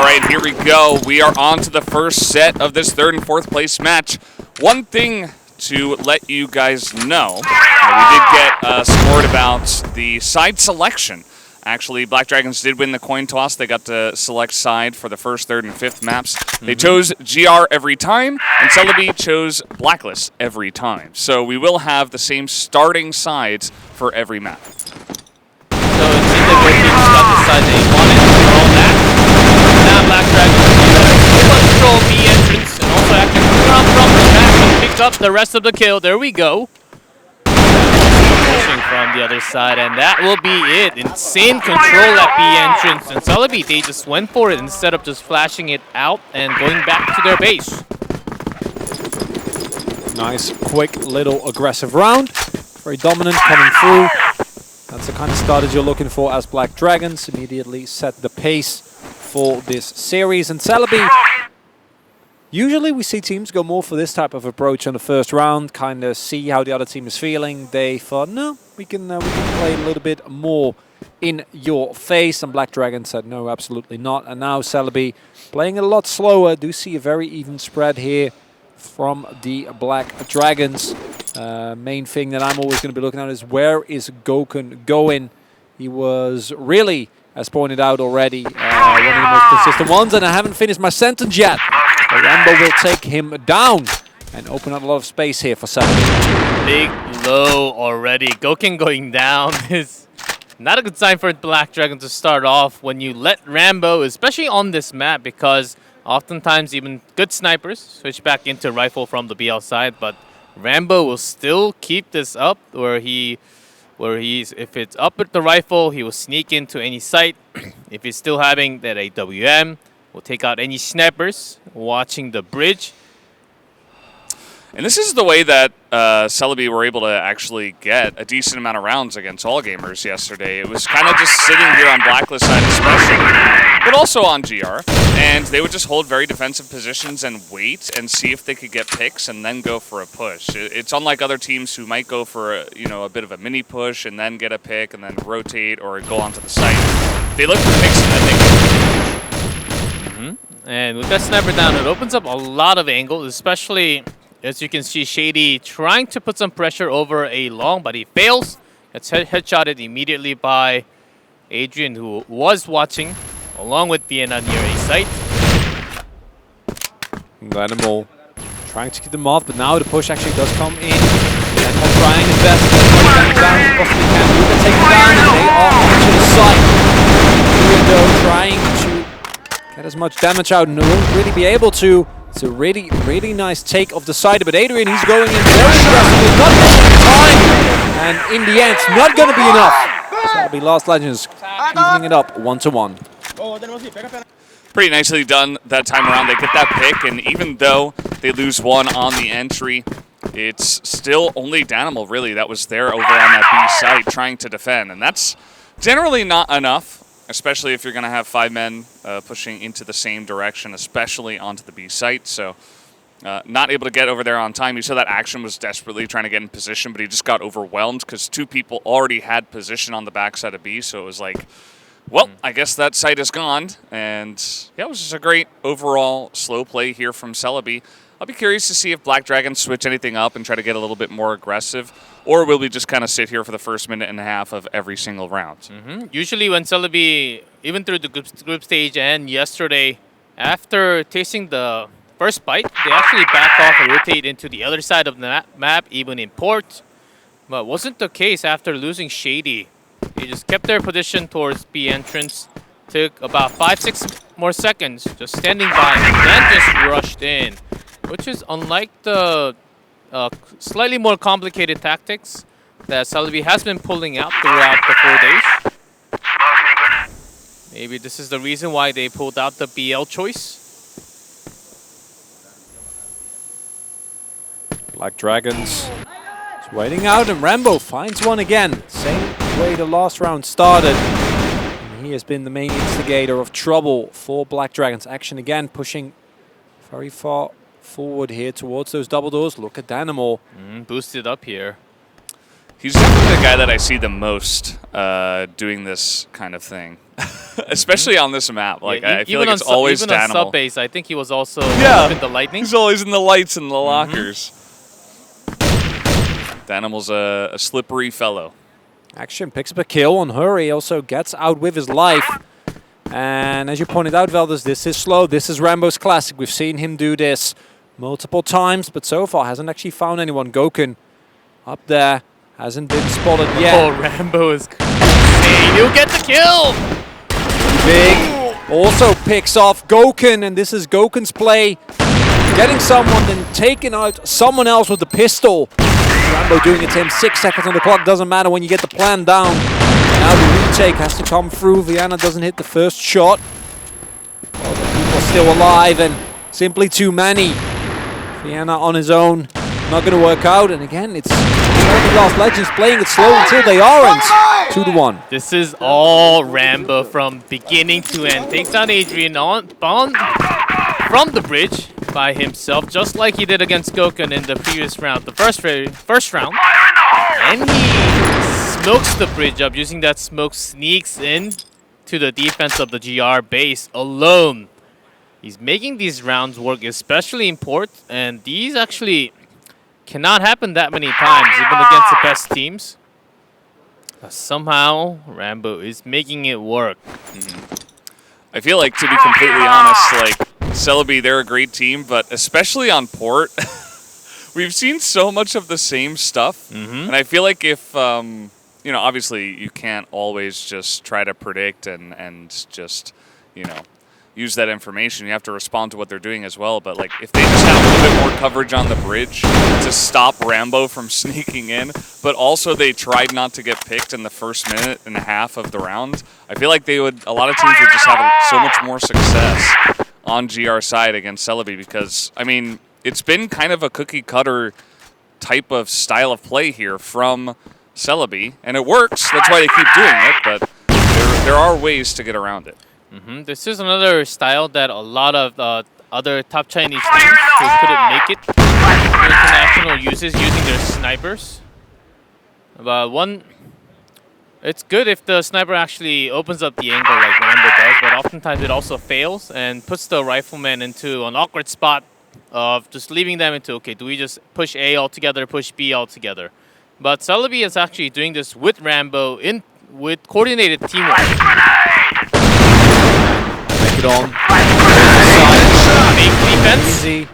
right, here we go. We are on to the first set of this third and fourth place match. One thing to let you guys know, we did get scored about the side selection. Actually, Black Dragons did win the coin toss. They got to select side for the first, third, and fifth maps. They chose GR every time, and CELEBe chose Blacklist every time. So we will have the same starting sides for every map. So it seems like both teams got the side they wanted to control that. Now Black Dragons control B entrance and also actually come from the back and pick up the rest of the kill. There we go. Pushing from the other side, and that will be it. Insane control at B entrance, and CELEBe, they just went for it instead of just flashing it out and going back to their base. Nice, quick, little aggressive round. Very dominant coming through. That's the kind of starters you're looking for as Black Dragons. Immediately set the pace for this series. And CELEBe, usually we see teams go more for this type of approach on the first round, kind of see how the other team is feeling. They thought, no, we can play a little bit more in your face. And Black Dragon said, no, absolutely not. And now CELEBe playing a lot slower. Do see a very even spread here from the Black Dragons. Main thing that I'm always going to be looking at is where is Gokun going? He was really, as pointed out already, one of the most consistent ones. And I haven't finished my sentence yet. Rambo will take him down and open up a lot of space here for CELEBe. Big low already. Gokun going down is not a good sign for Black Dragon to start off when you let Rambo, especially on this map, because oftentimes even good snipers switch back into rifle from the BL side, but Rambo will still keep this up if it's up with the rifle, he will sneak into any site. If he's still having that AWM, will take out any snipers watching the bridge. And this is the way that CELEBe were able to actually get a decent amount of rounds against all gamers yesterday. It was kind of just sitting here on Blacklist side especially, but also on GR. And they would just hold very defensive positions and wait and see if they could get picks and then go for a push. It's unlike other teams who might go for a bit of a mini push and then get a pick and then rotate or go onto the site. They look for picks and then they go. And with that sniper down, it opens up a lot of angles, especially as you can see Shady trying to put some pressure over a long, but he fails. It's headshotted immediately by Adrian, who was watching along with Vienna near a site. Animal trying to keep them off, but now the push actually does come in. Animal trying his best to get them down as possibly can. Luca take them down, and they are onto the site. Though trying to get as much damage out, and they won't really be able to. It's a really, really nice take of the side, but Adrian, he's going in very aggressively, not enough time, and in the end, it's not going to be enough. So that'll be Last Legends evening it up 1-1. Pretty nicely done that time around. They get that pick, and even though they lose one on the entry, it's still only Danimal, really, that was there over on that B site trying to defend, and that's generally not enough. Especially if you're going to have 5 men pushing into the same direction, especially onto the B site. So not able to get over there on time. You saw that Action was desperately trying to get in position, but he just got overwhelmed because 2 people already had position on the backside of B. So it was like, well, I guess that site is gone. And yeah, it was just a great overall slow play here from CELEBe. I'll be curious to see if Black Dragons switch anything up and try to get a little bit more aggressive, or will we just kind of sit here for the first minute and a half of every single round? Usually when CELEBe, even through the group stage and yesterday, after tasting the first bite, they actually back off and rotate into the other side of the map, even in port. But wasn't the case after losing Shady. They just kept their position towards B entrance, took about 5-6 more seconds, just standing by, and then just rushed in. Which is unlike the slightly more complicated tactics that CELEBe has been pulling out throughout the 4 days. Maybe this is the reason why they pulled out the BL choice. Black Dragons is waiting out, and Rambo finds one again. Same way the last round started. And he has been the main instigator of trouble for Black Dragons. Action again, pushing very far forward here towards those double doors. Look at Danimal. Boosted up here. He's definitely the guy that I see the most doing this kind of thing. especially on this map. Like I feel like it's always even on Danimal. sub base, I think he was also up in the lightning. He's always in the lights and the lockers. Danimal's a slippery fellow. Action picks up a kill on Hurry, also gets out with his life. And as you pointed out, Velders, this is slow. This is Rambo's classic. We've seen him do this multiple times, but so far hasn't actually found anyone. Goken up there hasn't been spotted yet. Oh, Rambo is insane. He'll get the kill. Big also picks off Goken, and this is Goken's play. Getting someone, then taking out someone else with the pistol. Rambo doing it to him. 6 seconds on the clock. Doesn't matter when you get the plan down. Now the retake has to come through. Vienna doesn't hit the first shot. Well, the people still alive and simply too many. Vienna on his own. Not going to work out. And again, it's Last Legends playing it slow until they aren't. 2-1. This is all Rambo from beginning to end. Takes down Adrian from the bridge by himself, just like he did against Goken in the previous round, the first round. And he smokes the bridge up. Using that smoke, sneaks in to the defense of the GR base alone. He's making these rounds work, especially in port, and these actually cannot happen that many times, even against the best teams. But somehow, Rambo is making it work. I feel like, to be completely honest, like, CELEBe, they're a great team, but especially on port, we've seen so much of the same stuff. And I feel like if, you know, obviously you can't always just try to predict and just, you know, use that information. You have to respond to what they're doing as well. But like, if they just had a little bit more coverage on the bridge to stop Rambo from sneaking in, but also they tried not to get picked in the first minute and a half of the round, I feel like they would, a lot of teams would just have so much more success on GR side against CELEBe, because, I mean, it's been kind of a cookie cutter type of style of play here from CELEBe, and it works. That's why they keep doing it, but there are ways to get around it. This is another style that a lot of other top Chinese teams who couldn't make it international uses, using their snipers. But it's good if the sniper actually opens up the angle like Rambo does, but oftentimes it also fails and puts the rifleman into an awkward spot of just leaving them into, okay, do we just push A altogether, push B altogether? But CELEBe is actually doing this with Rambo with coordinated teamwork. Make it on. Big defense. Easy.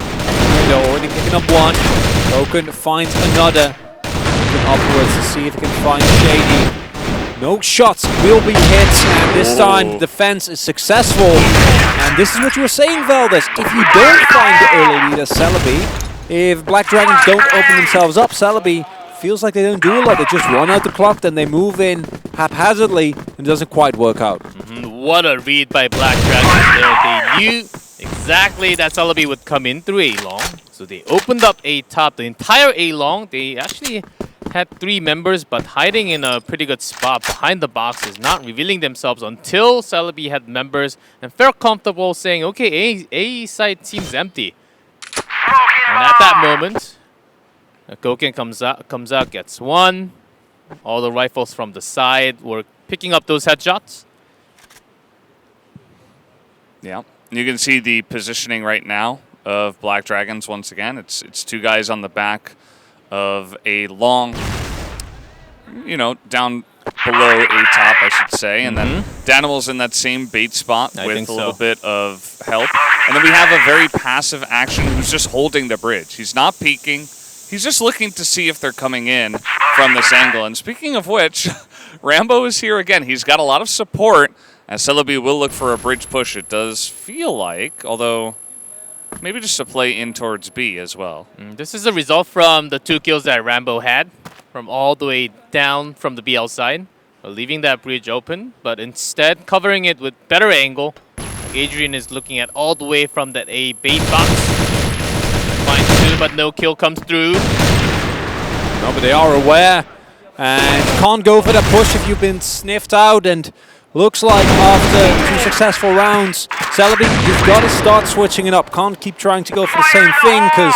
They're already picking up one. Goken finds another. Looking upwards to see if he can find Shady. No shots will be hit, and this time the defense is successful. And this is what you were saying, Velders. If you don't find the early lead as CELEBe, if Black Dragons don't open themselves up, CELEBe feels like they don't do a lot. They just run out the clock, then they move in haphazardly, and it doesn't quite work out. What a read by Black Dragons there. They knew exactly that CELEBe would come in through A-Long. So they opened up A-Top, the entire A-Long. They actually had 3 members, but hiding in a pretty good spot behind the boxes, not revealing themselves until CELEBe had members and felt comfortable saying, okay, A side seems empty. And at that moment, Goken comes out, gets one. All the rifles from the side were picking up those headshots. Yeah, you can see the positioning right now of Black Dragons once again. It's 2 guys on the back of a long, you know, down below A-Top, I should say. And then Danimal's in that same bait spot with a little bit of help. And then we have a very passive Action who's just holding the bridge. He's not peeking. He's just looking to see if they're coming in from this angle. And speaking of which, Rambo is here again. He's got a lot of support, as CELEBe will look for a bridge push, it does feel like, although maybe just a play in towards B as well. This is a result from the 2 kills that Rambo had from all the way down from the BL side, leaving that bridge open, but instead covering it with better angle. Adrian is looking at all the way from that A bait box. Finds 2, but no kill comes through. No, but they are aware and can't go for that push if you've been sniffed out. And looks like after 2 successful rounds, CELEBe, you've got to start switching it up. Can't keep trying to go for the same thing, because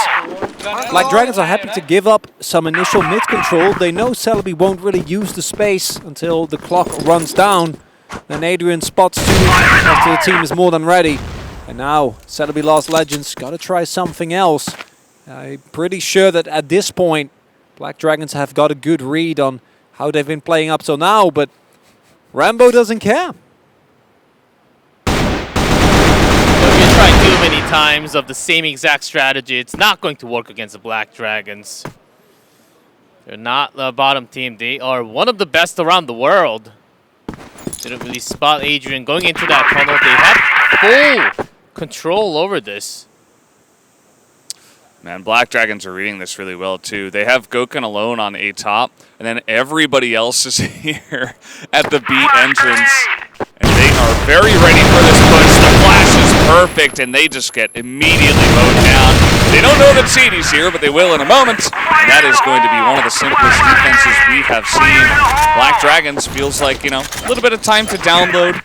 Black Dragons are happy to give up some initial mid control. They know CELEBe won't really use the space until the clock runs down. Then Adrian spots two after the team is more than ready. And now, CELEBe Last Legends got to try something else. I'm pretty sure that at this point, Black Dragons have got a good read on how they've been playing up till now, but Rambo doesn't care. If you try too many times of the same exact strategy, it's not going to work against the Black Dragons. They're not the bottom team. They are one of the best around the world. Didn't really spot Adrian going into that tunnel. They have full control over this. Man, Black Dragons are reading this really well, too. They have Gokun alone on A top, and then everybody else is here at the B entrance. And they are very ready for this push. The flash is perfect, and they just get immediately mowed down. They don't know that CELEBe's here, but they will in a moment. And that is going to be one of the simplest defenses we have seen. Black Dragons feels like, you know, a little bit of time to download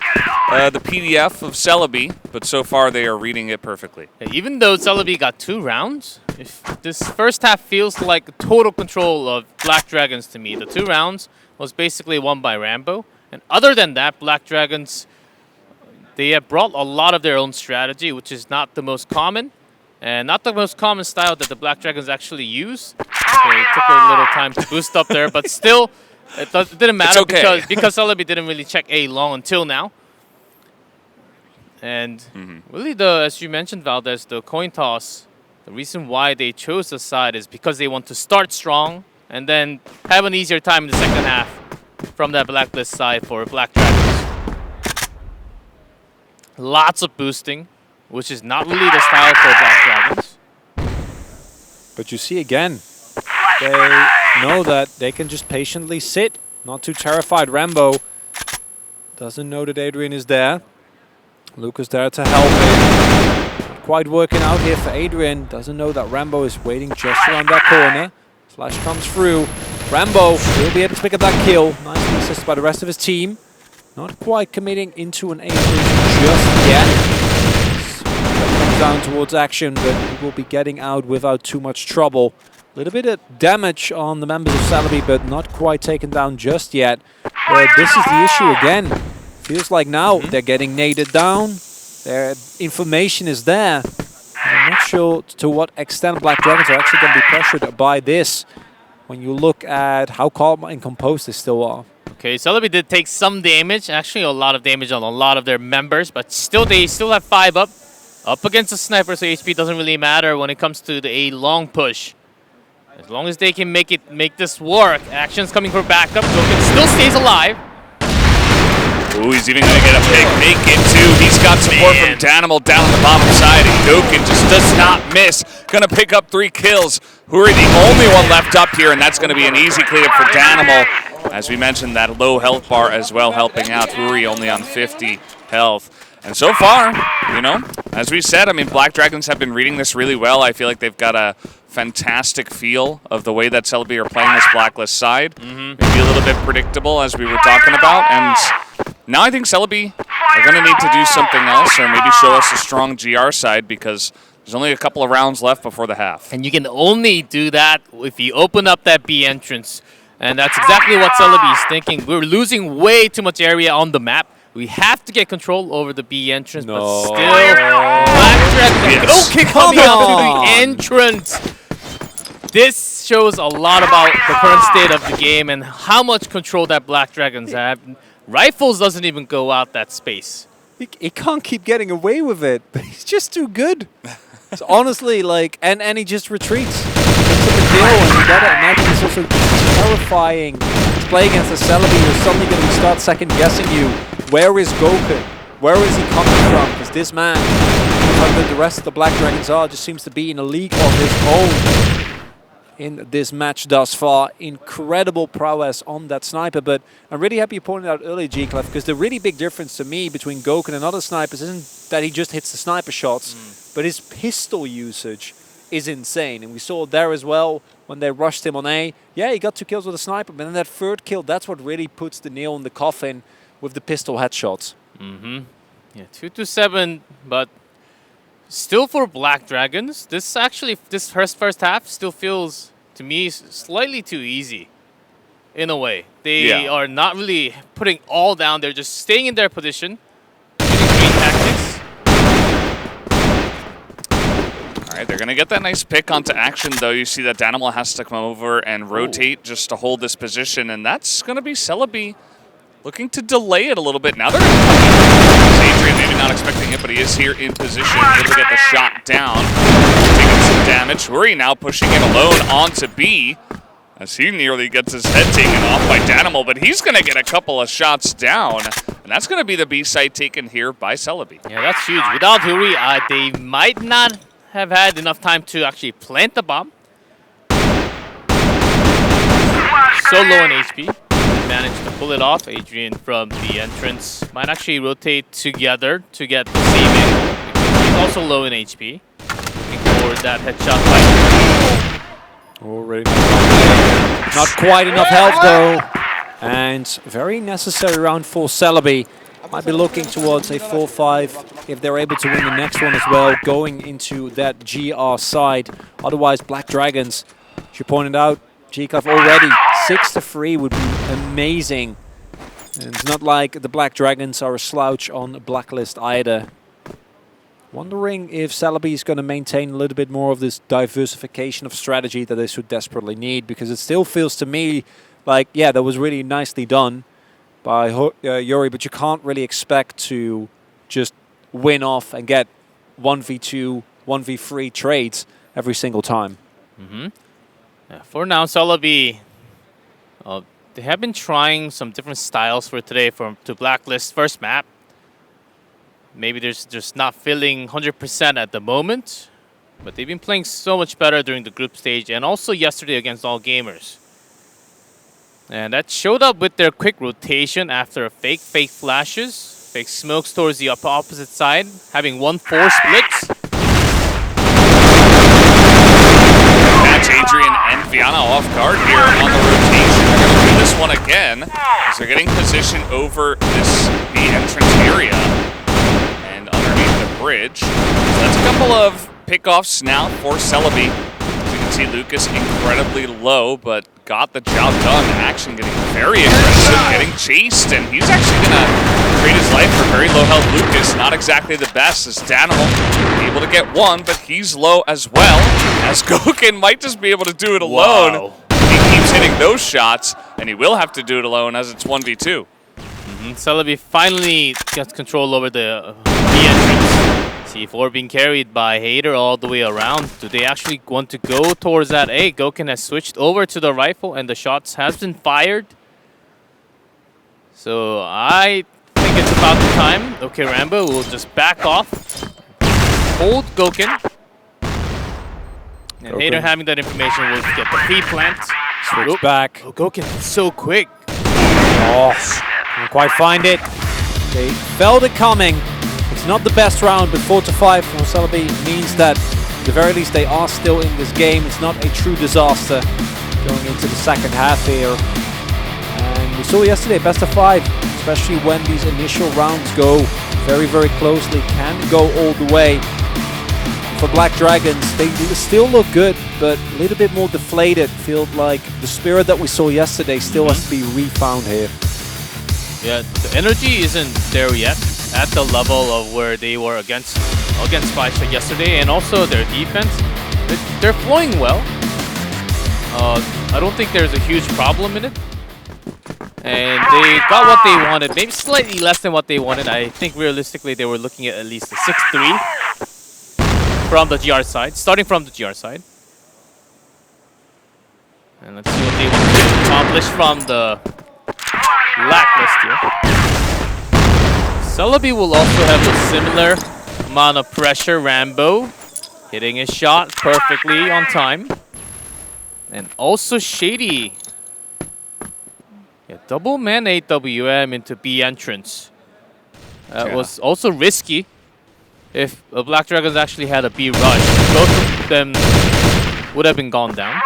the PDF of CELEBe, but so far they are reading it perfectly. Even though CELEBe got 2 rounds, if this first half feels like total control of Black Dragons to me. The 2 rounds was basically won by Rambo. And other than that, Black Dragons, they have brought a lot of their own strategy, which is not the most common. And not the most common style that the Black Dragons actually use. They took a little time to boost up there, but still, it didn't matter because CELEBe didn't really check A long until now. And really, as you mentioned, Valdez, the coin toss, the reason why they chose the side is because they want to start strong and then have an easier time in the second half from that blacklist side for Black Dragons. Lots of boosting, which is not really the style for Black Dragons. But you see again, they know that they can just patiently sit. Not too terrified. Rambo doesn't know that Adrian is there. Lucas there to help him. Not quite working out here for Adrian. Doesn't know that Rambo is waiting just around that corner. Flash comes through. Rambo will be able to pick up that kill. Nicely assisted by the rest of his team. Not quite committing into an A just yet. Comes down towards action, but he will be getting out without too much trouble. A little bit of damage on the members of CELEBe, but not quite taken down just yet. But this is the issue again. Feels like now they're getting naded down. Their information is there. I'm not sure to what extent Black Dragons are actually going to be pressured by this when you look at how calm and composed they still are. Okay, CELEBe did take some damage, actually a lot of damage on a lot of their members, but still they still have 5 up against a sniper, so HP doesn't really matter when it comes to the A long push. As long as they can make this work. Action's coming for backup. Gokun still stays alive. Ooh, he's even going to get a pick. Make it 2. He's got support from Danimal down on the bottom side, and Gokun just does not miss. Going to pick up 3 kills. Huri the only one left up here, and that's going to be an easy cleanup for Danimal. As we mentioned, that low health bar as well helping out. Huri only on 50 health. And so far, you know, as we said, I mean, Black Dragons have been reading this really well. I feel like they've got a fantastic feel of the way that CELEBe are playing this blacklist side. Maybe a little bit predictable, as we were talking about. And now I think CELEBe are going to need to do something else or maybe show us a strong GR side because there's only a couple of rounds left before the half. And you can only do that if you open up that B entrance. And that's exactly what CELEBe is thinking. We're losing way too much area on the map. We have to get control over the B entrance, but still, Black Dragons coming out to the entrance. This shows a lot about the current state of the game and how much control that Black Dragons have. Rifles doesn't even go out that space. He can't keep getting away with it, but he's just too good. It's honestly, like, and he just retreats. Picks up the kill, and you gotta imagine it's also terrifying to play against a CELEBe who's suddenly going to start second-guessing you. Where is Gokun? Where is he coming from? Because this man, how good the rest of the Black Dragons are, just seems to be in a league of his own in this match thus far. Incredible prowess on that sniper, but I'm really happy you pointed out earlier, G-Clef, because the really big difference to me between Gokun and other snipers isn't that he just hits the sniper shots, but his pistol usage is insane. And we saw there as well when they rushed him on A. Yeah, he got 2 kills with a sniper, but then that 3rd kill, that's what really puts the nail in the coffin with the pistol headshots. Yeah, 2-7, but still for Black Dragons, this first half still feels, to me, slightly too easy. in a way. They are not really putting all down. They're just staying in their position, using great tactics. All right, they're going to get that nice pick onto action, though. You see that Danimal has to come over and rotate just to hold this position, and that's going to be CELEBe looking to delay it a little bit. Now they're going to come in. Adrian maybe not expecting it, but he is here in position, able to get the shot down. Taking some damage. Huri now pushing it alone onto B, as he nearly gets his head taken off by Danimal, but he's going to get a couple of shots down, and that's going to be the B site taken here by CELEBe. Yeah, that's huge. Without Huri, they might not have had enough time to actually plant the bomb. So low in HP. Managed to pull it off. Adrian from the entrance might actually rotate together to get the same angle, because he's also low in HP. Looking for that headshot by Already not quite enough health though, and very necessary round for CELEBe. Might be looking towards a 4-5 if they're able to win the next one as well, going into that GR side. Otherwise, Black Dragons, as you pointed out, GCAF already 6-3 would be amazing. And it's not like the Black Dragons are a slouch on Blacklist either. Wondering if CELEBe is going to maintain a little bit more of this diversification of strategy that they should desperately need, because it still feels to me like, yeah, that was really nicely done by Yuri, but you can't really expect to just win off and get 1v2, 1v3 trades every single time. Yeah, for now, CELEBe, they have been trying some different styles for today to Blacklist first map. Maybe they're just not feeling 100% at the moment, but they've been playing so much better during the group stage and also yesterday against All Gamers. And that showed up with their quick rotation after fake flashes, fake smokes towards the opposite side, having 1-4 splits. Catch Adrian and Viana off guard here on the rotation. They're going to do this one again, as they're getting position over this B entrance area and underneath the bridge. So that's a couple of pickoffs now for CELEBe. As you can see, Lucas incredibly low, but got the job done. Action getting very aggressive, getting chased, and he's actually going to trade his life for very low health Lucas. Not exactly the best, as Danimal able to get one, but he's low as well, as Goken might just be able to do it alone. Wow. He keeps hitting those shots, and he will have to do it alone as it's 1v2. CELEBe finally gets control over the B entrance. C4 being carried by Hater all the way around. Do they actually want to go towards that A? Goken has switched over to the rifle and the shots has been fired. So I think it's about the time. Okay, Rambo will just back off. Hold Goken. And Hater having that information will get the pre-plant. Switch back. Oh, Goken is so quick. Oh, can't quite find it. They felt it coming. It's not the best round, but 4-5 for CELEBe means that at the very least they are still in this game. It's not a true disaster going into the second half here. And we saw yesterday best of 5, especially when these initial rounds go very, very closely, can go all the way. For Black Dragons, they still look good, but a little bit more deflated. Feel like the spirit that we saw yesterday still has to be refound here. Yeah, the energy isn't there yet at the level of where they were against Spyshot yesterday, and also their defense. They're flowing well. I don't think there's a huge problem in it. And they got what they wanted, maybe slightly less than what they wanted. I think realistically they were looking at least a 6-3 from the GR side, starting from the GR side. And let's see what they want to accomplish from the Blacklist here. CELEBe will also have a similar amount of pressure. Rambo hitting his shot perfectly on time. And also Shady. Yeah, double man AWM into B entrance. That was also risky. If the Black Dragons actually had a B rush, both of them would have been gone down.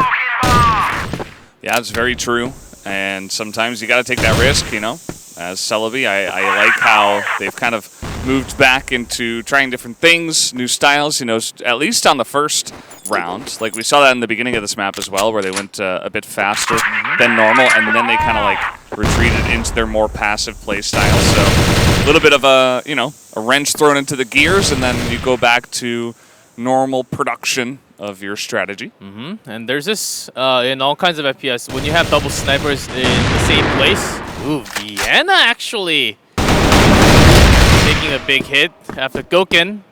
Yeah, that's very true. And sometimes you got to take that risk, you know. As CELEBe, I like how they've kind of moved back into trying different things, new styles, you know, at least on the first round. Like we saw that in the beginning of this map as well, where they went a bit faster than normal, and then they kind of like retreated into their more passive play style. So a little bit of a, you know, a wrench thrown into the gears, and then you go back to normal production of your strategy. And there's this in all kinds of FPS when you have double snipers in the same place. Ooh, Vienna actually taking a big hit after Goken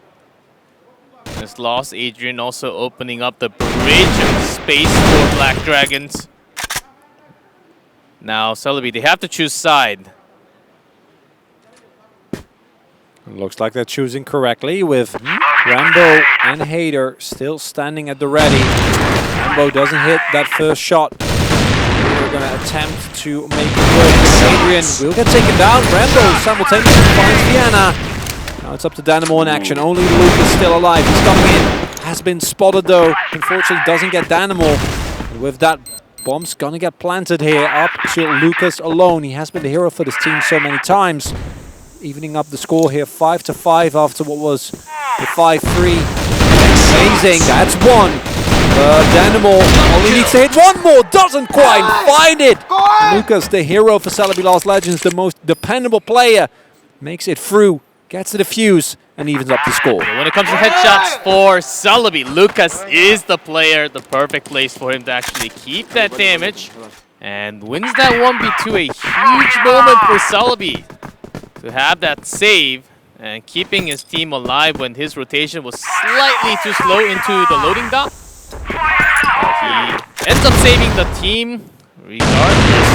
has lost. Adrian also opening up the bridge and space for Black Dragons. Now CELEBe, they have to choose side. Looks like they're choosing correctly with Rambo and Hader still standing at the ready. Rambo doesn't hit that first shot. They're going to attempt to make it work. Adrian will get taken down. Rambo simultaneously finds Vienna. Now it's up to Dynamo in action. Only Luke is still alive. He's coming in. Has been spotted though. Unfortunately doesn't get Dynamo. And with that, bomb's going to get planted here. Up to Lucas alone. He has been the hero for this team so many times. Evening up the score here, 5-5 after what was the 5-3. Amazing, that's one. Dynamo only needs to hit one more, doesn't quite find it. Lucas, the hero for CELEBe Lost Legends, the most dependable player, makes it through, gets the defuse, and evens up the score. When it comes to headshots for CELEBe, Lucas is the player, the perfect place for him to actually keep that damage, and wins that 1v2, a huge moment for CELEBe. To have that save and keeping his team alive when his rotation was slightly too slow into the loading dock. He ends up saving the team regardless.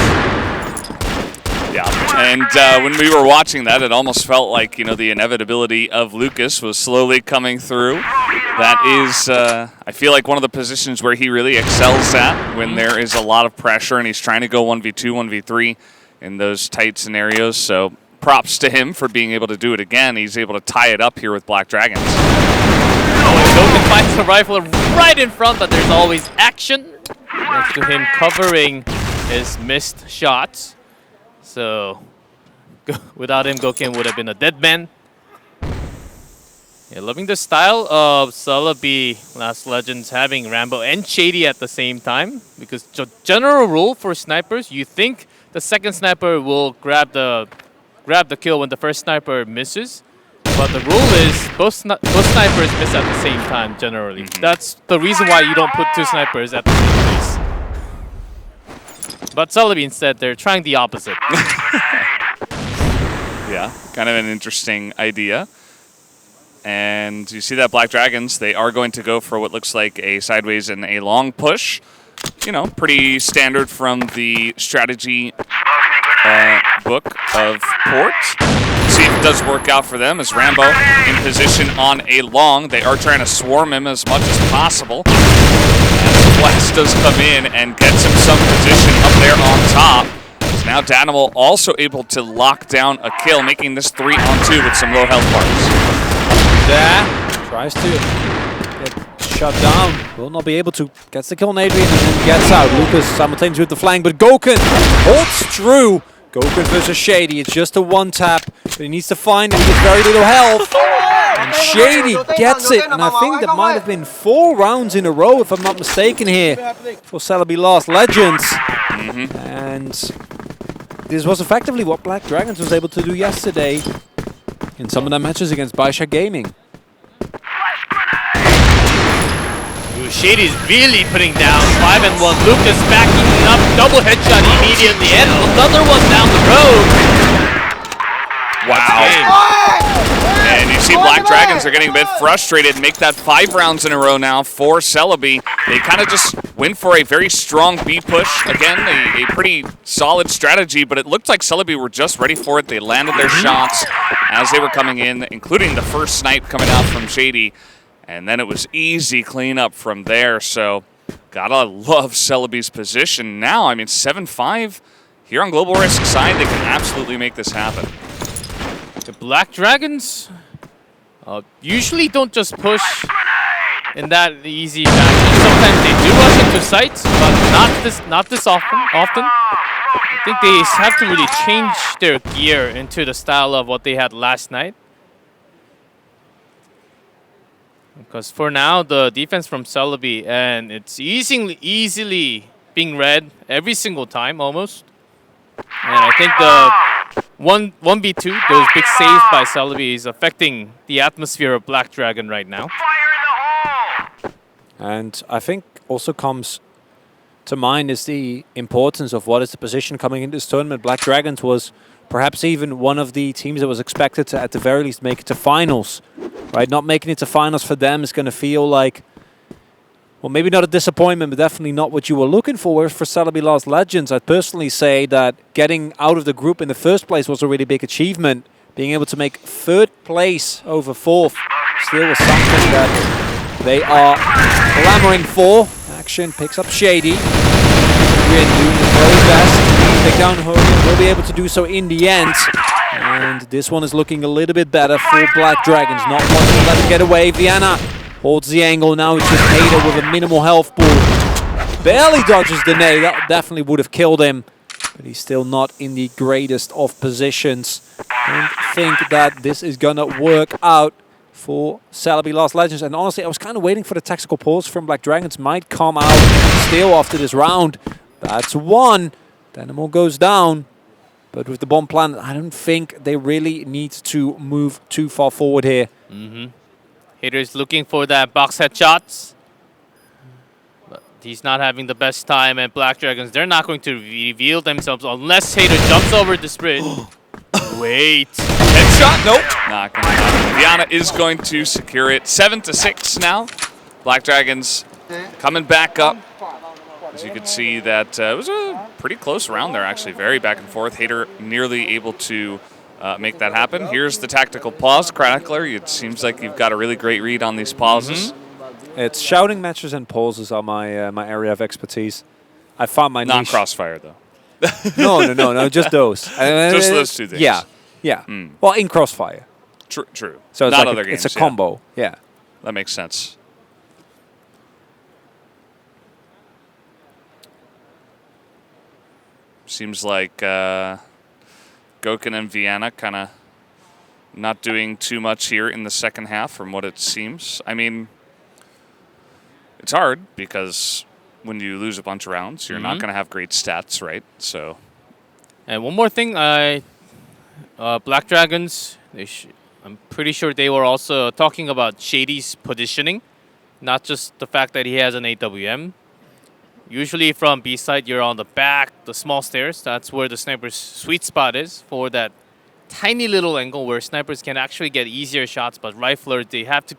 Yeah, and when we were watching that, it almost felt like, you know, the inevitability of Lucas was slowly coming through. That is, I feel like one of the positions where he really excels at when there is a lot of pressure and he's trying to go 1v2, 1v3 in those tight scenarios. So props to him for being able to do it again. He's able to tie it up here with Black Dragons. Oh, and Goken finds the rifle right in front, but there's always action next to him covering his missed shots. So without him, Goken would have been a dead man. Yeah, loving the style of CELEBe Last Legends having Rambo and Shady at the same time, because the general rule for snipers, you think the second sniper will grab the kill when the first sniper misses, but the rule is both snipers miss at the same time generally. That's the reason why you don't put two snipers at the same place. But CELEBe instead, they're trying the opposite. Yeah, kind of an interesting idea. And you see that Black Dragons, they are going to go for what looks like a sideways and a long push. You know, pretty standard from the strategy book of Port. See if it does work out for them as Rambo in position on a long. They are trying to swarm him as much as possible. As Flash does come in and gets him some position up there on top. So now Dynamo also able to lock down a kill, making this 3-on-2 with some low health bars. There, tries to get shut down. Will not be able to. Gets the kill on Adrian and then gets out. Lucas simultaneously with the flank, but Goken holds true. Goken versus Shady. It's just a one tap, but he needs to find it. He gets very little health. And Shady gets it. And I think that might have been 4 rounds in a row, if I'm not mistaken, here for CELEBe Lost Legends. And this was effectively what Black Dragons was able to do yesterday in some of their matches against Baisha Gaming. Shady's really putting down 5-1. Lucas backing up, double headshot immediately, and another one down the road. Wow. And you see Black Dragons are getting a bit frustrated, make that 5 rounds in a row now for CELEBe. They kind of just went for a very strong B push. Again, a pretty solid strategy, but it looked like CELEBe were just ready for it. They landed their shots as they were coming in, including the first snipe coming out from Shady. And then it was easy cleanup from there. So gotta love CELEBe's position now. I mean, 7-5 here on Global Risk side, they can absolutely make this happen. The Black Dragons usually don't just push in that easy fashion. Sometimes they do rush into sites, but not this often. I think they have to really change their gear into the style of what they had last night. Because for now, the defense from CELEBe, and it's easily being read every single time almost. And I think the 1v2, those big saves by CELEBe is affecting the atmosphere of Black Dragon right now. And I think also comes to mind is the importance of what is the position coming into this tournament. Black Dragons was perhaps even one of the teams that was expected to, at the very least, make it to finals. Right, not making it to finals for them is going to feel like, well, maybe not a disappointment, but definitely not what you were looking for. Whereas for CELEBe Lost Legends, I'd personally say that getting out of the group in the first place was a really big achievement. Being able to make third place over fourth still was something that they are clamoring for. Action picks up Shady. Grin doing his very best. Take down Hogan. Will be able to do so in the end. And this one is looking a little bit better for Black Dragons. Not wanting to let him get away. Vienna holds the angle. Now it's just Hader with a minimal health pool. Barely dodges the nade. That definitely would have killed him. But he's still not in the greatest of positions. Don't think that this is going to work out for CELEBe Lost Legends. And honestly, I was kind of waiting for the tactical pause from Black Dragons. Might come out still after this round. That's one. Dynamo goes down. But with the bomb plan, I don't think they really need to move too far forward here. Hader's looking for that box headshots. But he's not having the best time, and Black Dragons, they're not going to reveal themselves unless Hader jumps over the sprint. Wait. Headshot? Nope. Not going to happen. Viana is going to secure it. 7-6 now. Black Dragons coming back up. As you can see, that it was a pretty close round there, actually. Very back and forth. Hader nearly able to make that happen. Here's the tactical pause. Chronicler, it seems like you've got a really great read on these pauses. It's shouting matches and pauses are my my area of expertise. I found my niche. Non-crossfire, though. No, just those. Just those two things. Yeah. Well, in Crossfire. True. So it's not like other games. It's a combo. Yeah. That makes sense. Seems like Gokun and Vienna kind of not doing too much here in the second half from what it seems. I mean, it's hard because when you lose a bunch of rounds, you're not going to have great stats, right? So, And one more thing, Black Dragons, I'm pretty sure they were also talking about Shady's positioning, not just the fact that he has an AWM. Usually from B side, you're on the back, the small stairs. That's where the sniper's sweet spot is for that tiny little angle where snipers can actually get easier shots. But riflers, they have to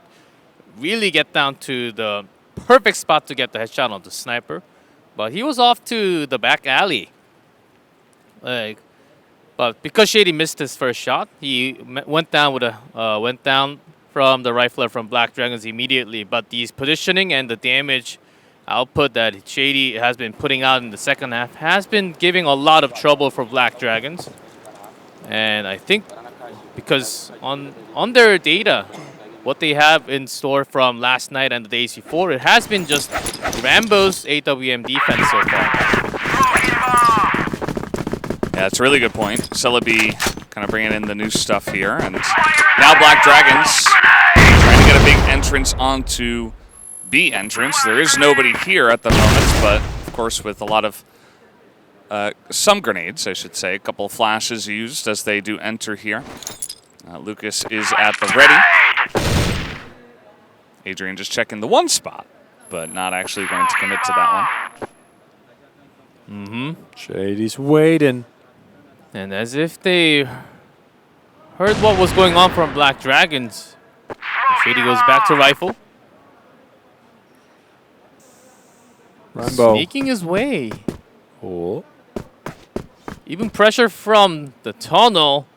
really get down to the perfect spot to get the headshot on the sniper. But he was off to the back alley. But because Shady missed his first shot, he went down with went down from the rifler from Black Dragons immediately. But these positioning and the damage output that Shady has been putting out in the second half has been giving a lot of trouble for Black Dragons. And I think because on their data, what they have in store from last night and the days before, it has been just Rambo's AWM defense so far. Yeah, that's a really good point. CELEBe kind of bringing in the new stuff here. And now Black Dragons trying to get a big entrance onto B entrance. There is nobody here at the moment, but of course with a lot of some grenades, I should say. A couple of flashes used as they do enter here. Lucas is at the ready. Adrian just checking the one spot, but not actually going to commit to that one. Shady's waiting. And as if they heard what was going on from Black Dragons, Shady goes back to rifle. Rambo. Sneaking his way. Oh. Even pressure from the tunnel.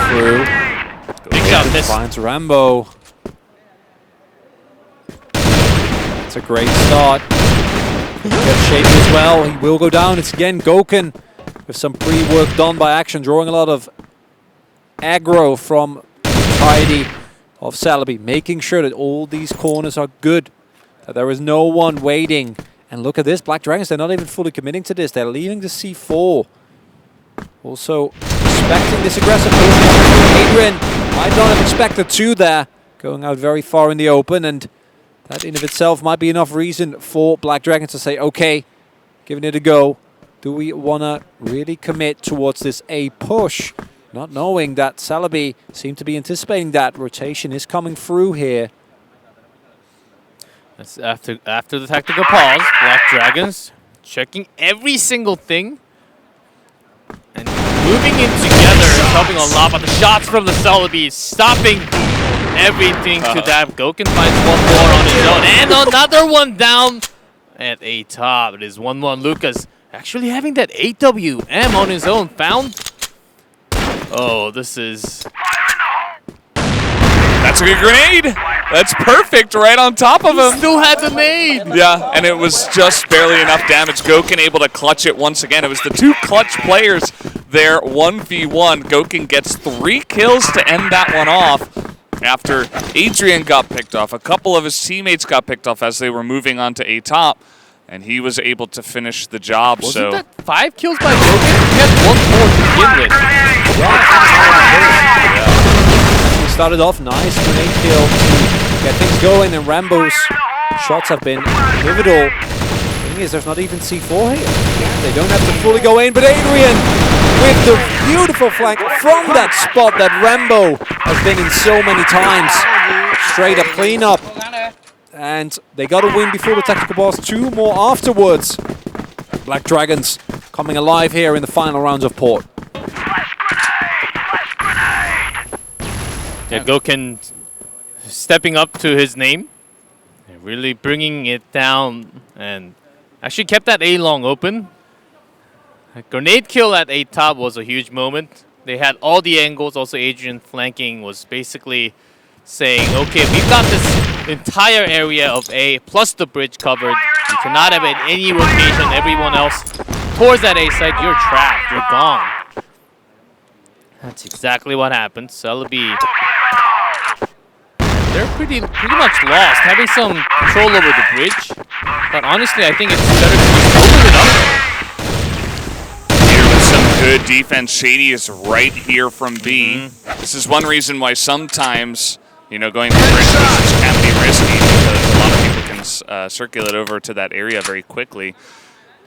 Through. Big shot miss. Finds Rambo. That's a great start. Gets Shady as well. He will go down. It's again Gokun with some pre-work done by Action, drawing a lot of aggro from Tidy of CELEBe, making sure that all these corners are good, that there is no one waiting. And look at this, Black Dragons, they're not even fully committing to this. They're leaving the C4. Also, expecting this aggressive push. Adrian might not have expected two there, going out very far in the open, and that in of itself might be enough reason for Black Dragons to say, okay, giving it a go. Do we want to really commit towards this A push? Not knowing that CELEBe seemed to be anticipating that. Rotation is coming through here. That's after the tactical pause, Black Dragons checking every single thing and moving in together is helping a lot, but the shots from the CELEBe stopping everything to that. Goken finds one more on his own and another one down at A top. It is 1-1. Lucas actually having that AWM on his own found. Oh, this is... That's a good grenade. That's perfect right on top of him. Still had the nade. Yeah, and it was just barely enough damage. Goken able to clutch it once again. It was the two clutch players there, 1v1. Goken gets 3 kills to end that one off after Adrian got picked off. A couple of his teammates got picked off as they were moving on to A top, and he was able to finish the job. Wasn't that 5 kills by Goken? He had 1 more to begin with. Yeah. He started off nice, grenade kill to get things going, and Rambo's shots have been pivotal. The thing is, there's not even C4 here. They don't have to fully go in, but Adrian with the beautiful flank from that spot that Rambo has been in so many times. Straight up cleanup. And they got a win before the tactical boss, 2 more afterwards. Black Dragons coming alive here in the final rounds of Port. Yeah, Goken stepping up to his name, and really bringing it down, and actually kept that A long open. A grenade kill at A top was a huge moment. They had all the angles. Also, Adrian flanking was basically saying, okay, we've got this entire area of A plus the bridge covered. You cannot have any rotation. Everyone else towards that A site, you're trapped. You're gone. That's exactly what happened. CELEBe, they're pretty much lost, having some control over the bridge. But honestly, I think it's better to just open it up. Here with some good defense. Shady is right here from B. This is one reason why sometimes, you know, going for bridge pushes can be risky, because a lot of people can circulate over to that area very quickly.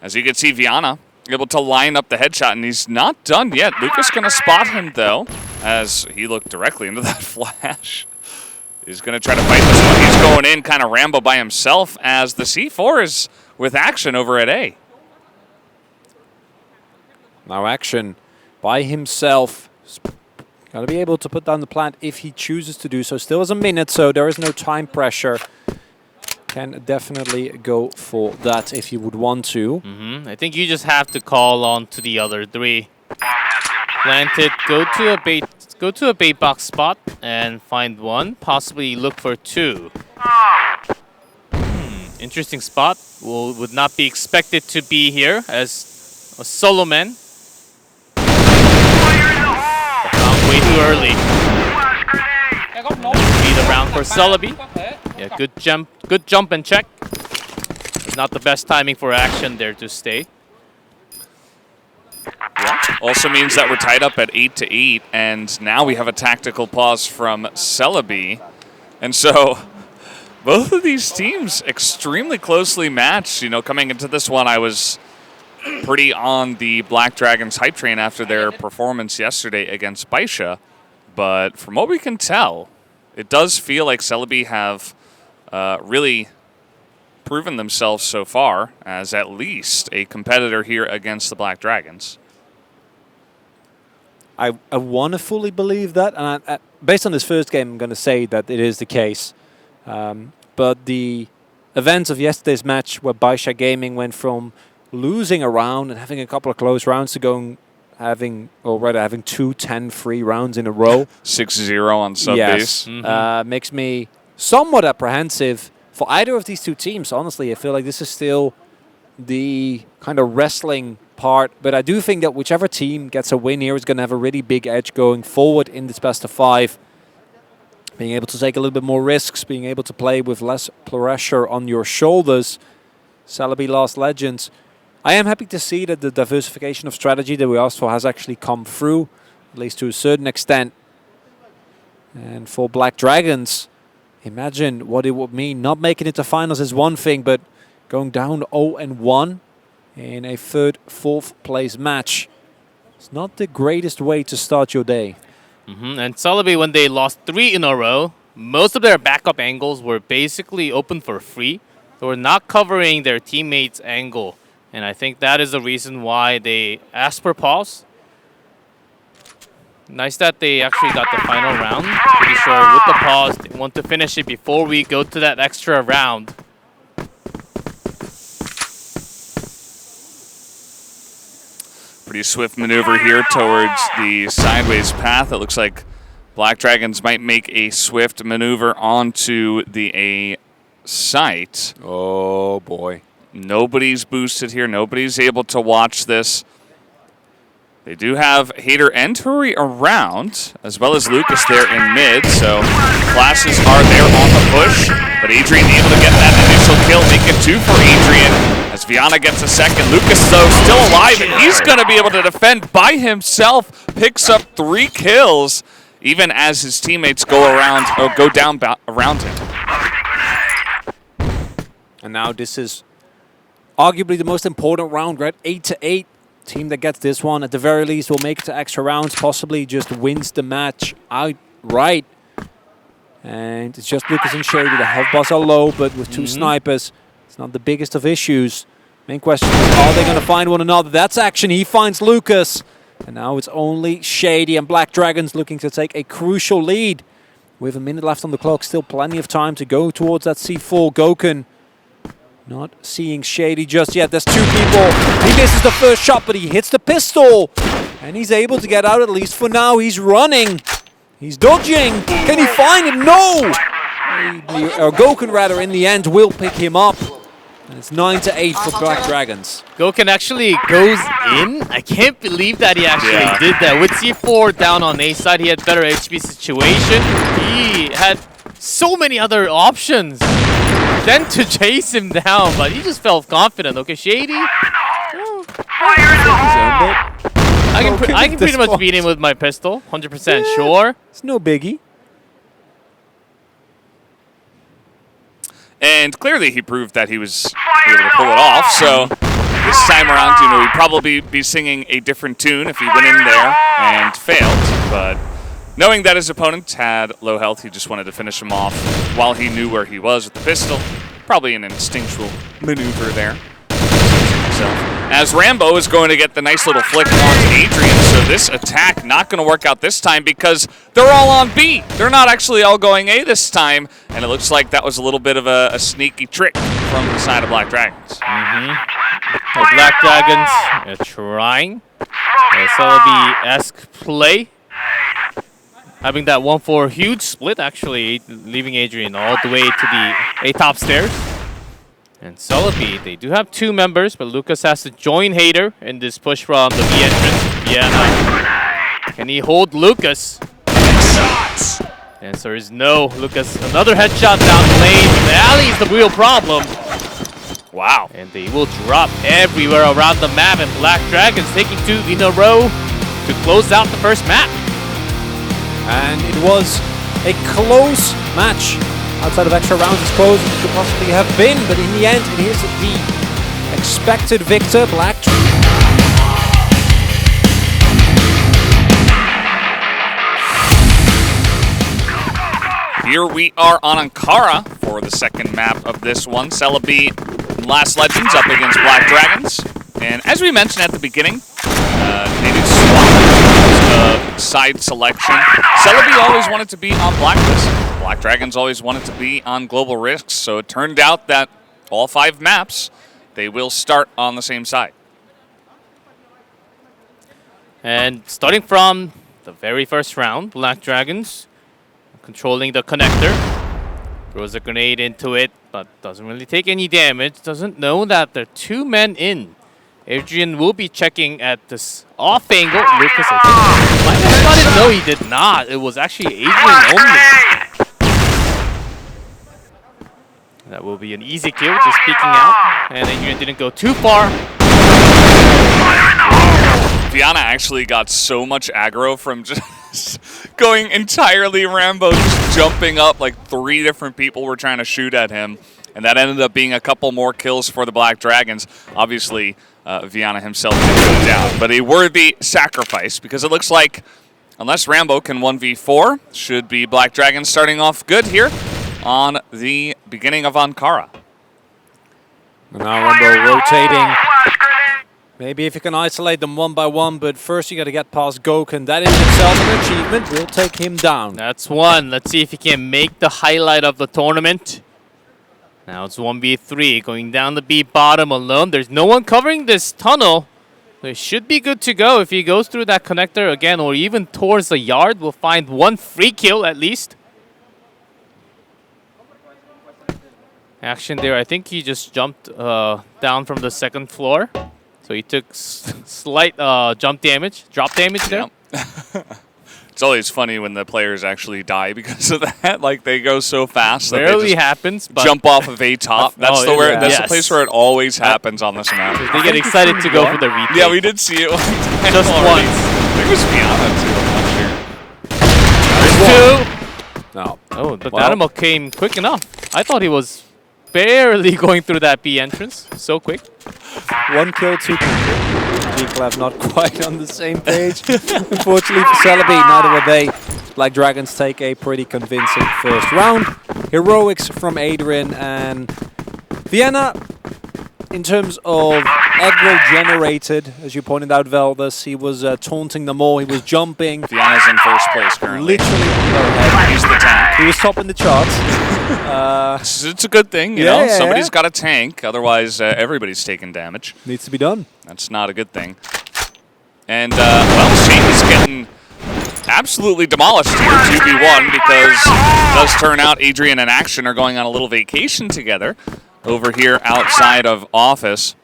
As you can see, Viana able to line up the headshot, and he's not done yet. Lucas going to spot him, though, as he looked directly into that flash. He's going to try to fight this one. He's going in kind of Rambo by himself, as the C4 is with action over at A. Now action by himself. Got to be able to put down the plant if he chooses to do so. Still has a minute, so there is no time pressure. Can definitely go for that if you would want to. I think you just have to call on to the other 3. Plant it, go to a bait box spot and find 1. Possibly look for 2. Interesting spot. Would not be expected to be here as a solo man. Way too early. Be the round for CELEBe. Yeah, good jump and check. But not the best timing for action there to stay. Yeah. Also means that we're tied up at 8-8, and now we have a tactical pause from CELEBe. And so both of these teams extremely closely matched. You know, coming into this one, I was pretty on the Black Dragons hype train after their performance yesterday against Baisha. But from what we can tell, it does feel like CELEBe have really proven themselves so far as at least a competitor here against the Black Dragons. I want to fully believe that, and based on this first game, I'm going to say that it is the case. But the events of yesterday's match, where Baisha Gaming went from losing a round and having a couple of close rounds to having 2 10-3 rounds in a row. 6-0 on sub yes. base. Makes me somewhat apprehensive for either of these 2 teams. Honestly, I feel like this is still the kind of wrestling part, but I do think that whichever team gets a win here is going to have a really big edge going forward in this best of 5. Being able to take a little bit more risks, being able to play with less pressure on your shoulders. CELEBe Lost Legends. I am happy to see that the diversification of strategy that we asked for has actually come through. at least to a certain extent. And for Black Dragons, imagine what it would mean. Not making it to finals is one thing, but going down 0-1 in a third, fourth place match. It's not the greatest way to start your day. And CELEBe, when they lost 3 in a row, most of their backup angles were basically open for free. They were not covering their teammates' angle. And I think that is the reason why they asked for pause. Nice that they actually got the final round. Pretty sure with the pause, they want to finish it before we go to that extra round. Pretty swift maneuver here towards the sideways path. It looks like Black Dragons might make a swift maneuver onto the A site. Oh, boy. Nobody's boosted here. Nobody's able to watch this. They do have Hater and Hurry around, as well as Lucas there in mid, so classes are there on the push. But Adrian able to get that initial kill, make it 2 for Adrian, as Viana gets a second. Lucas, though, still alive, and he's going to be able to defend by himself. Picks up 3 kills, even as his teammates go down around him. And now this is arguably the most important round, right? 8-8. Team that gets this one, at the very least, will make it to extra rounds, possibly just wins the match outright. And it's just Lucas and Shady. The health bars are low, but with 2 snipers, it's not the biggest of issues. Main question is, are they going to find one another? That's action. He finds Lucas. And now it's only Shady and Black Dragons looking to take a crucial lead. With a minute left on the clock, still plenty of time to go towards that C4. Gokun not seeing Shady just yet. There's 2 people. He misses the first shot, but he hits the pistol. And he's able to get out, at least for now. He's running. He's dodging. Can he find him? No! Gokun, rather, in the end, will pick him up. And it's 9-8 for Black Dragons. Gokun actually goes in. I can't believe that he actually did that. With C4 down on A side, he had better HP situation. He had so many other options then to chase him down, but he just felt confident. Okay, Shady. I can pretty much beat him with my pistol. 100% sure. It's no biggie. And clearly he proved that he was able to pull it off. So this time around, he'd probably be singing a different tune if he went in there and failed. But knowing that his opponent had low health, he just wanted to finish him off while he knew where he was with the pistol. Probably an instinctual maneuver there. As Rambo is going to get the nice little flick onto Adrian, so this attack not going to work out this time because they're all on B. They're not actually all going A this time, and it looks like that was a little bit of a sneaky trick from the side of Black Dragons. So Black Dragons trying a CELEBe-esque play. Having that 1-4 huge split, actually, leaving Adrian all the way to the A top stairs. And CELEBe, they do have 2 members, but Lucas has to join Hater in this push from the B entrance. Yeah, can he hold Lucas? Shots! The answer is no. Lucas, another headshot down the lane. The alley is the real problem. Wow. And they will drop everywhere around the map, and Black Dragons taking 2 in a row to close out the first map. And it was a close match. Outside of extra rounds, I suppose it could possibly have been, but in the end, it is the expected victor, Black. Here we are on Ankara for the second map of this one. CELEBe Last Legends up against Black Dragons. And as we mentioned at the beginning, they did swap of side selection. CELEBe always wanted to be on Blacklist. Black Dragons always wanted to be on Global Risks, so it turned out that all 5 maps, they will start on the same side. And starting from the very first round, Black Dragons controlling the connector. Throws a grenade into it, but doesn't really take any damage. Doesn't know that there are 2 men in. Adrian will be checking at this off angle. Lucas, I didn't know he did not. It was actually Adrian only. That will be an easy kill, just peeking out. And Adrian didn't go too far. Viana actually got so much aggro from just going entirely Rambo, just jumping up like 3 different people were trying to shoot at him. And that ended up being a couple more kills for the Black Dragons. Obviously, Viana himself did go down, but a worthy sacrifice because it looks like, unless Rambo can 1v4, should be Black Dragons starting off good here on the beginning of Ankara. Now Rambo rotating. Maybe if you can isolate them one by one, but first you got to get past Gokhan. That is itself an achievement. We'll take him down. That's one. Let's see if he can make the highlight of the tournament. Now it's 1v3, going down the B bottom alone. There's no one covering this tunnel. So it should be good to go if he goes through that connector again or even towards the yard. We'll find 1 free kill at least. Action there. I think he just jumped down from the 2nd floor. So he took slight drop damage there. Yep. It's always funny when the players actually die because of that. Like, they go so fast that Rarely they just happens, but jump off of a top. That's yes. the place where it always happens on this map. They get excited to go for the retake. Yeah, we did see it Just already. once. I think it was Viana too. There's 2. No. Oh, the Well. Dynamo came quick enough. I thought he was barely going through that B entrance. So quick. 1 kill, 2 people. G-Clef not quite on the same page. Unfortunately for CELEBe, neither were they. Black Dragons take a pretty convincing first round. Heroics from Adrian and Vienna. In terms of aggro generated, as you pointed out, Veldus, he was taunting them all. He was jumping. Viana's in first place currently. Literally. He's the tank. He was top in the charts. It's a good thing, you Yeah, know. yeah, Somebody's yeah. got a tank, otherwise everybody's taking damage. Needs to be done. That's not a good thing. And, well, Shane is getting absolutely demolished here, 2v1, because it does turn out Adrian and Action are going on a little vacation together over here outside of office.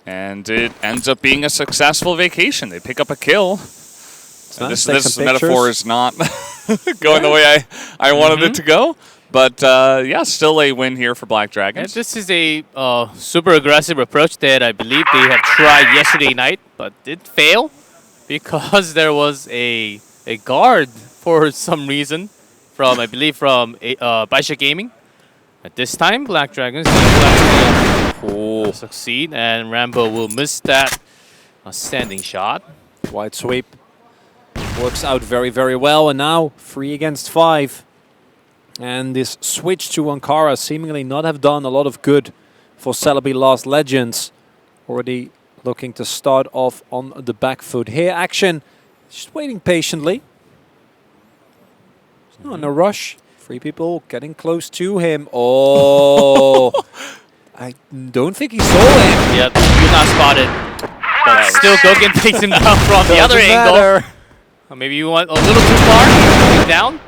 And it ends up being a successful vacation. They pick up a kill. Nice. This metaphor is not going the way I wanted it to go. But, yeah, still a win here for Black Dragons. And this is a super aggressive approach that I believe they have tried yesterday night, but did fail because there was a guard for some reason from, I believe, from Baisha Gaming. At this time, Black Dragons will succeed, and Rambo will miss that standing shot. Wide sweep. Works out very, very well. And now 3 against 5. And this switch to Ankara seemingly not have done a lot of good for CELEBe Last Legends. Already looking to start off on the back foot here. Action just waiting patiently. He's not in a rush. 3 people getting close to him. Oh, I don't think he saw him. Yep, you're not spotted. But still, Gokhan takes him down from the other angle. Or maybe you went a little too far. Coming down.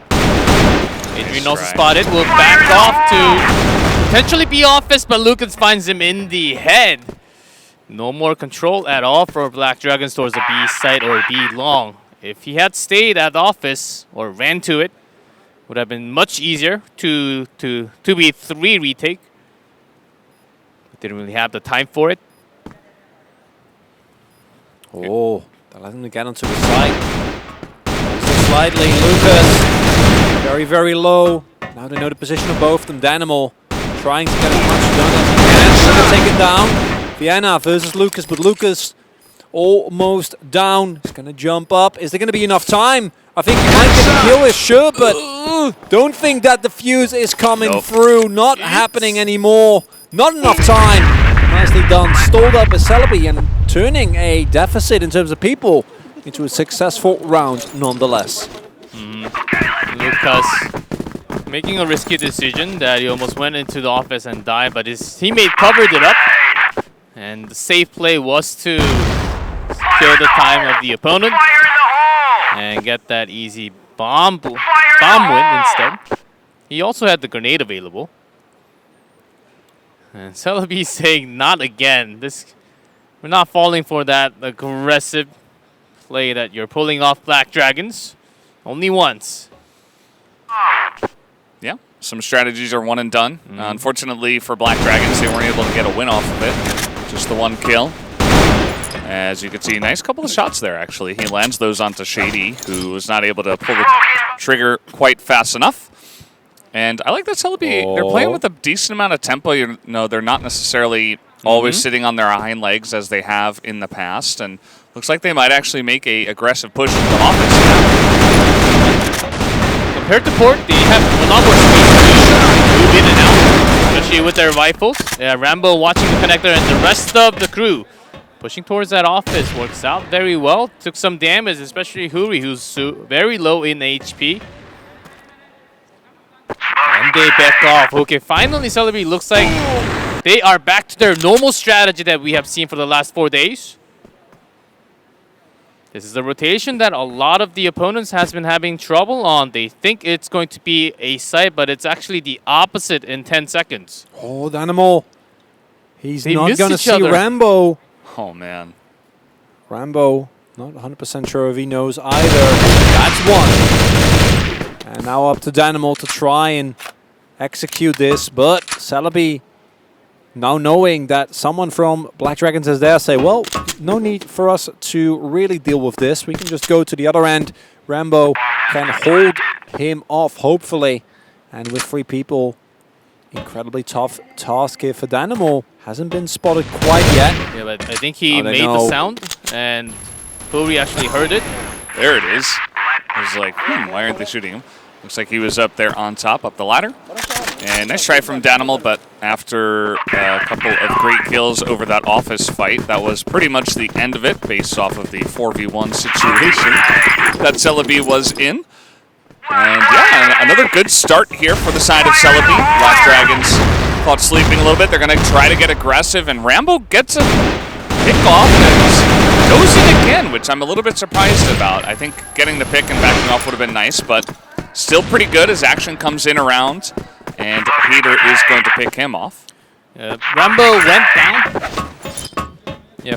Adrian also spotted. Will back off to potentially be office, but Lucas finds him in the head. No more control at all for Black Dragons towards the B site or B long. If he had stayed at office or ran to it, would have been much easier to 2v3 retake. But didn't really have the time for it. Oh, they'll let him get onto the side. So slightly, Lucas. Very, very low. Now they know the position of both of them. Danimal trying to get as much done as he can. Trying to take it down. Vienna versus Lucas, but Lucas almost down. He's going to jump up. Is there going to be enough time? I think he might get the kill here, sure, but don't think that the fuse is coming through. Not happening anymore. Not enough time. Nicely done. Stalled up as CELEBe and turning a deficit in terms of people into a successful round nonetheless. Lucas making a risky decision that he almost went into the office and died, but his teammate covered it up. And the safe play was to kill the time of the opponent and get that easy bomb win instead. He also had the grenade available. And CELEBe saying, not again. We're not falling for that aggressive play that you're pulling off, Black Dragons. Only once. Yeah, some strategies are one and done. Unfortunately for Black Dragons, they weren't able to get a win off of it. Just the 1 kill. As you can see, nice couple of shots there, actually. He lands those onto Shady, who was not able to pull the trigger quite fast enough. And I like that CELEBe. They're playing with a decent amount of tempo. You know, they're not necessarily always sitting on their hind legs as they have in the past. And looks like they might actually make a aggressive push into offense now. Compared to Port, they have a lot more space to move in and out, especially with their rifles. Rambo watching the connector and the rest of the crew pushing towards that office works out very well. Took some damage, especially Huri, who's very low in HP. And they back off. Okay, finally CELEBe looks like they are back to their normal strategy that we have seen for the last 4 days. This is a rotation that a lot of the opponents has been having trouble on. They think it's going to be a site, but it's actually the opposite in 10 seconds. Oh, Dynamo. He's They not missed going to each see other. Rambo. Oh, man. Rambo, not 100% sure if he knows either. That's one. And now up to Dynamo to try and execute this. But CELEBe, now knowing that someone from Black Dragons is there, say, well, no need for us to really deal with this. We can just go to the other end. Rambo can hold him off, hopefully. And with 3 people, incredibly tough task here for Dynamo. Hasn't been spotted quite yet. Yeah, but I think he Oh, they made know. the sound, and Huri actually heard it. There it is. I was like, why aren't they shooting him? Looks like he was up there on top, up the ladder. And nice try from Danimal, but after a couple of great kills over that office fight, that was pretty much the end of it based off of the 4v1 situation that CELEBe was in. And yeah, another good start here for the side of CELEBe. Black Dragons caught sleeping a little bit. They're going to try to get aggressive, and Rambo gets a pick off and goes in again, which I'm a little bit surprised about. I think getting the pick and backing off would have been nice, but still pretty good as action comes in around, and Hater is going to pick him off. Rambo went down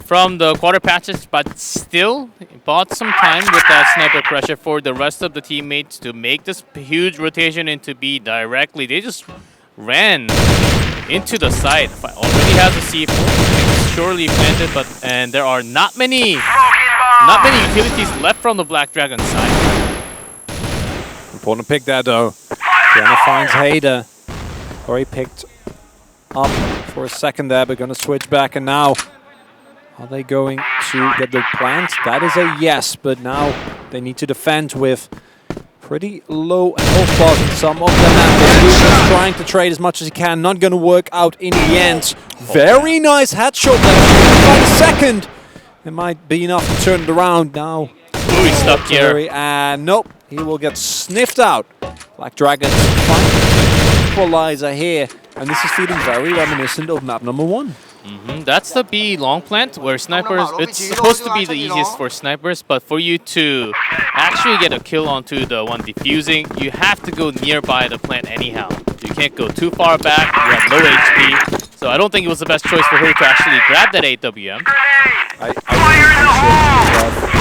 from the quarter patches, but still bought some time with that sniper pressure for the rest of the teammates to make this huge rotation into B directly. They just ran into the site. Already has a C4, surely planted, and there are not many utilities left from the Black Dragon side. Important pick there, though. Diana finds Hader. Already picked up for a second there, but going to switch back. And now, are they going to get the plant? That is a yes, but now they need to defend with pretty low health bars in some of them. And Lucas trying to trade as much as he can. Not going to work out in the end. Very nice headshot there. By the second. It might be enough to turn it around now. Ooh, he's stuck here. And nope, he will get sniffed out. Black Dragons find equalizer here, and this is feeling very reminiscent of map number 1. That's the B long plant where snipers, it's supposed to be the easiest for snipers, but for you to actually get a kill onto the one defusing, you have to go nearby the plant anyhow. You can't go too far back, you have low HP, so I don't think it was the best choice for her to actually grab that AWM. I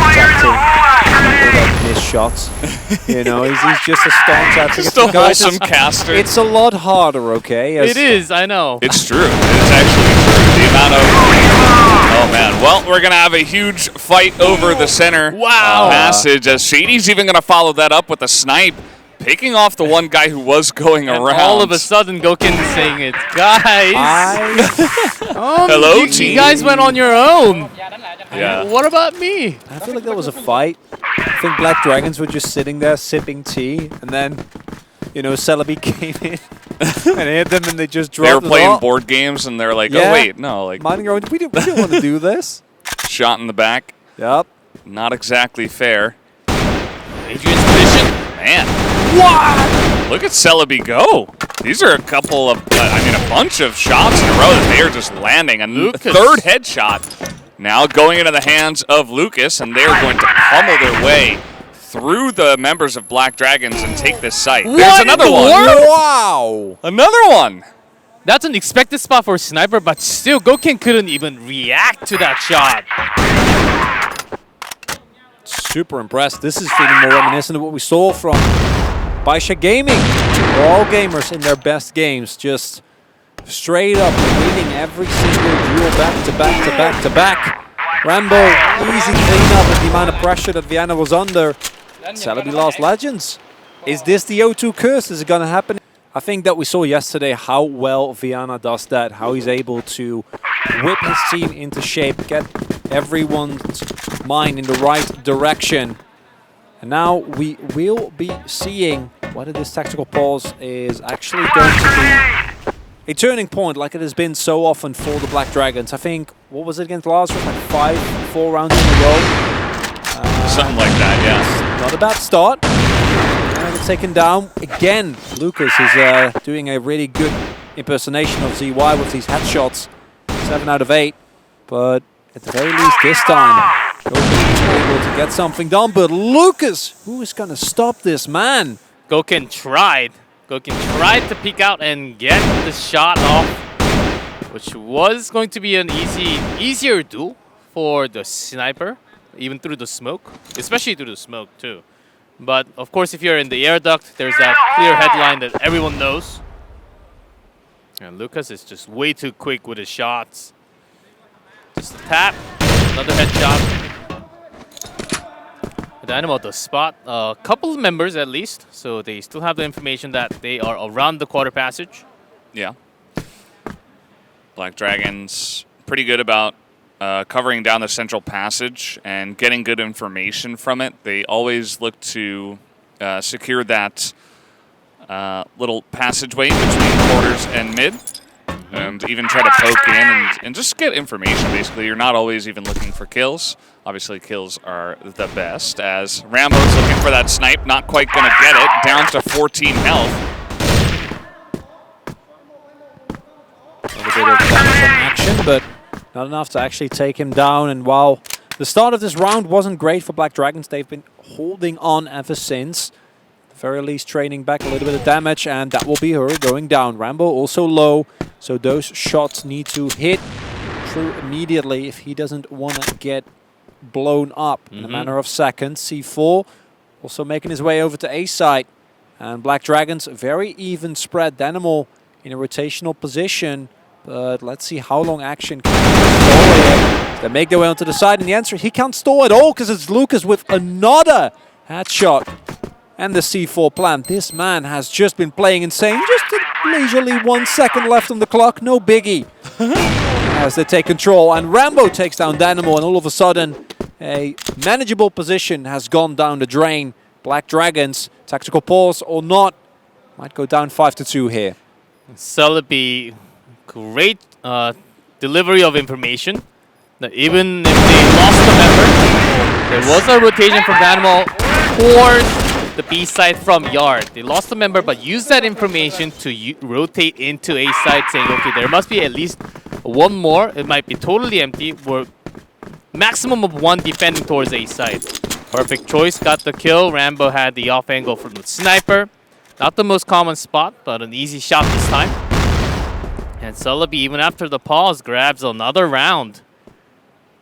really appreciate shots. You know, he's just a staunch advocate. Just a wholesome caster. It's a lot harder, okay? It is, I know. It's true. It's actually true. The amount of... Oh, man. Well, we're going to have a huge fight over the center passage, as Shady's even going to follow that up with a snipe, picking off the one guy who was going and around. all of a sudden, Gokin is saying it. Guys! Hello, team. You guys went on your own. Yeah. What about me? I feel like that was a fight. I think Black Dragons were just sitting there sipping tea, and then, you know, CELEBe came in and hit them, and they just dropped. They were playing board games, and they're like, oh, wait, no. Like, minding our own. We didn't want to do this. Shot in the back. Yep. Not exactly fair. Adrian's position. Man. What? Look at CELEBe go. These are a couple of, a bunch of shots in a row that they are just landing. A third headshot now going into the hands of Lucas, and they're going to pummel their way through the members of Black Dragons and take this site. There's another one. Wow. Another one. That's an expected spot for a sniper, but still, Gokin couldn't even react to that shot. Super impressed. This is feeling more reminiscent of what we saw from Baisha Gaming. All gamers in their best games, just straight up winning every single duel back to back to back to back. Rambo, easy cleanup at the amount of pressure that Vienna was under. CELEBe lost Legends. Is this the O2 curse? Is it going to happen? I think that we saw yesterday how well Vienna does that, how he's able to whip his team into shape, get everyone's mind in the right direction. And now we will be seeing whether this tactical pause is actually going to be a turning point like it has been so often for the Black Dragons. I think, what was it against Lazarus? Like 4 rounds in a row? Something like that, yeah. Not a bad start. And it's taken down. Again, Lucas is doing a really good impersonation of ZY with these headshots. 7 out of 8. But at the very least this time, Goken is able to get something done. But Lucas, who is going to stop this man? Goken tried. Goken tried to peek out and get the shot off, which was going to be an easier duel for the sniper, even through the smoke, especially through the smoke too. But of course, if you're in the air duct, there's that clear headline that everyone knows. And Lucas is just way too quick with his shots. Just a tap, another headshot. Dynamo does spot a couple of members at least, so they still have the information that they are around the quarter passage. Yeah. Black Dragons pretty good about covering down the central passage and getting good information from it. They always look to secure that little passageway between quarters and mid, and even try to poke in and just get information, basically. You're not always even looking for kills. Obviously, kills are the best, as Rambo's looking for that snipe, not quite going to get it, down to 14 health. A little bit of damage from action, but not enough to actually take him down. And while the start of this round wasn't great for Black Dragons, they've been holding on ever since. At the very least, trading back a little bit of damage, and that will be her going down. Rambo also low, so those shots need to hit true immediately if he doesn't want to get blown up in a matter of seconds. C4 also making his way over to A site, and Black Dragons very even spread. Dynamo in a rotational position, but let's see how long action can stall here. They make their way onto the side, and the answer, he can't stall at all because it's Lucas with another headshot and the C4 plant. This man has just been playing insane. Just a leisurely 1 second left on the clock, no biggie. As they take control, and Rambo takes down Dynamo, and all of a sudden a manageable position has gone down the drain. Black Dragons, tactical pause or not, might go down 5-2 here. CELEBe, great delivery of information. That even if they lost the member, there was a rotation from Dynamo towards the B side from Yard. They lost the member, but used that information to rotate into A side, saying, okay, there must be at least one more. It might be totally empty. We're maximum of 1 defending towards A side. Perfect choice, got the kill. Rambo had the off angle from the sniper. Not the most common spot, but an easy shot this time. And CELEBe, even after the pause, grabs another round.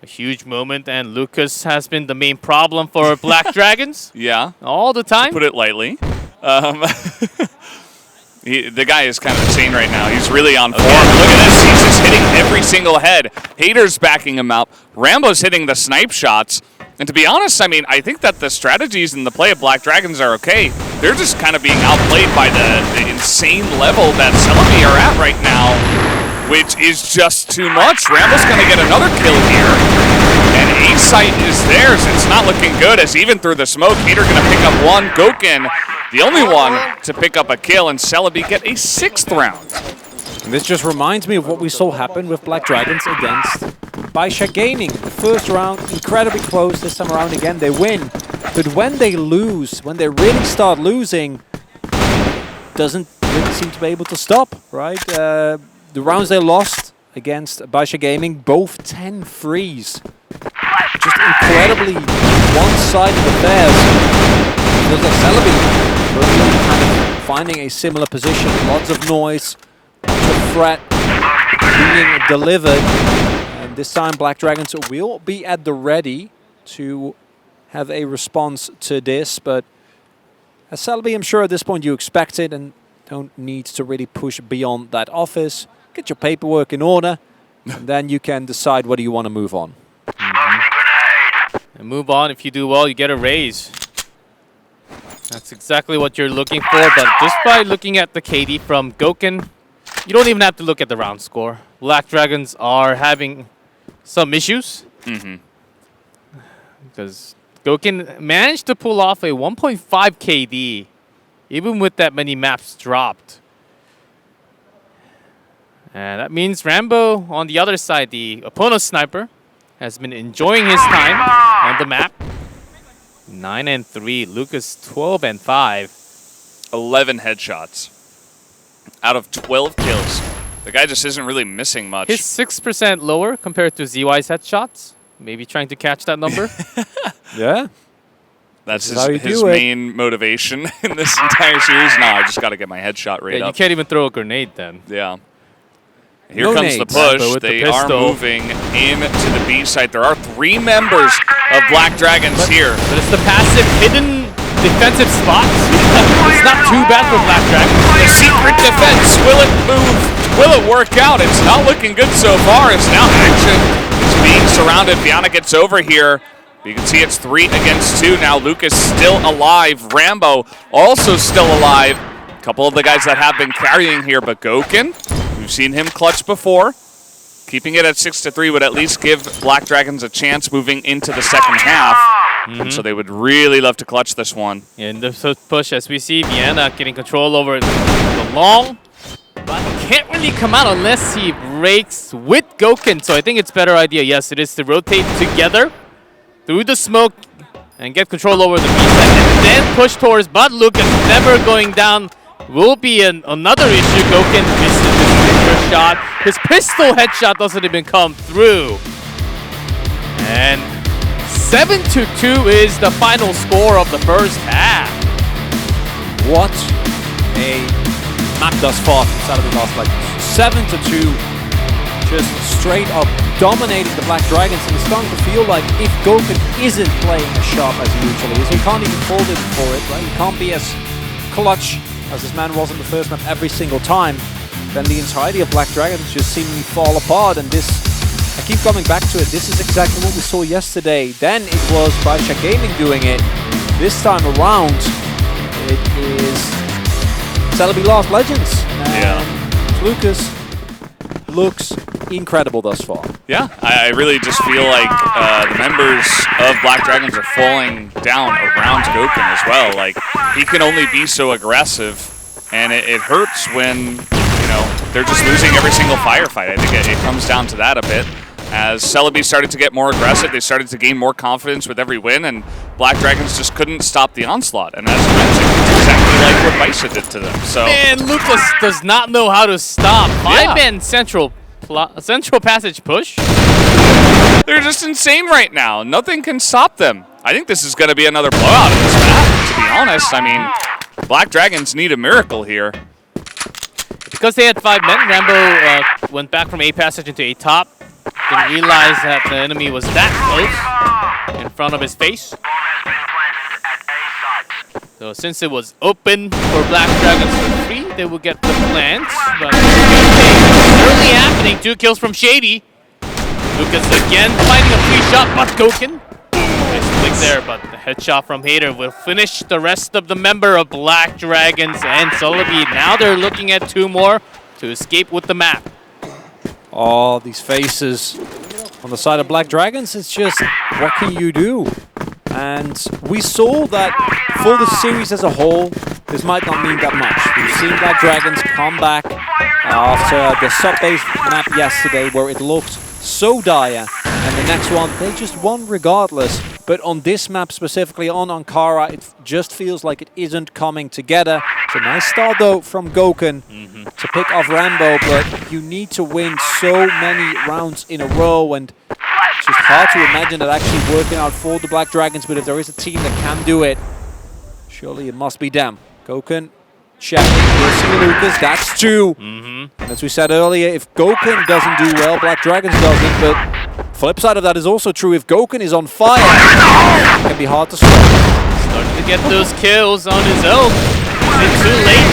A huge moment, and Lucas has been the main problem for Black Dragons. Yeah. All the time. To put it lightly. The guy is kind of insane right now. He's really on form. Look at this. He's just hitting every single head. Haters backing him up. Rambo's hitting the snipe shots. And to be honest, I mean, I think that the strategies and the play of Black Dragons are okay. They're just kind of being outplayed by the insane level that CELEBe are at right now, which is just too much. Rambo's going to get another kill here. And A-Site is theirs. It's not looking good, as even through the smoke, Hater going to pick up one. Goken, the only one to pick up a kill, and CELEBe get a 6th round. And this just reminds me of what we saw happen with Black Dragons against Baisha Gaming. The first round, incredibly close. This time around again, they win. But when they lose, when they really start losing, doesn't really seem to be able to stop, right? The rounds they lost against Baisha Gaming, both 10 frees. Just incredibly one-sided affairs. Feels like CELEBe really kind of finding a similar position. Lots of noise, lots of threat being delivered. And this time Black Dragons will be at the ready to have a response to this. But as CELEBe, I'm sure at this point you expect it and don't need to really push beyond that office. Get your paperwork in order, and then you can decide whether you want to move on. And move on. If you do well, you get a raise. That's exactly what you're looking for. But just by looking at the KD from Gouken, you don't even have to look at the round score. Black Dragons are having some issues. Because Gouken managed to pull off a 1.5 KD, even with that many maps dropped. And that means Rambo on the other side, the opponent's sniper, has been enjoying his time on the map. 9 and 3, Lucas 12 and 5. 11 headshots out of 12 kills. The guy just isn't really missing much. He's 6% lower compared to ZY's headshots. Maybe trying to catch that number. Yeah. That's his main motivation in this entire series. No, I just got to get my headshot rate Yeah, you up. can't even throw a grenade then. Yeah. Here comes the push. They are moving into the B site. There are 3 members of Black Dragons here. But it's the passive hidden defensive spots. It's not too bad for Black Dragons. The secret defense. Will it move? Will it work out? It's not looking good so far. It's now action. It's being surrounded. Fiana gets over here. You can see it's 3 against 2 now. Lucas still alive. Rambo also still alive. A couple of the guys that have been carrying here, but Gouken, we've seen him clutch before. Keeping it at 6-3 would at least give Black Dragons a chance moving into the second half. And so they would really love to clutch this one. In the push, as we see Vienna getting control over the long, but can't really come out unless he breaks with Gouken. So I think it's a better idea. Yes, it is to rotate together through the smoke and get control over the B side and then push towards. But Lucas never going down will be another issue. Gouken misses his first shot. His pistol headshot doesn't even come through. And 7-2 is the final score of the first half. What a map thus far from CELEBe last like 7-2. Just straight up dominating the Black Dragons, and it's starting to feel like if Gouken isn't playing as sharp as he usually is, he can't even fold it for it, right? He can't be as clutch as this man was in the first map every single time, then the entirety of Black Dragons just seemingly fall apart. And this, I keep coming back to it, this is exactly what we saw yesterday. Then it was Check Gaming doing it. This time around, it is CELEBe Last Legends. And Lucas looks incredible thus far. Yeah, I really just feel like the members of Black Dragons are falling down around Gouken as well. Like, he can only be so aggressive, and it hurts when, you know, they're just losing every single firefight. I think it comes down to that a bit. As CELEBe started to get more aggressive, they started to gain more confidence with every win, and Black Dragons just couldn't stop the onslaught. And as you mentioned, it's exactly like what Baixa did to them. So, man, Lucas does not know how to stop. 5-man central passage push. They're just insane right now. Nothing can stop them. I think this is going to be another blowout in this map, to be honest. I mean, Black Dragons need a miracle here. Because they had 5 men, Rambo went back from A passage into A top. Didn't realize that the enemy was that close in front of his face. So since it was open for Black Dragons for free, they will get the plants. But early happening. 2 kills from Shady. Lucas again finding a free shot, but Gouken. Nice click there, but the headshot from Hater will finish the rest of the member of Black Dragons and CELEBe. Now they're looking at 2 more to escape with the map. Oh, these faces on the side of Black Dragons, it's just, what can you do? And we saw that for the series as a whole, this might not mean that much. We've seen Black Dragons come back after the sub-base map yesterday where it looked so dire, and the next one, they just won regardless. But on this map specifically, on Ankara, it just feels like it isn't coming together. It's a nice start though from Gouken to pick off Rambo, but you need to win so many rounds in a row, and it's just hard to imagine that actually working out for the Black Dragons. But if there is a team that can do it, surely it must be them. Gouken checking, we'll see Lucas, that's 2. And as we said earlier, if Gouken doesn't do well, Black Dragons doesn't, but flip side of that is also true. If Gouken is on fire, it can be hard to stop. Starting to get those kills on his own. Is it too late?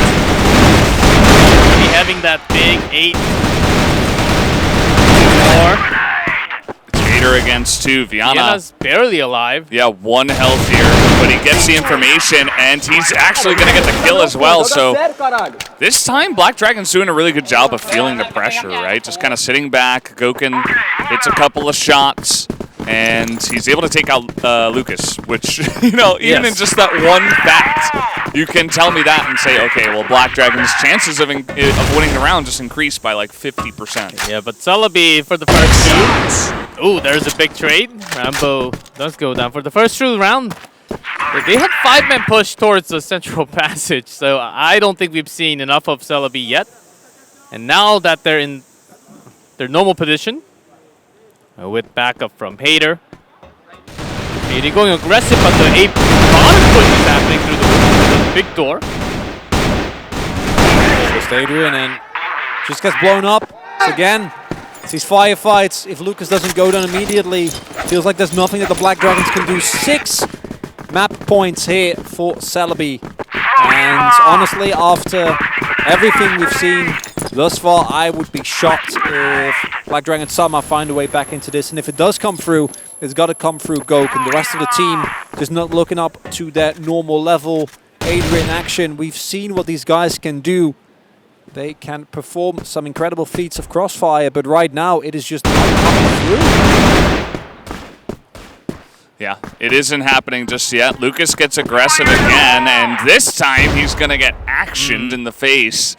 Be having that big 8. 4. It's Hater against 2. Vienna's barely alive. Yeah, 1 health here, but he gets the information, and he's actually going to get the kill as well. So this time, Black Dragon's doing a really good job of feeling the pressure, right? Just kind of sitting back. Goken hits a couple of shots, and he's able to take out Lucas, which, you know, even in just that one fact, you can tell me that and say, okay, well, Black Dragon's chances of winning the round just increased by like 50%. Yeah, but CELEBe for the first 2. Ooh, there's a big trade. Rambo does go down for the first 2 round. They had 5-man push towards the central passage, so I don't think we've seen enough of CELEBe yet. And now that they're in their normal position, with backup from Hater. Hater going aggressive, but the A bottom push is happening through the big door. Just Adrian, and just gets blown up. So again, it's these firefights. If Lucas doesn't go down immediately, feels like there's nothing that the Black Dragons can do. 6 map points here for CELEBe. And honestly, after everything we've seen thus far, I would be shocked if Black Dragon somehow find a way back into this. And if it does come through, it's got to come through Goke. And the rest of the team just not looking up to their normal level. Adrian action, we've seen what these guys can do. They can perform some incredible feats of crossfire, but right now it is just not coming through. Yeah, it isn't happening just yet. Lucas gets aggressive again, and this time he's going to get actioned in the face.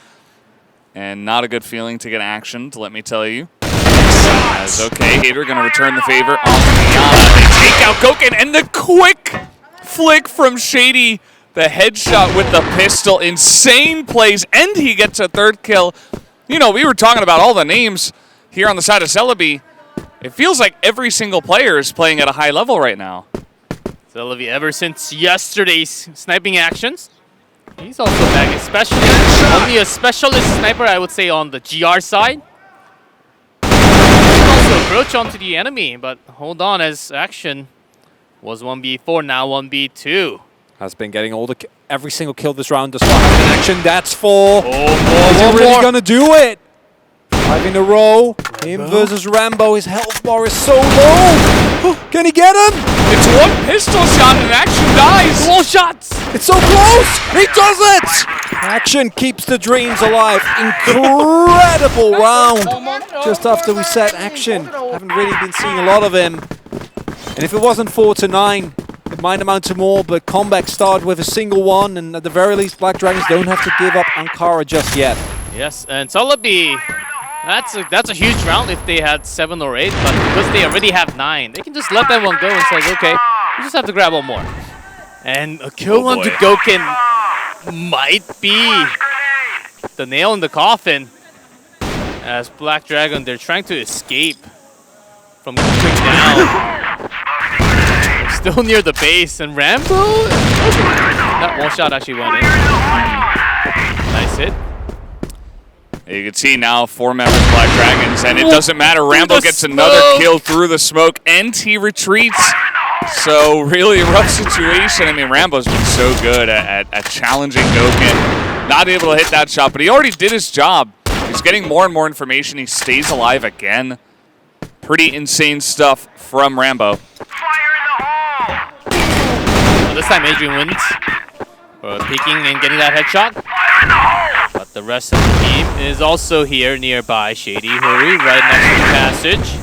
And not a good feeling to get actioned, let me tell you. As okay, Hater going to return the favor on Vienna. They take out Goken, and the quick flick from Shady. The headshot with the pistol. Insane plays, and he gets a 3rd kill. You know, we were talking about all the names here on the side of CELEBe. It feels like every single player is playing at a high level right now. CELEBe, ever since yesterday's sniping actions, he's also back, especially only a specialist sniper, I would say, on the GR side. Also approach onto the enemy, but hold on, as action was 1v4, now 1v2. Has been getting all every single kill this round. Does not have an action. That's 4. Oh, Is he really going to do it? 5 in a row. Him versus Rambo. His health bar is so low. Can he get him? It's 1 pistol shot and Action dies. 2 shots. It's so close. He does it. Action keeps the dreams alive. Incredible round. Just after we set Action. Haven't really been seeing a lot of him. And if it wasn't 4-9, it might amount to more, but comeback started with a single one, and at the very least, Black Dragons don't have to give up Ankara just yet. Yes, and CELEBe, that's a huge round if they had 7 or 8, but because they already have 9, they can just let that one go and say, okay, we just have to grab one more. And a kill onto Goken might be the nail in the coffin, as Black Dragon, they're trying to escape from going down. Still near the base, and Rambo? That 1 shot actually went in. Nice hit. You can see now 4 members of Black Dragons, and it doesn't matter. Rambo gets another kill through the smoke, and he retreats. So really rough situation. I mean, Rambo's been so good at challenging Goken. Not able to hit that shot, but he already did his job. He's getting more and more information. He stays alive again. Pretty insane stuff from Rambo. So this time Adrian wins for peeking and getting that headshot. But the rest of the team is also here nearby. Shady Hurry right next to the passage.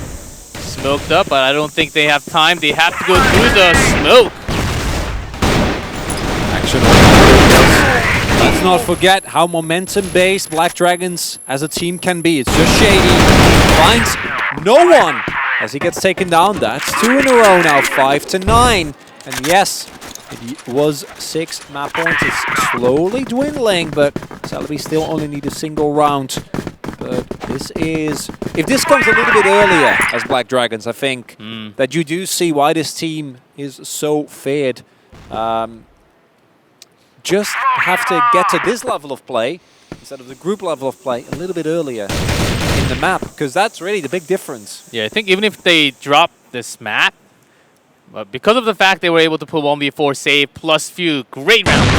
Smoked up, but I don't think they have time. They have to go through the smoke. Action. Let's not forget how momentum-based Black Dragons as a team can be. It's just Shady. Finds no one as he gets taken down. That's 2 in a row now, 5-9. And yes, it was 6 map points. It's slowly dwindling, but CELEBe still only need a single round. But this is... If this comes a little bit earlier as Black Dragons, I think that you do see why this team is so feared. Just have to get to this level of play instead of the group level of play a little bit earlier in the map, because that's really the big difference. Yeah, I think even if they drop this map, but because of the fact they were able to pull 1v4 save plus few great rounds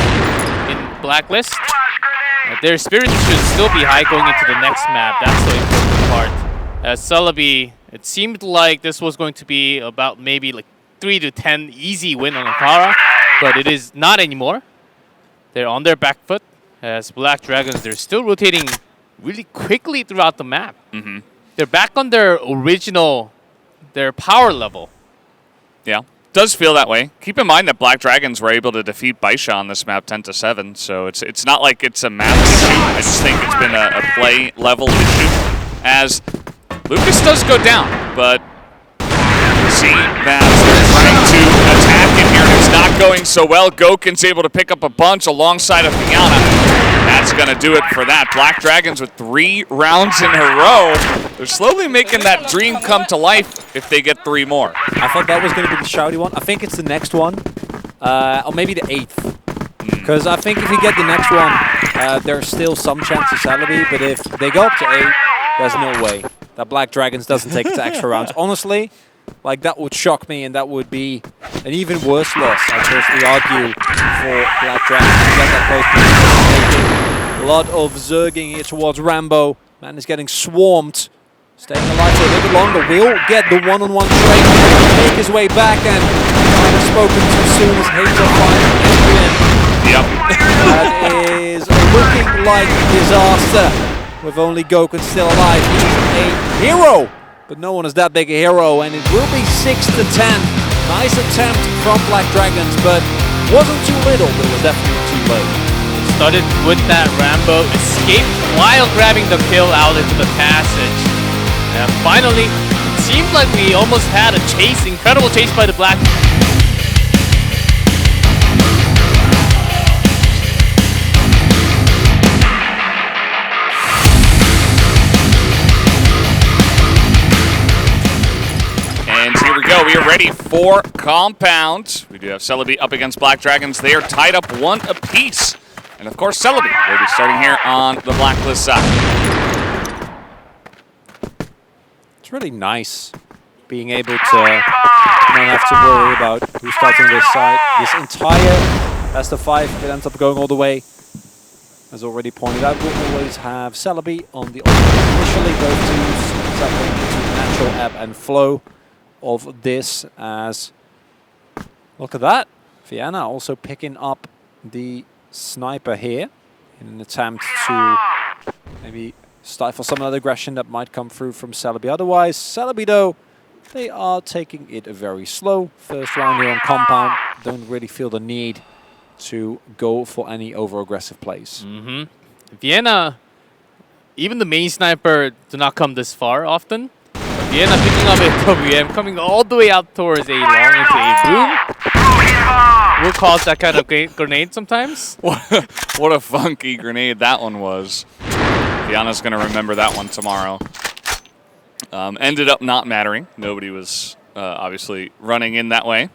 in Blacklist, their spirits should still be high going into the next map. That's the important part. As CELEBe, it seemed like this was going to be about maybe like 3 to 10 easy win on Ankara, but it is not anymore. They're on their back foot. As Black Dragons, they're still rotating really quickly throughout the map. They're back on their original, their power level. Yeah, does feel that way. Keep in mind that Black Dragons were able to defeat Baisha on this map 10-7, so it's not like it's a map issue. I just think it's been a play level issue. As Lucas does go down, but see that they're trying to attack in here, and it's not going so well. Goken's able to pick up a bunch alongside of Fiana. That's going to do it for that. Black Dragons with 3 rounds in a row. They're slowly making that dream come to life if they get 3 more. I thought that was going to be the shouty one. I think it's the next one, or maybe the 8th. Because I think if you get the next one, there's still some chance of CELEBe, but if they go up to 8, there's no way that Black Dragons doesn't take it to extra rounds. Honestly, like that would shock me, and that would be an even worse loss, I personally argue, for Black Dragons to get that close. A lot of zerging here towards Rambo. Man is getting swarmed. Staying alive for a little bit longer. Will get the one-on-one trade. Make his way back, and kind of spoken too soon as Hater finds Adrian. Yep. That is looking like disaster. With only Goken still alive. He's a hero. But no one is that big a hero, and it will be 6-10. Nice attempt from Black Dragons, but wasn't too little, but it was definitely too late. Started with that Rambo, escaped while grabbing the kill out into the passage. And finally, it seemed like we almost had a chase, incredible chase by the Black. We are ready for Compound. We do have CELEBe up against Black Dragons. They are tied up 1 apiece. And of course, CELEBe will be starting here on the Blacklist side. It's really nice being able to not have to worry about who's starting this side. This entire best of 5, if it ends up going all the way, as already pointed out, we'll always have CELEBe on the offense. Initially, those teams settling into the natural ebb and flow of this, as look at that, Fiana also picking up the sniper here in an attempt to maybe stifle some of the aggression that might come through from CELEBe. Otherwise, CELEBe though, they are taking it very slow. First round here on Compound, don't really feel the need to go for any over-aggressive plays. Vienna, even the main sniper do not come this far often. Vienna picking up a WM, coming all the way out towards a long into a room. Will cause that kind of grenade sometimes. What a funky grenade that one was. Vienna's going to remember that one tomorrow. Ended up not mattering. Nobody was obviously running in that way.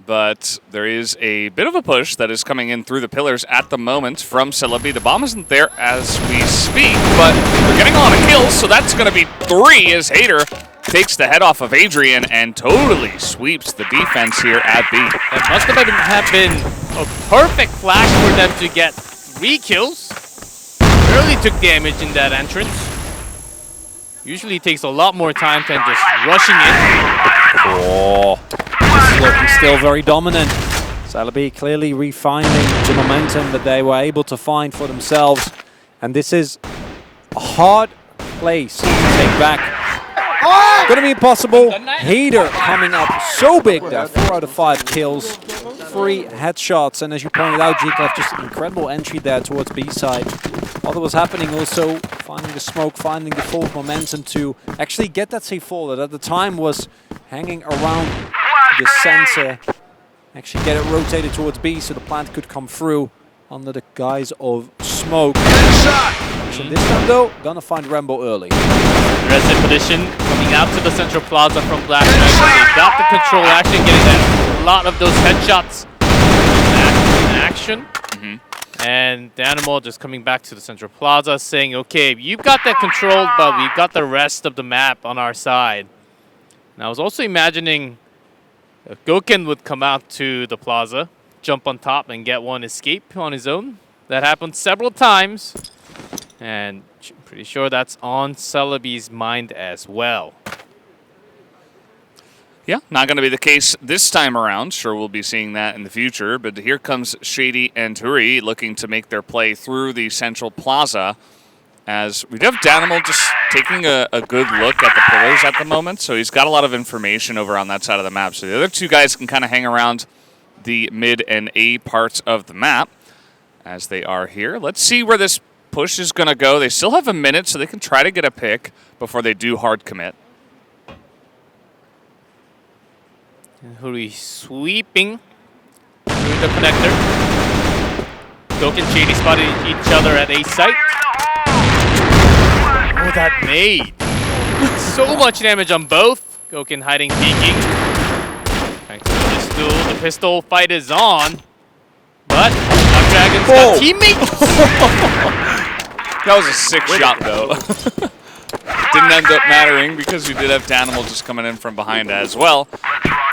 But there is a bit of a push that is coming in through the pillars at the moment from CELEBe. The bomb isn't there as we speak, but we're getting a lot of kills, so that's going to be 3 as Hater takes the head off of Adrian and totally sweeps the defense here at B. It must have been a perfect flash for them to get 3 kills. Barely took damage in that entrance. Usually it takes a lot more time than just rushing in. Oh. This is looking still very dominant. CELEBe clearly refining the momentum that they were able to find for themselves. And this is a hard place to take back. Gonna be impossible. Hater coming up so big there. 4 out of 5 kills. 3 headshots. And as you pointed out, G-Clef, just an incredible entry there towards B-side. While that was happening, also finding the smoke, finding the forward momentum to actually get that C4 that at the time was hanging around the center, actually get it rotated towards B so the plant could come through under the guise of smoke. This time though, gonna find Rambo early. Resident position coming out to the central plaza from Black Dragons. They got the control, actually getting a lot of those headshots in action. And the Animal just coming back to the central plaza saying, okay, you've got that controlled, but we've got the rest of the map on our side. And I was also imagining Goken would come out to the plaza, jump on top and get one escape on his own. That happened several times. And pretty sure that's on CELEBe's mind as well. Yeah, not going to be the case this time around. Sure, we'll be seeing that in the future. But here comes Shady and Turi looking to make their play through the central plaza. As we do have Danimal just taking a good look at the pillars at the moment. So he's got a lot of information over on that side of the map. So the other two guys can kind of hang around the mid and A parts of the map as they are here. Let's see where this push is going to go. They still have a minute, so they can try to get a pick before they do hard commit. Huri sweeping through the connector. Doak and Shady spotted each other at A site. Oh, that made so much damage on both. Goken hiding, peeking. Trying to win this duel. The pistol fight is on. But Black Dragon's got teammates. That was a sick shot, though. Didn't end up mattering because we did have Danimal just coming in from behind as well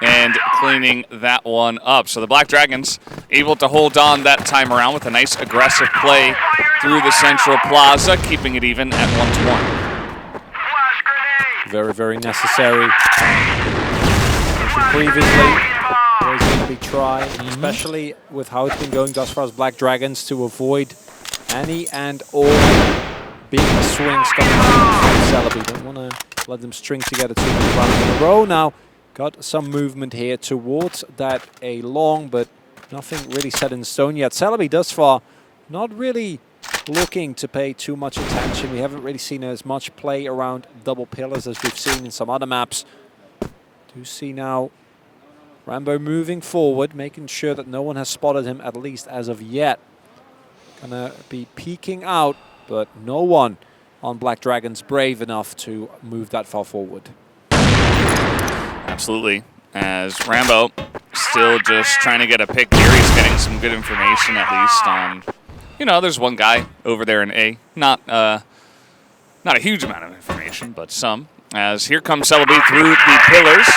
and cleaning that one up. So the Black Dragons able to hold on that time around with a nice aggressive play through the central plaza, keeping it even at 1-1. Very, very necessary. Mentioned previously, always going to be tried, especially with how it's been going thus far as Black Dragons, to avoid any and all big swings coming from CELEBe. Don't want to let them string together too many rounds in a row. Now, got some movement here towards that A long, but nothing really set in stone yet. CELEBe thus far not really looking to pay too much attention. We haven't really seen as much play around double pillars as we've seen in some other maps. Do see now Rambo moving forward, making sure that no one has spotted him, at least as of yet. Gonna be peeking out, but no one on Black Dragons brave enough to move that far forward. Absolutely. As Rambo still just trying to get a pick here. He's getting some good information at least on, you know, there's one guy over there in A. Not a huge amount of information, but some. As here comes CELEBe through the pillars.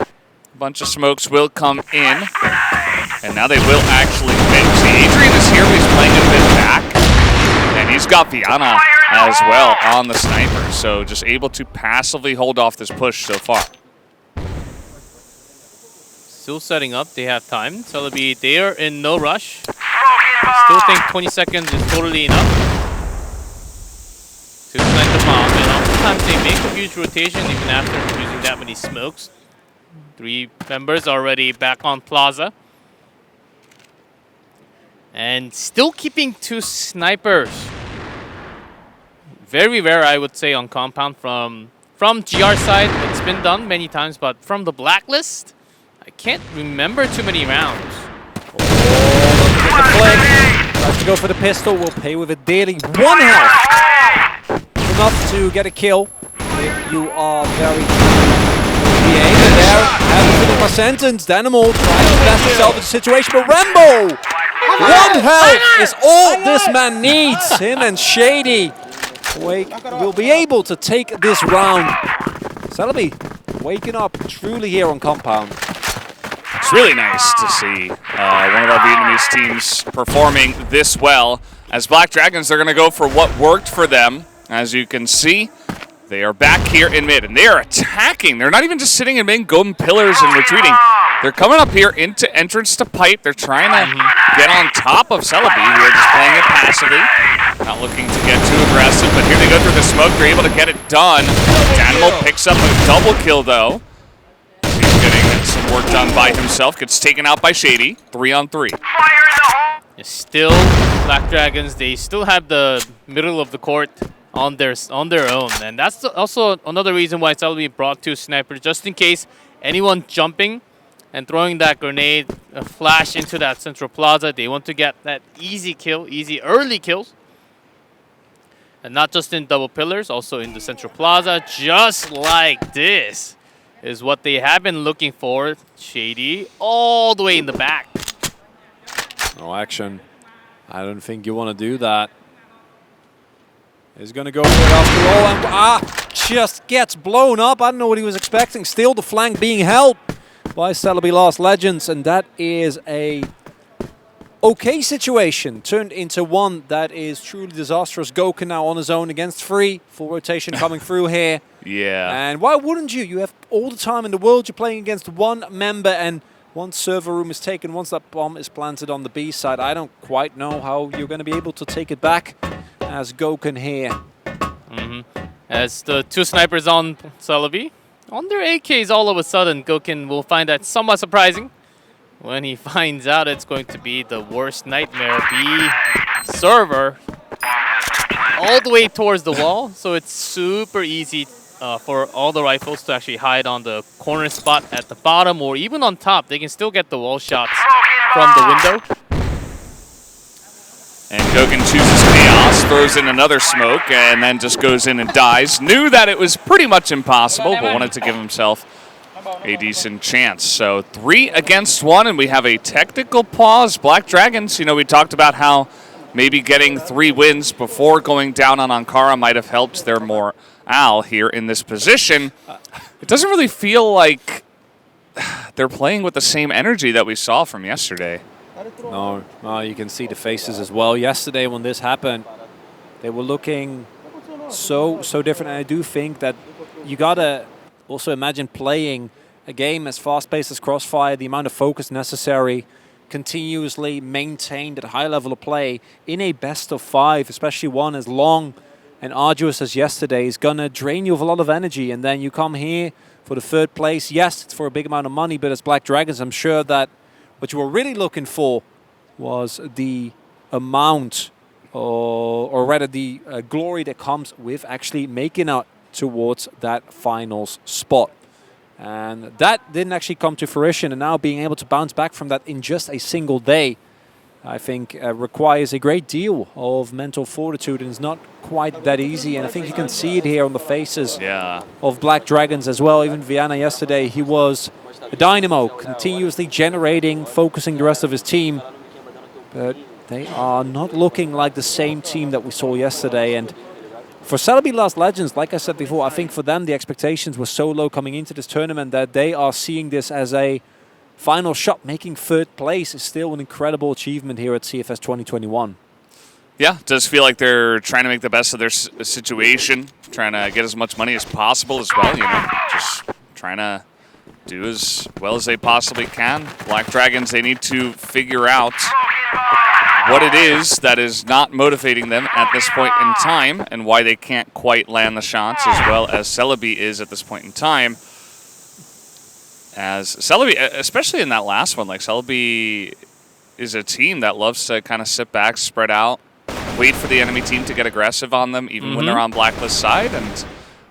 A bunch of smokes will come in. And now they will actually commit. See, Adrian is here, but he's playing a bit back. And he's got Viana as well on the sniper. So just able to passively hold off this push so far. Still setting up. They have time. CELEBe, they are in no rush. Still think 20 seconds is totally enough to plant the bomb. And oftentimes they make a huge rotation even after using that many smokes. 3 members already back on Plaza. And still keeping 2 snipers. Very rare, I would say, on compound from GR side. It's been done many times, but from the blacklist, I can't remember too many rounds. The flick. Tries to go for the pistol. Will pay with it dearly. 1 health. Enough to get a kill. If you are very the aim in there. Haven't finished my sentence. Danimal trying to best himself in the situation, but Rambo! 1 health is all this man needs. Him and Shady will be able to take this round. CELEBe waking up truly here on compound. It's really nice to see one of our Vietnamese teams performing this well. As Black Dragons, they're going to go for what worked for them. As you can see, they are back here in mid, and they are attacking. They're not even just sitting in mid, golden pillars and retreating. They're coming up here into entrance to pipe. They're trying to get on top of CELEBe, who are just playing it passively. Not looking to get too aggressive, but here they go through the smoke. They're able to get it done. Danimal picks up a double kill, though. He's getting some work done by himself. Gets taken out by Shady. 3-on-3. Still, Black Dragons, they still have the middle of the court on their own. And that's also another reason why CELEBe brought 2 snipers, just in case anyone jumping and throwing that grenade, a flash into that central plaza. They want to get that easy kill, easy early kills. And not just in double pillars, also in the central plaza, just like this is what they have been looking for. Shady all the way in the back. No action. I don't think you want to do that. He's going to go for it after all, and just gets blown up. I don't know what he was expecting. Still the flank being held by CELEBe Lost Legends, and that is a okay situation turned into one that is truly disastrous. Goku now on his own against 3. Full rotation coming through here. Yeah. And why wouldn't you? You have all the time in the world. You're playing against one member, and once server room is taken, once that bomb is planted on the B side, I don't quite know how you're going to be able to take it back as Goku here. As the 2 snipers on CELEBe, on their AKs all of a sudden, Goku will find that somewhat surprising when he finds out it's going to be the worst nightmare B server all the way towards the wall. So it's super easy for all the rifles to actually hide on the corner spot at the bottom or even on top. They can still get the wall shots from the window. And Goku chooses Chaos, throws in another smoke, and then just goes in and dies. Knew that it was pretty much impossible, but wanted to give himself a decent chance. So 3 against 1, and we have a technical pause. Black Dragons, you know, we talked about how maybe getting 3 wins before going down on Ankara might have helped their morale here in this position. It doesn't really feel like they're playing with the same energy that we saw from yesterday. No, you can see the faces as well. Yesterday when this happened, they were looking so different. And I do think that you gotta also imagine playing a game as fast-paced as Crossfire, the amount of focus necessary, continuously maintained at a high level of play in a best of 5, especially one as long and arduous as yesterday, is gonna drain you of a lot of energy. And then you come here for the 3rd place. Yes, it's for a big amount of money, but as Black Dragons, I'm sure that what you were really looking for was the amount, or rather the glory that comes with actually making out towards that finals spot. And that didn't actually come to fruition, and now being able to bounce back from that in just a single day, I think requires a great deal of mental fortitude, and it's not quite that easy. And I think you can see it here on the faces of Black Dragons as well. Even Viana yesterday, he was a dynamo, continuously generating, focusing the rest of his team. But they are not looking like the same team that we saw yesterday. And for CELEBe Last Legends, like I said before, I think for them the expectations were so low coming into this tournament that they are seeing this as a final shot. Making 3rd place is still an incredible achievement here at CFS 2021. Yeah, it does feel like they're trying to make the best of their situation, trying to get as much money as possible as well, you know, just trying to do as well as they possibly can. Black Dragons, they need to figure out what it is that is not motivating them at this point in time and why they can't quite land the shots as well as CELEBe is at this point in time. As CELEBe, especially in that last one, like CELEBe is a team that loves to kind of sit back, spread out, wait for the enemy team to get aggressive on them even when they're on Blacklist side, and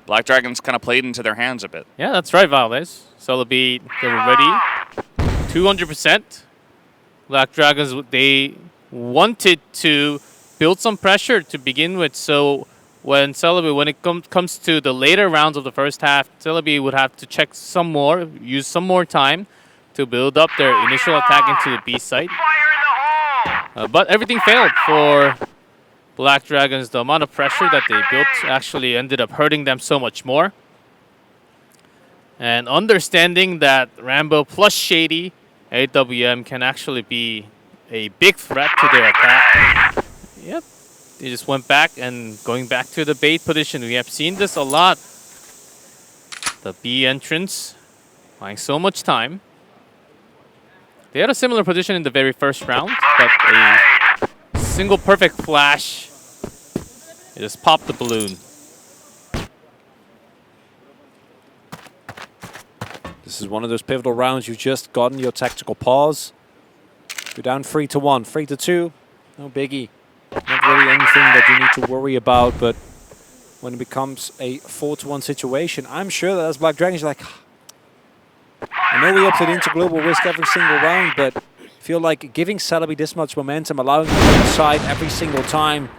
Black Dragons kind of played into their hands a bit. Yeah, that's right, Valdez. CELEBe, they were ready. 200%. Black Dragons, they wanted to build some pressure to begin with. So when CELEBe, when it comes to the later rounds of the first half, CELEBe would have to check some more, use some more time to build up their initial attack into the B site. But everything failed for Black Dragons. The amount of pressure that they built actually ended up hurting them so much more. And understanding that Rambo plus Shady AWM can actually be a big threat to their attack. Yep, they just went back and going back to the bait position. We have seen this a lot. The B entrance buying so much time. They had a similar position in the very first round, but a single perfect flash. It just popped the balloon. This is one of those pivotal rounds. You've just gotten your tactical pause. You're down 3-1, 3-2. No biggie. Not really anything that you need to worry about, but when it becomes a 4-1 situation, I'm sure that as Black Dragons, you're like, I know we opted into global risk every single round, but I feel like giving CELEBe this much momentum, allowing them to decide every single time,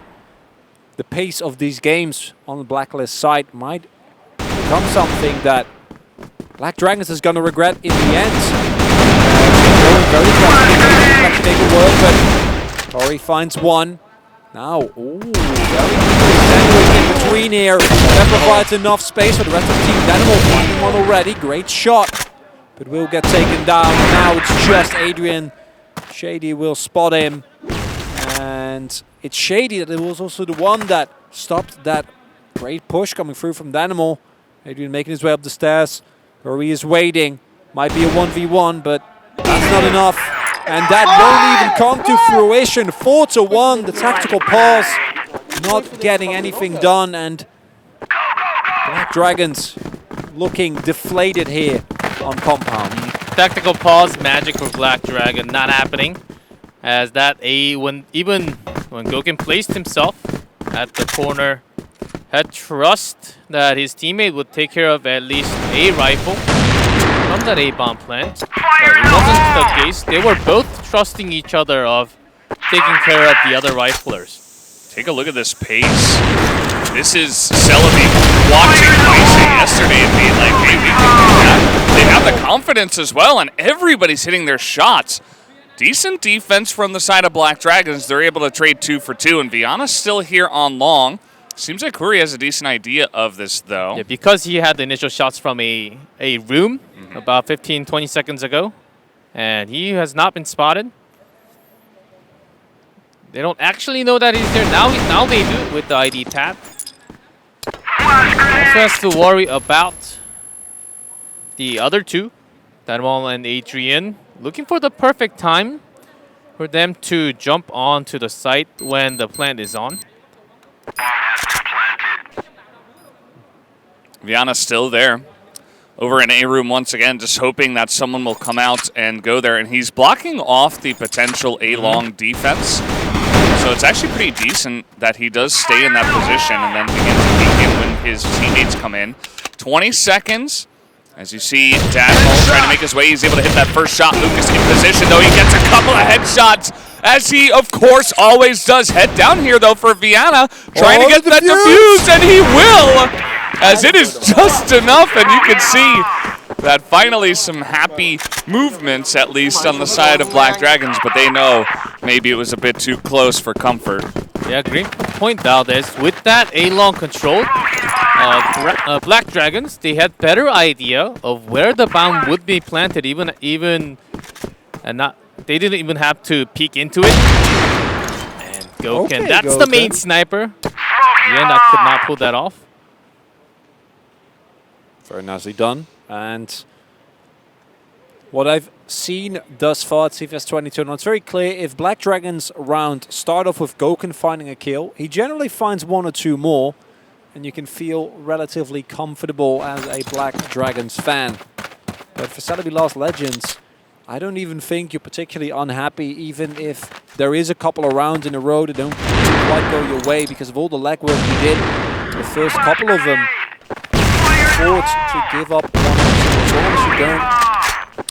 the pace of these games on the Blacklist side might become something that Black Dragons is going to regret in the end. Very fast, make it work, but Tori finds one. Now, ooh, very good in between here. That provides enough space for the rest of the team. Danimal finding one already. Great shot, but will get taken down. Now it's just Adrian Shady will spot him. And it's Shady that was also the one that stopped that great push coming through from Danimal. Adrian making his way up the stairs. Where he is waiting. Might be a 1v1, but that's not enough. And that won't even come to fruition. 4-1, the tactical pause. Not getting anything done. And Black Dragons looking deflated here on Compound. Tactical pause magic for Black Dragon not happening. As that even when Goken placed himself at the corner, had trust that his teammate would take care of at least a rifle from that A-bomb plant. But it wasn't the case. They were both trusting each other of taking care of the other riflers. Take a look at this pace. This is CELEBe watching Bison yesterday and being like, hey, we can do that. They have the confidence as well, and everybody's hitting their shots. Decent defense from the side of Black Dragons. They're able to trade 2 for 2, and Viana's still here on long. Seems like Kuri has a decent idea of this, though. Yeah, because he had the initial shots from a room about 15, 20 seconds ago, and he has not been spotted. They don't actually know that he's there. Now they do with the ID tap. Also has to worry about the other two, Danimal and Adrian, looking for the perfect time for them to jump onto the site when the plant is on. Viana's still there. Over in A room once again, just hoping that someone will come out and go there. And he's blocking off the potential A-long defense. So it's actually pretty decent that he does stay in that position and then begin to peek in when his teammates come in. 20 seconds. As you see, Danimal trying to make his way. He's able to hit that first shot. Lucas in position, though. He gets a couple of headshots, as he, of course, always does. Head down here, though, for Viana. Trying to get that defuse, and he will! As it is just enough, and you can see that finally some happy movements, at least on the side of Black Dragons, but they know maybe it was a bit too close for comfort. Yeah, great point, Valdez. With that A-long control, Black Dragons, they had better idea of where the bomb would be planted, they didn't even have to peek into it. And Goken, Okay, that's Goken. the main sniper. Yeah, I could not pull that off. Very nicely done. And what I've seen thus far at CFS 22, and it's very clear, if Black Dragon's round start off with Goken finding a kill, he generally finds 1 or 2 more, and you can feel relatively comfortable as a Black Dragons fan. But for CELEBe Last Legends, I don't even think you're particularly unhappy, even if there is a couple of rounds in a row that don't quite go your way because of all the legwork you did. The first couple of them, to give up 1 or 2 as long as you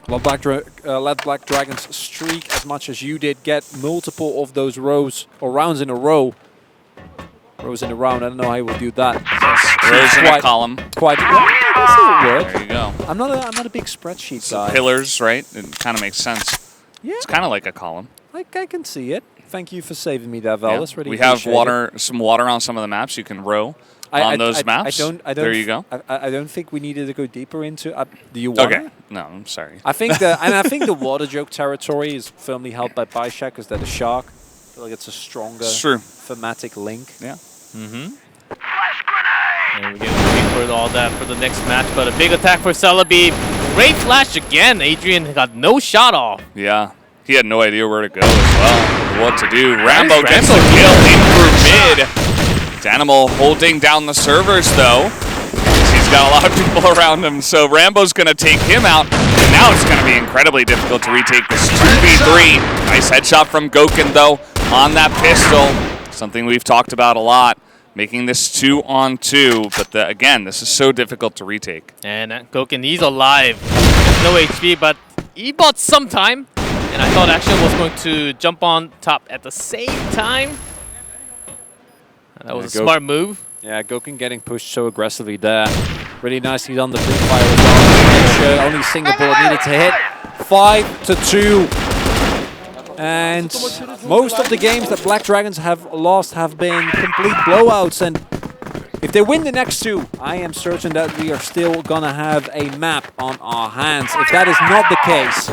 don't let Black Dragons streak as much as you did, get multiple of those rows or rounds in a row. Rows in a round, I don't know how you would do that. Rows in a column. Quite, yeah, I guess it would work. There you go. I'm not a big spreadsheet guy. Pillars, right? It kind of makes sense. Yeah, It's kind of like a column. I can see it. Thank you for saving me there, Valdez. Really We have appreciate some water on some of the maps. You can row on those maps. There you go. I don't think we needed to go deeper into. Do you want? Okay. No, I'm sorry. I think the water joke territory is firmly held by Bishak because they're the shark. I feel like it's a stronger thematic link. Yeah. And we get waiting for all that for the next match, but a big attack for CELEBe. Great flash again. Adrian got no shot off. Yeah. He had no idea where to go as well, what to do. Rambo gets the kill in through mid. Danimal holding down the servers, though. He's got a lot of people around him, so Rambo's going to take him out. And now it's going to be incredibly difficult to retake this 2v3. Nice headshot from Goken, though, on that pistol. Something we've talked about a lot, making this 2-on-2. But again, this is so difficult to retake. And Goken, he's alive. No HP, but he bought some time. And I thought Action was going to jump on top at the same time. That was a smart move. Yeah, Goken getting pushed so aggressively there. Really nicely done the free fire as well. Only single bullet needed to hit. 5-2. And most of the games that Black Dragons have lost have been complete blowouts. And if they win the next 2, I am certain that we are still going to have a map on our hands. If that is not the case,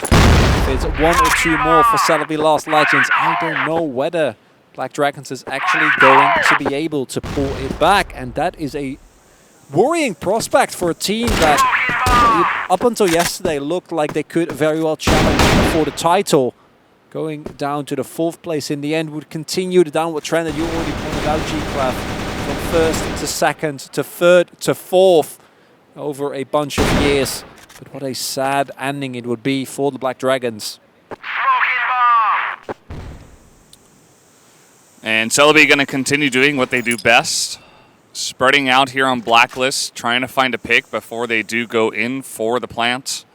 If it's one or two more for CELEBe Lost Legends, I don't know whether Black Dragons is actually going to be able to pull it back. And that is a worrying prospect for a team that up until yesterday looked like they could very well challenge for the title. Going down to the 4th place in the end would continue the downward trend that you already pointed out, G-Clef, from 1st to 2nd to 3rd to 4th over a bunch of years. But what a sad ending it would be for the Black Dragons. And CELEBe going to continue doing what they do best. Spreading out here on Blacklist, trying to find a pick before they do go in for the plant.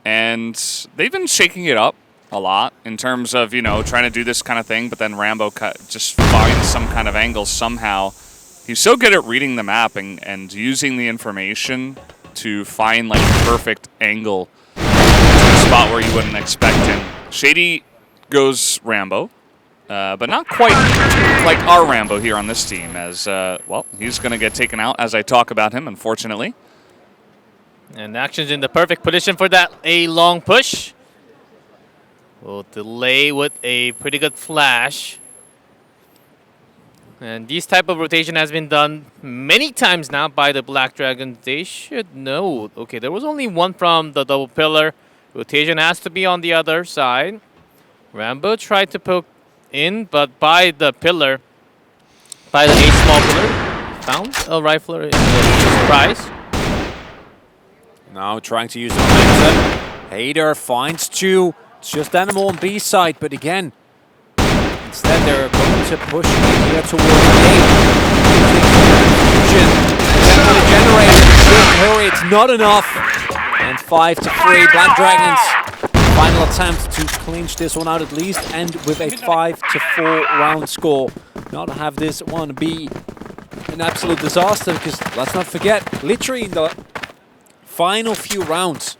And they've been shaking it up a lot in terms of, you know, trying to do this kind of thing, but then Rambo just finds some kind of angle somehow. He's so good at reading the map and using the information to find like a perfect angle to a spot where you wouldn't expect him. Shady goes Rambo. But not quite like our Rambo here on this team, as, well, he's going to get taken out as I talk about him, unfortunately. And Action's in the perfect position for that A-long push. Will delay with a pretty good flash. And this type of rotation has been done many times now by the Black Dragons. They should know. Okay, there was only one from the double pillar. Rotation has to be on the other side. Rambo tried to poke in, but by the pillar, by the A small pillar, found a rifler in the surprise. Now trying to use the momentum. Hader finds 2. It's just Animal on B side, but again, instead they're going to push in here towards A. Using generator, just hurry, it's not enough. And 5-3, Black Dragons. Final attempt to clinch this one out at least, and with a 5-4 round score. Not have this one be an absolute disaster, because let's not forget, literally in the final few rounds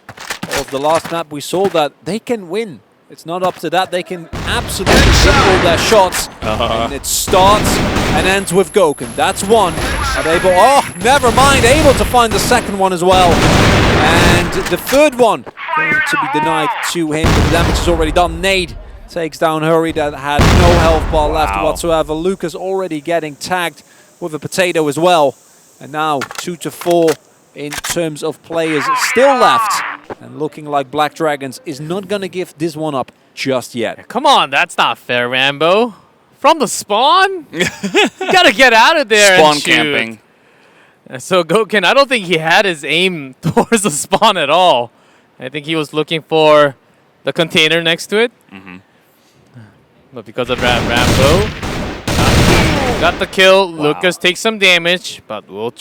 of the last map, we saw that they can win. It's not up to that. They can absolutely hit all their shots. And it starts and ends with Goken. That's one. Oh, never mind. Able to find the second one as well. And the third one going to be denied to him. But the damage is already done. Nade takes down Hurry that had no health bar left whatsoever. Lucas already getting tagged with a potato as well. And now 2-4 in terms of players still left. And looking like Black Dragons is not going to give this one up just yet. Come on, that's not fair, Rambo. From the spawn? You gotta get out of there Spawn and shoot. camping. So Goken, I don't think he had his aim towards the spawn at all. I think he was looking for the container next to it. But because of that, Rambo got the kill. Lucas takes some damage, but we'll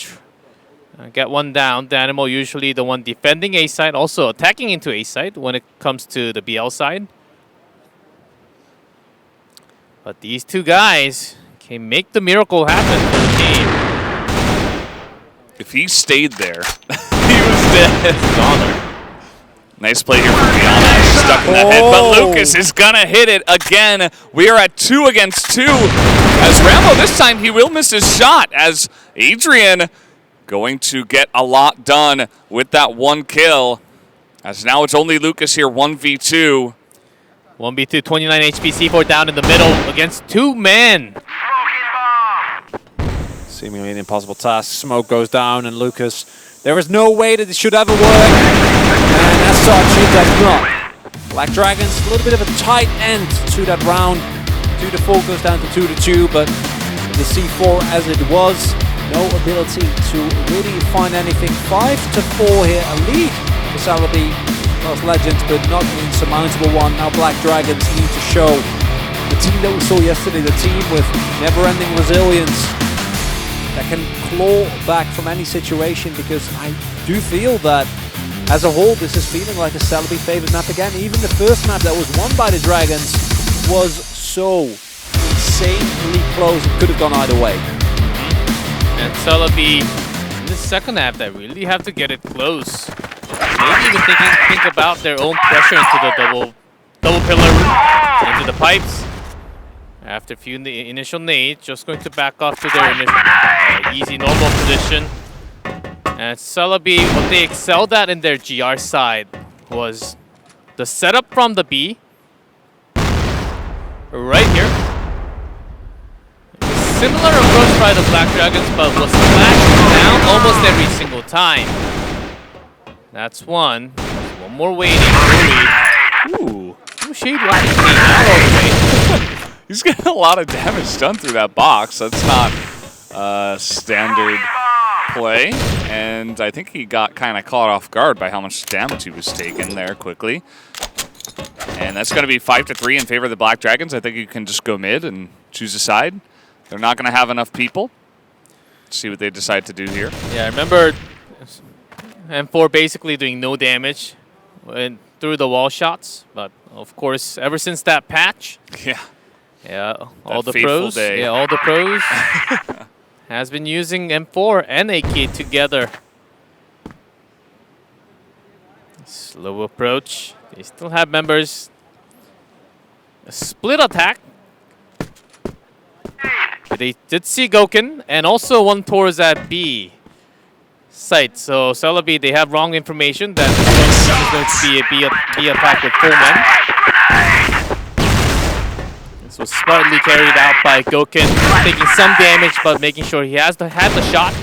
get one down. Danimal usually the one defending A side, also attacking into A side when it comes to the BL side. But these two guys can make the miracle happen for the game. If he stayed there, he was dead. Goner. Nice play here from Biana. Stuck in that head, but Lucas is gonna hit it again. We are at 2 against 2. As Rambo, this time he will miss his shot, as Adrian going to get a lot done with that one kill. As now it's only Lucas here, 1v2. 1v2, 29 HP, C4 down in the middle against 2 men. Seemingly an impossible task. Smoke goes down, and Lucas, there is no way that it should ever work. And as such, it does not. Black Dragons, a little bit of a tight end to that round. 2-4 goes down to 2-2, but the C4 as it was, no ability to really find anything. 5-4 here, a lead for CELEBe Lost Legends, but not an insurmountable one. Now Black Dragons need to show the team that we saw yesterday, the team with never-ending resilience that can claw back from any situation, because I do feel that as a whole this is feeling like a CELEBe favored map again. Even the first map that was won by the Dragons was so insanely close, it could have gone either way. And CELEBe in the second half, they really have to get it close. Maybe even think about their own pressure into the double pillar route, into the pipes. After a few initial nades, just going to back off to their initial, easy normal position. And CELEBe, what they excelled at in their GR side was the setup from the B. Right here. Similar approach by the Black Dragons, but was flashed down almost every single time. That's one. There's one more waiting. Ooh. Shade came out all the way. He's getting a lot of damage done through that box. That's not standard play. And I think he got kind of caught off guard by how much damage he was taking there quickly. And that's going to be 5-3 in favor of the Black Dragons. I think you can just go mid and choose a side. They're not going to have enough people. Let's see what they decide to do here. Yeah, I remember M4 basically doing no damage through the wall shots. But of course, ever since that patch, all the pros, has been using M4 and AK together. Slow approach. They still have members. A split attack. They did see Goken, and also one towards that B site. So CELEBe, they have wrong information that this is going to be a B attack with full men. This was smartly carried out by Goken, taking some damage, but making sure he had the shot.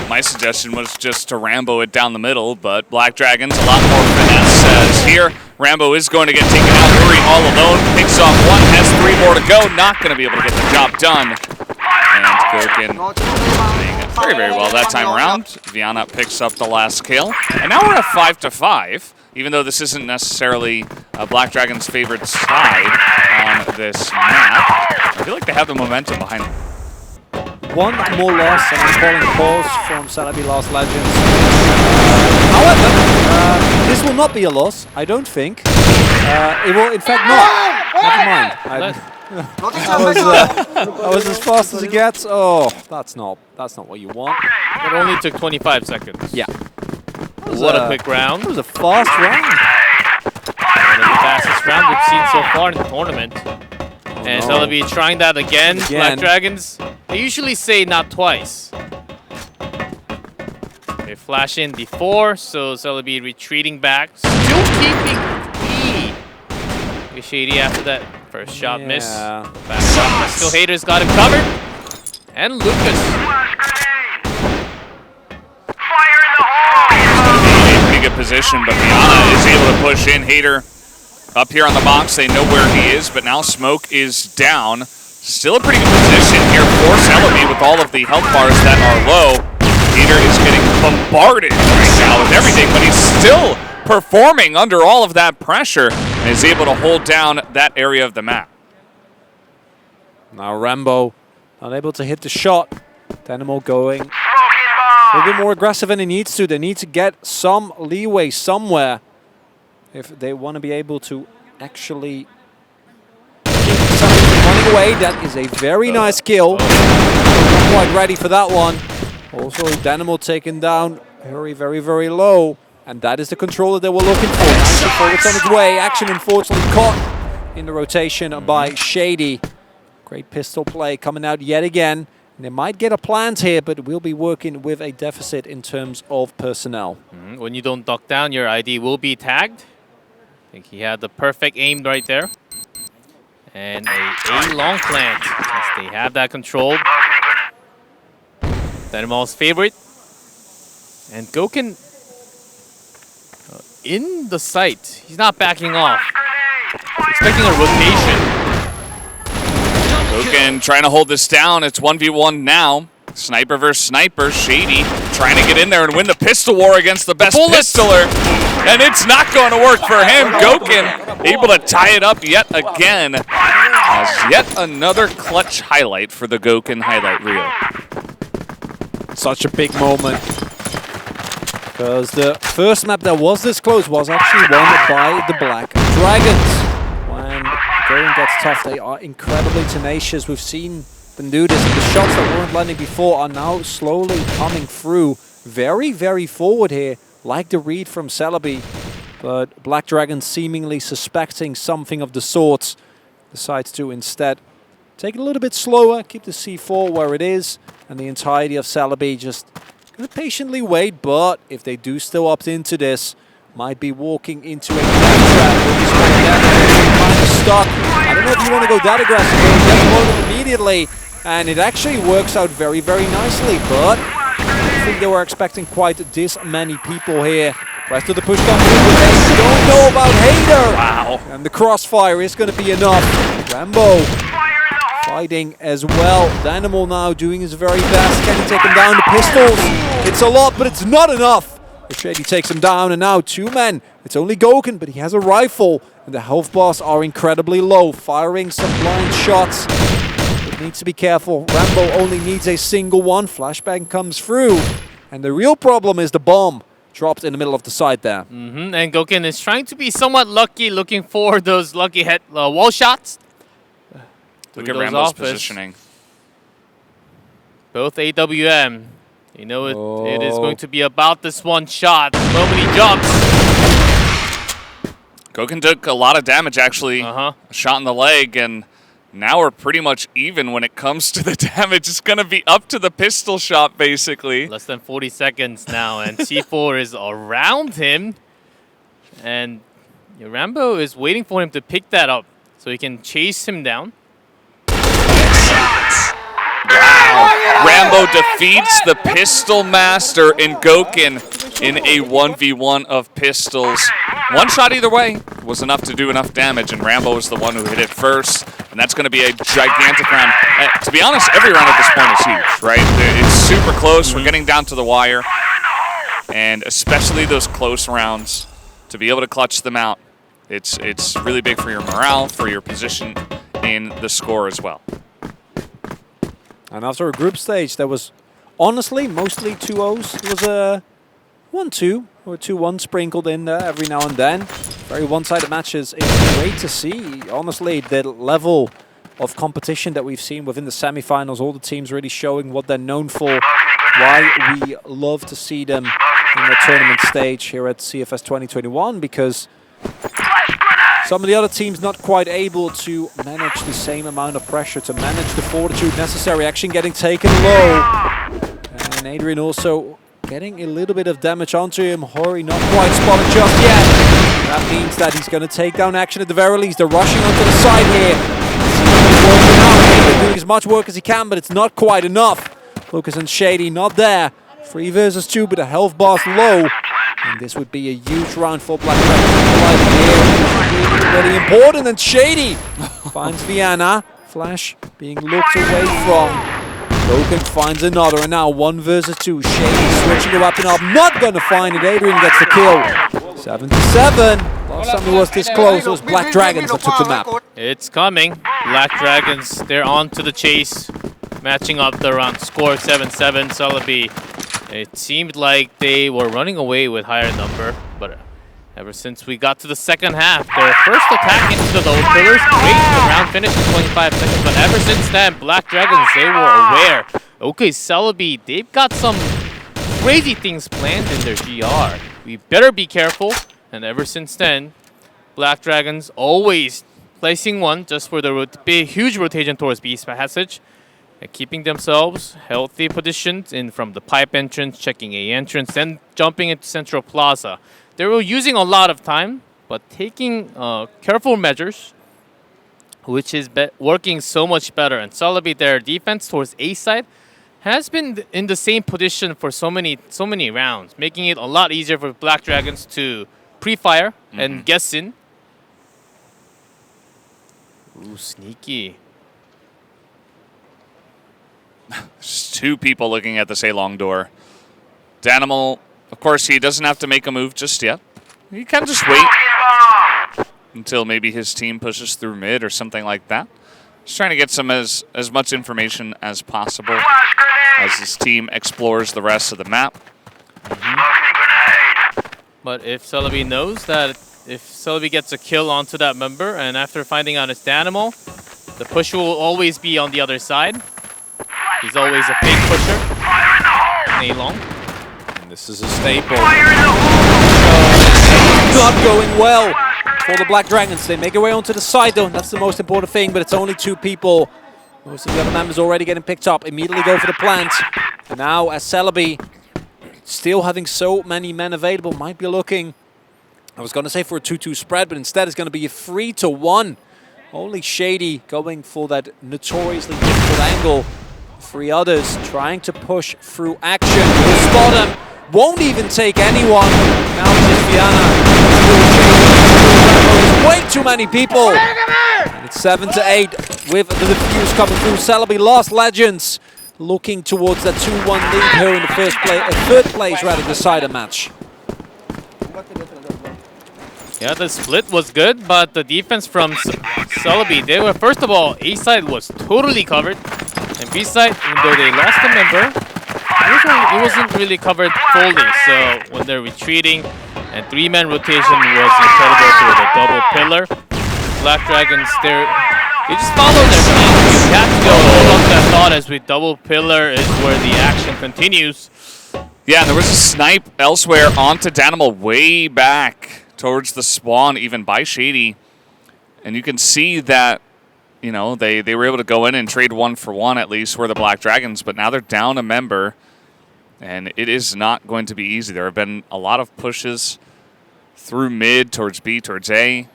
My suggestion was just to Rambo it down the middle, but Black Dragons a lot more finesse as here. Rambo is going to get taken out. Uri all alone, picks off one, has 3 more to go. Not going to be able to get the job done. And Goken playing it very, very well that time around. Viana picks up the last kill. And now we're at 5-5, even though this isn't necessarily Black Dragon's favorite side on this map. I feel like they have the momentum behind them. One more loss, and I'm calling pause from CELEBe Last Legends. However, this will not be a loss, I don't think. It will, in fact, not. Never mind. I was as fast as it gets. Oh, that's not what you want. It only took 25 seconds. Yeah. What a quick round. It was a fast round. One of the fastest round we've seen so far in the tournament. And CELEBe trying that again. Black Dragons, they usually say not twice. They flash in before, so CELEBe retreating back. Still keeping E. Shady after that first shot miss. Back shot, still Haters got him covered. And Lucas. Pretty good position, but Viana is able to push in. Hater up here on the box, they know where he is, but now Smoke is down. Still a pretty good position here for CELEBe with all of the health bars that are low. Hater is getting bombarded right now with everything, but he's still performing under all of that pressure and is able to hold down that area of the map. Now Rambo unable to hit the shot. Dynamo going a little bit more aggressive than he needs to. They need to get some leeway somewhere if they want to be able to actually keep something from running away. That is a very nice kill. Not quite ready for that one. Also, Dynamo taken down very, very, very low. And that is the control that they were looking for. It's on its way. Action, unfortunately, caught in the rotation by Shady. Great pistol play coming out yet again. And they might get a plant here, but we'll be working with a deficit in terms of personnel. When you don't duck down, your ID will be tagged. I think he had the perfect aim right there. And a long plant, since they have that controlled. Dynamo's favorite. And Goken in the site. He's not backing off. Expecting a rotation. Goken trying to hold this down. It's 1v1 now. Sniper versus sniper. Shady trying to get in there and win the pistol war against the best pistoler. And it's not going to work for him. Goken able to tie it up yet again. As yet another clutch highlight for the Goken highlight reel. Such a big moment. Because the first map that was this close was actually won by the Black Dragons. When going gets tough, they are incredibly tenacious. We've seen them do this, and the shots that weren't landing before are now slowly coming through. Very, very forward here, like the read from CELEBe. But Black Dragons seemingly suspecting something of the sort, decides to instead take it a little bit slower, keep the C4 where it is, and the entirety of CELEBe just gonna patiently wait. But if they do still opt into this, might be walking into a death trap. Will be spotted down there, kind of stuck. I don't know if you want to go that aggressive, but he gets loaded immediately, and it actually works out very, very nicely, but I don't think they were expecting quite this many people here. Rest of the push comes in, but they don't know about Hader. Wow. And the crossfire is going to be enough. Rambo fighting as well. Danimal now doing his very best. Can he take him down? The pistols. It's a lot, but it's not enough. Shady takes him down, and now 2 men. It's only Goken, but he has a rifle. And the health bars are incredibly low. Firing some blind shots. It needs to be careful. Rambo only needs a single one. Flashbang comes through. And the real problem is the bomb dropped in the middle of the side there. And Goken is trying to be somewhat lucky, looking for those lucky head wall shots. Look at Rambo's positioning. Both AWM. You know it is going to be about this one shot. The moment he jumps. Goken took a lot of damage, actually. A shot in the leg, and now we're pretty much even when it comes to the damage. It's going to be up to the pistol shot, basically. Less than 40 seconds now, and C4 is around him. And Rambo is waiting for him to pick that up so he can chase him down. Wow. Rambo defeats the Pistol Master in Goken in a 1v1 of pistols. One shot either way was enough to do enough damage, and Rambo was the one who hit it first, and that's going to be a gigantic round. To be honest, every round at this point is huge, right? It's super close. We're getting down to the wire, and especially those close rounds, to be able to clutch them out, it's really big for your morale, for your position in the score as well. And after a group stage, there was honestly mostly 2-0s. It was a 1-2 or 2-1 sprinkled in there every now and then. Very one-sided matches. It's great to see, honestly, the level of competition that we've seen within the semifinals. All the teams really showing what they're known for. Why we love to see them in the tournament stage here at CFS 2021, because some of the other teams not quite able to manage the same amount of pressure, to manage the fortitude necessary. Action getting taken low. And Adrian also getting a little bit of damage onto him. Hori not quite spotted just yet. That means that he's going to take down Action at the very least. They're rushing onto the side here. Working out. Adrian doing as much work as he can, but it's not quite enough. Lucas and Shady not there. 3 versus 2, but the health bar's low. And this would be a huge round for Black Dragon. Really important, and Shady finds Vienna. Flash being looked away from. Logan finds another, and now 1 versus 2. Shady switching the weapon up, not gonna find it. Adrian gets the kill. 7-7. Last time it was this close, it was Black Dragons that took the map. It's coming. Black Dragons, they're on to the chase. Matching up the round score 7-7. CELEBe. It seemed like they were running away with higher number, but ever since we got to the second half, their first attack into the low pillars, great, the round finished in 25 seconds, but ever since then, Black Dragons, they were aware. Okay, CELEBe, they've got some crazy things planned in their GR. We better be careful, and ever since then, Black Dragons always placing one just for the big, huge rotation towards B passage. And keeping themselves healthy positions in from the pipe entrance, checking A entrance, then jumping into Central Plaza. They were using a lot of time, but taking careful measures, which is working so much better. And CELEBe, their defense towards A side has been in the same position for so many rounds, making it a lot easier for Black Dragons to pre-fire and guess in. Ooh, sneaky. There's 2 people looking at this A-long door. Danimal, of course, he doesn't have to make a move just yet. He can just wait until maybe his team pushes through mid or something like that. Just trying to get some as much information as possible as his team explores the rest of the map. But if CELEBe knows that if CELEBe gets a kill onto that member, and after finding out it's Danimal, the push will always be on the other side. He's always a fake pusher. A-long. And this is a staple. Not going well for the Black Dragons. They make their way onto the side though. That's the most important thing, but it's only 2 people. Most of the other members already getting picked up. Immediately go for the plant. And now as CELEBe, still having so many men available, might be looking I was going to say for a 2-2 spread, but instead it's going to be a 3-1. Only Shady going for that notoriously difficult angle. 3 others trying to push through action. Will spot him. Won't even take anyone. Now it's Viana. Way too many people. And it's 7-8 with the defuse coming through. CELEBe Lost Legends looking towards that 2-1 lead here in the third place rather decider match. Yeah, the split was good, but the defense from CELEBe, they were, first of all, A side was totally covered, and B side, even though they lost a member, it wasn't really covered fully. So when they're retreating, and 3-man rotation was incredible through the double pillar. Black Dragons, they just follow their plan. You have to go hold on to that thought as we double pillar is where the action continues. Yeah, and there was a snipe elsewhere onto Danimal way back towards the spawn, even by Shady. And you can see that, you know, they were able to go in and trade 1-for-1 at least for the Black Dragons, but now they're down a member, and it is not going to be easy. There have been a lot of pushes through mid, towards B, towards A,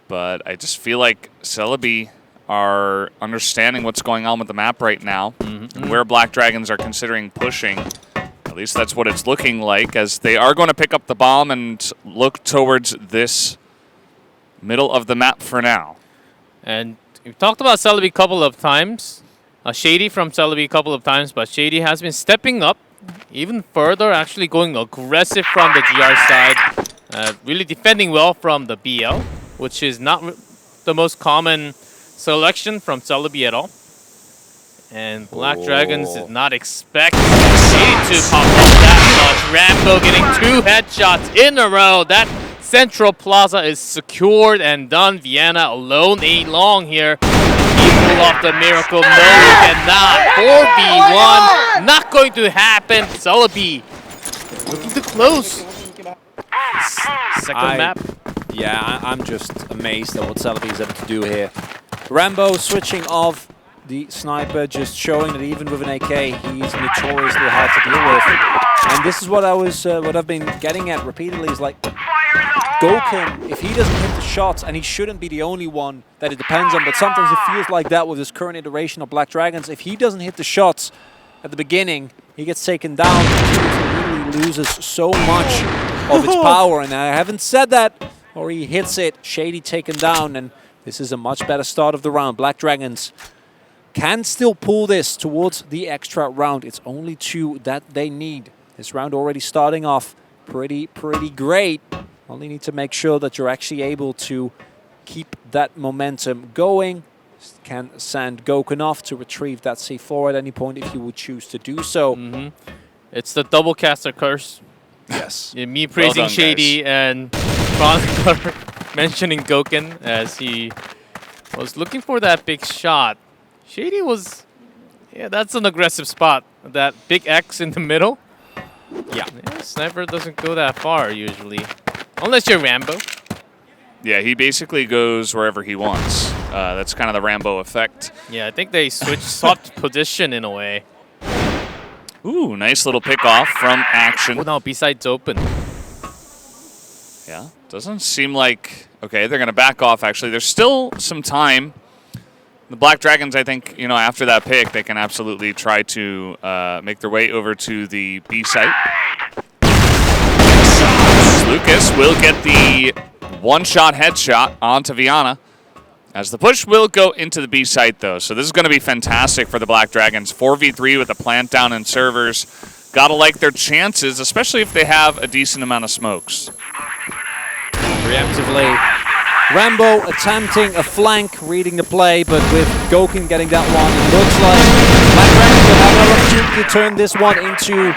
but I just feel like CELEBe are understanding what's going on with the map right now, and where Black Dragons are considering pushing. At least that's what it's looking like, as they are going to pick up the bomb and look towards this middle of the map for now. And we've talked about CELEBe a couple of times. Shady from CELEBe a couple of times, but Shady has been stepping up even further, actually going aggressive from the GR side. Really defending well from the BL, which is not the most common selection from CELEBe at all. And Black Dragons did not expect Shady to pop off that much. Rambo getting 2 headshots in a row. That Central Plaza is secured and done. Vienna alone ain't long here. He pulled off the miracle. No, he cannot. 4v1. Not going to happen. CELEBe looking to close. Second map. Yeah, I'm just amazed at what CELEBe is able to do here. Rambo switching off the sniper, just showing that even with an AK, he's notoriously hard to deal with. And this is what I've been getting at repeatedly, is like, Goken, if he doesn't hit the shots, and he shouldn't be the only one that it depends on, but sometimes it feels like that with this current iteration of Black Dragons. If he doesn't hit the shots at the beginning, he gets taken down. He really loses so much of its power, and I haven't said that, or he hits it, Shady taken down, and this is a much better start of the round. Black Dragons can still pull this towards the extra round. It's only 2 that they need. This round already starting off pretty great. Only need to make sure that you're actually able to keep that momentum going. Can send Goken off to retrieve that C4 at any point if you would choose to do so. It's the double caster curse. Yes. Yeah, me praising done, Shady and Chronicler mentioning Goken as he was looking for that big shot. Shady was, yeah, that's an aggressive spot. That big X in the middle. Yeah, sniper doesn't go that far usually. Unless you're Rambo. Yeah, he basically goes wherever he wants. That's kind of the Rambo effect. Yeah, I think they swapped position in a way. Ooh, nice little pick off from Action. Oh, no, B-side's open. Yeah, doesn't seem like... Okay, they're going to back off, actually. There's still some time. The Black Dragons, I think, you know, after that pick, they can absolutely try to make their way over to the B site. Lucas will get the one-shot headshot onto Viana, as the push will go into the B site, though. So this is going to be fantastic for the Black Dragons. 4v3 with a plant down in servers. Gotta like their chances, especially if they have a decent amount of smokes. Preemptively, Rambo attempting a flank, reading the play, but with Goken getting that one, it looks like Black Dragons will have an opportunity to turn this one into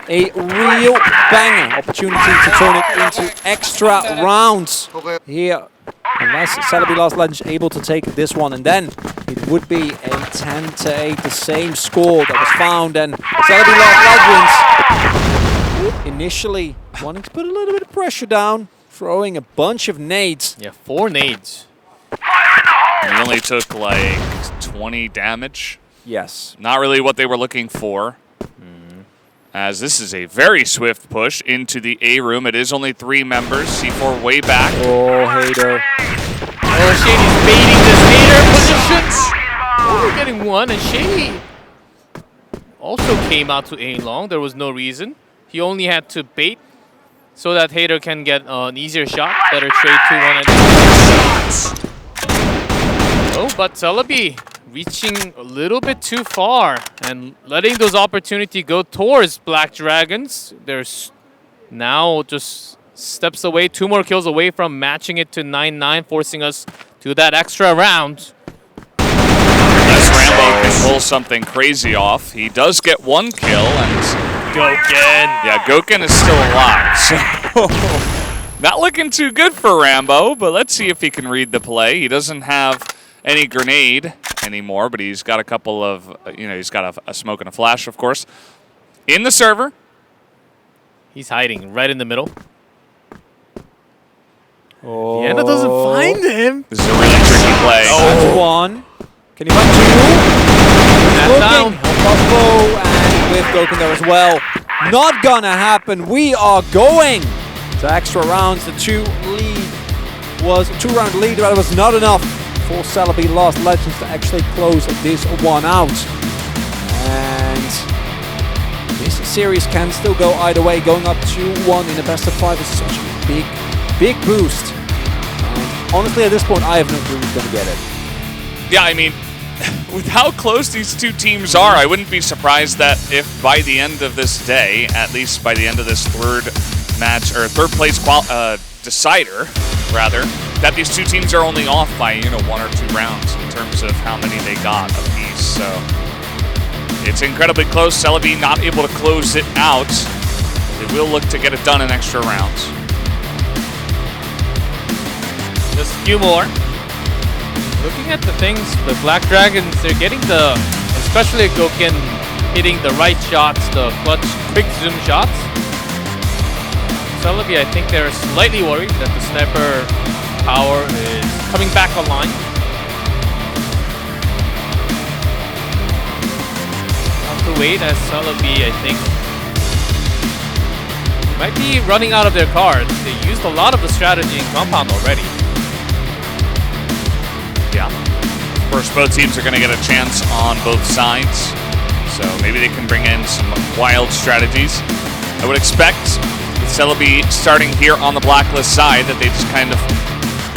a real banger. Opportunity to turn it into extra rounds here. Unless CELEBe Lost Legends able to take this one, and then it would be a 10-8, the same score that was found. And CELEBe Lost Legends initially wanting to put a little bit of pressure down, throwing a bunch of nades. Yeah, 4 nades. He only took like 20 damage. Yes. Not really what they were looking for. as this is a very swift push into the A room. It is only 3 members. C4 way back. Oh, Hater. Oh, Shady's baiting this Hater position. Oh, we're getting one, and Shady also came out to A long. There was no reason. He only had to bait so that Hater can get an easier shot. Better trade 2-1. Oh, but CELEBe reaching a little bit too far and letting those opportunities go towards Black Dragons. There's now just steps away, 2 more kills away from matching it to 9-9, forcing us to that extra round. Unless Rambo can pull something crazy off, he does get 1 kill, and Goken. yeah, Goken is still alive. So not looking too good for Rambo, but let's see if he can read the play. He doesn't have any grenade anymore, but he's got a couple of, he's got a smoke and a flash, of course. In the server. He's hiding right in the middle. Oh. Vienna doesn't find him. This is a really tricky play. That's 1. Can he find 2? That's down. Buffalo and with Goken there as well. Not gonna happen. We are going to extra rounds. The 2-round lead, but it was not enough for CELEBe Lost Legends to actually close this one out. And this series can still go either way. Going up 2-1 in the best of 5 is such a big boost. And honestly, at this point, I have no clue who's going to get it. Yeah, I mean, with how close these 2 teams are, I wouldn't be surprised that if by the end of this day, at least by the end of this third place decider, rather, that these 2 teams are only off by 1 or 2 rounds in terms of how many they got apiece. So it's incredibly close. CELEBe not able to close it out. They will look to get it done in extra rounds. Just a few more. Looking at the things, the Black Dragons, they're getting especially Goken hitting the right shots, the clutch, quick zoom shots. CELEBe, I think they're slightly worried that the sniper power is coming back online. Have to wait as CELEBe, I think, might be running out of their cards. They used a lot of the strategy in compound already. Yeah. Of course, both teams are going to get a chance on both sides, so maybe they can bring in some wild strategies. I would expect with CELEBe starting here on the Blacklist side that they just kind of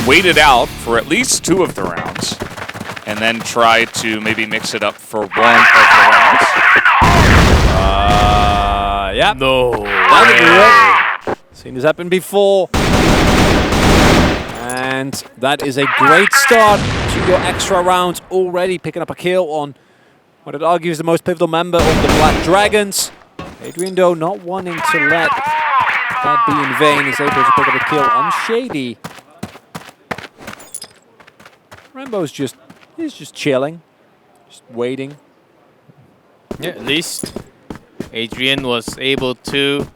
wait it out for at least 2 of the rounds and then try to maybe mix it up for 1 of the rounds. Yeah. No. That'll do it. Seen this happen before. And that is a great start to your extra rounds, already picking up a kill on what I'd argue is the most pivotal member of the Black Dragons. Adrian, though, not wanting to let that be in vain, is able to pick up a kill on Shady. Rambo's he's just chilling, just waiting. Yeah, at least Adrian was able to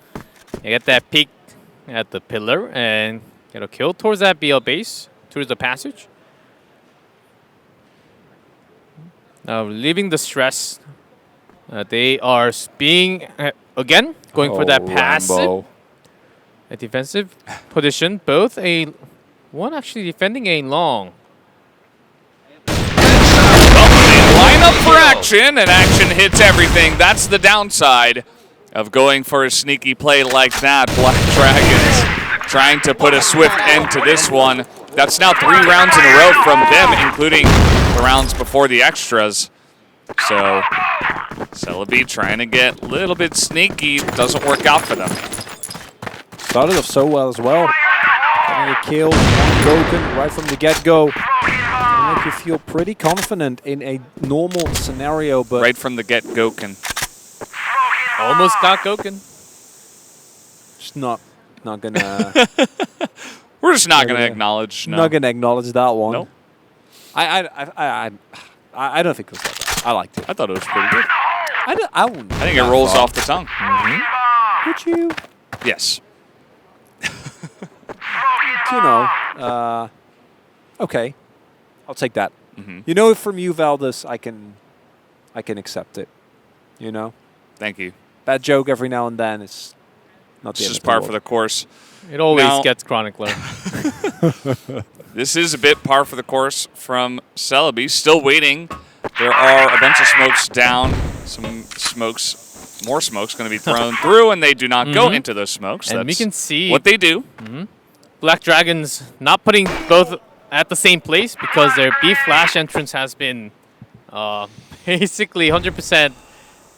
get that peek at the pillar and get a kill towards that BL base, towards the passage. Now, leaving the stress, they are being, again, going for that passive, a defensive position. Both one actually defending a long. Line up for action, and action hits everything. That's the downside of going for a sneaky play like that. Black Dragons trying to put a swift end to this one. That's now 3 rounds in a row from them, including the rounds before the extras. So CELEBe trying to get a little bit sneaky. Doesn't work out for them. Started off so well as well. Getting a kill on Goken right from the get-go. Make you feel pretty confident in a normal scenario, but Right from the get-go. Almost got Goken. just not gonna We're just not going to acknowledge. No. not gonna acknowledge that one. Nope. I don't think it was that bad. I liked it. I thought it was pretty good. I wouldn't. I think it rolls off the tongue. Would you? Yes. Okay. I'll take that. Mm-hmm. From you, Valdez, I can accept it. Thank you. bad joke every now and then. It's not the It's end just of the par world. for the course. It always Now- gets Chronicler. This is a bit par for the course from CELEBe. Still waiting. There are a bunch of smokes down. Some smokes, more smokes going to be thrown through, and they do not go into those smokes. And we That's can see what they do. Black Dragons not putting both at the same place because their B flash entrance has been basically 100%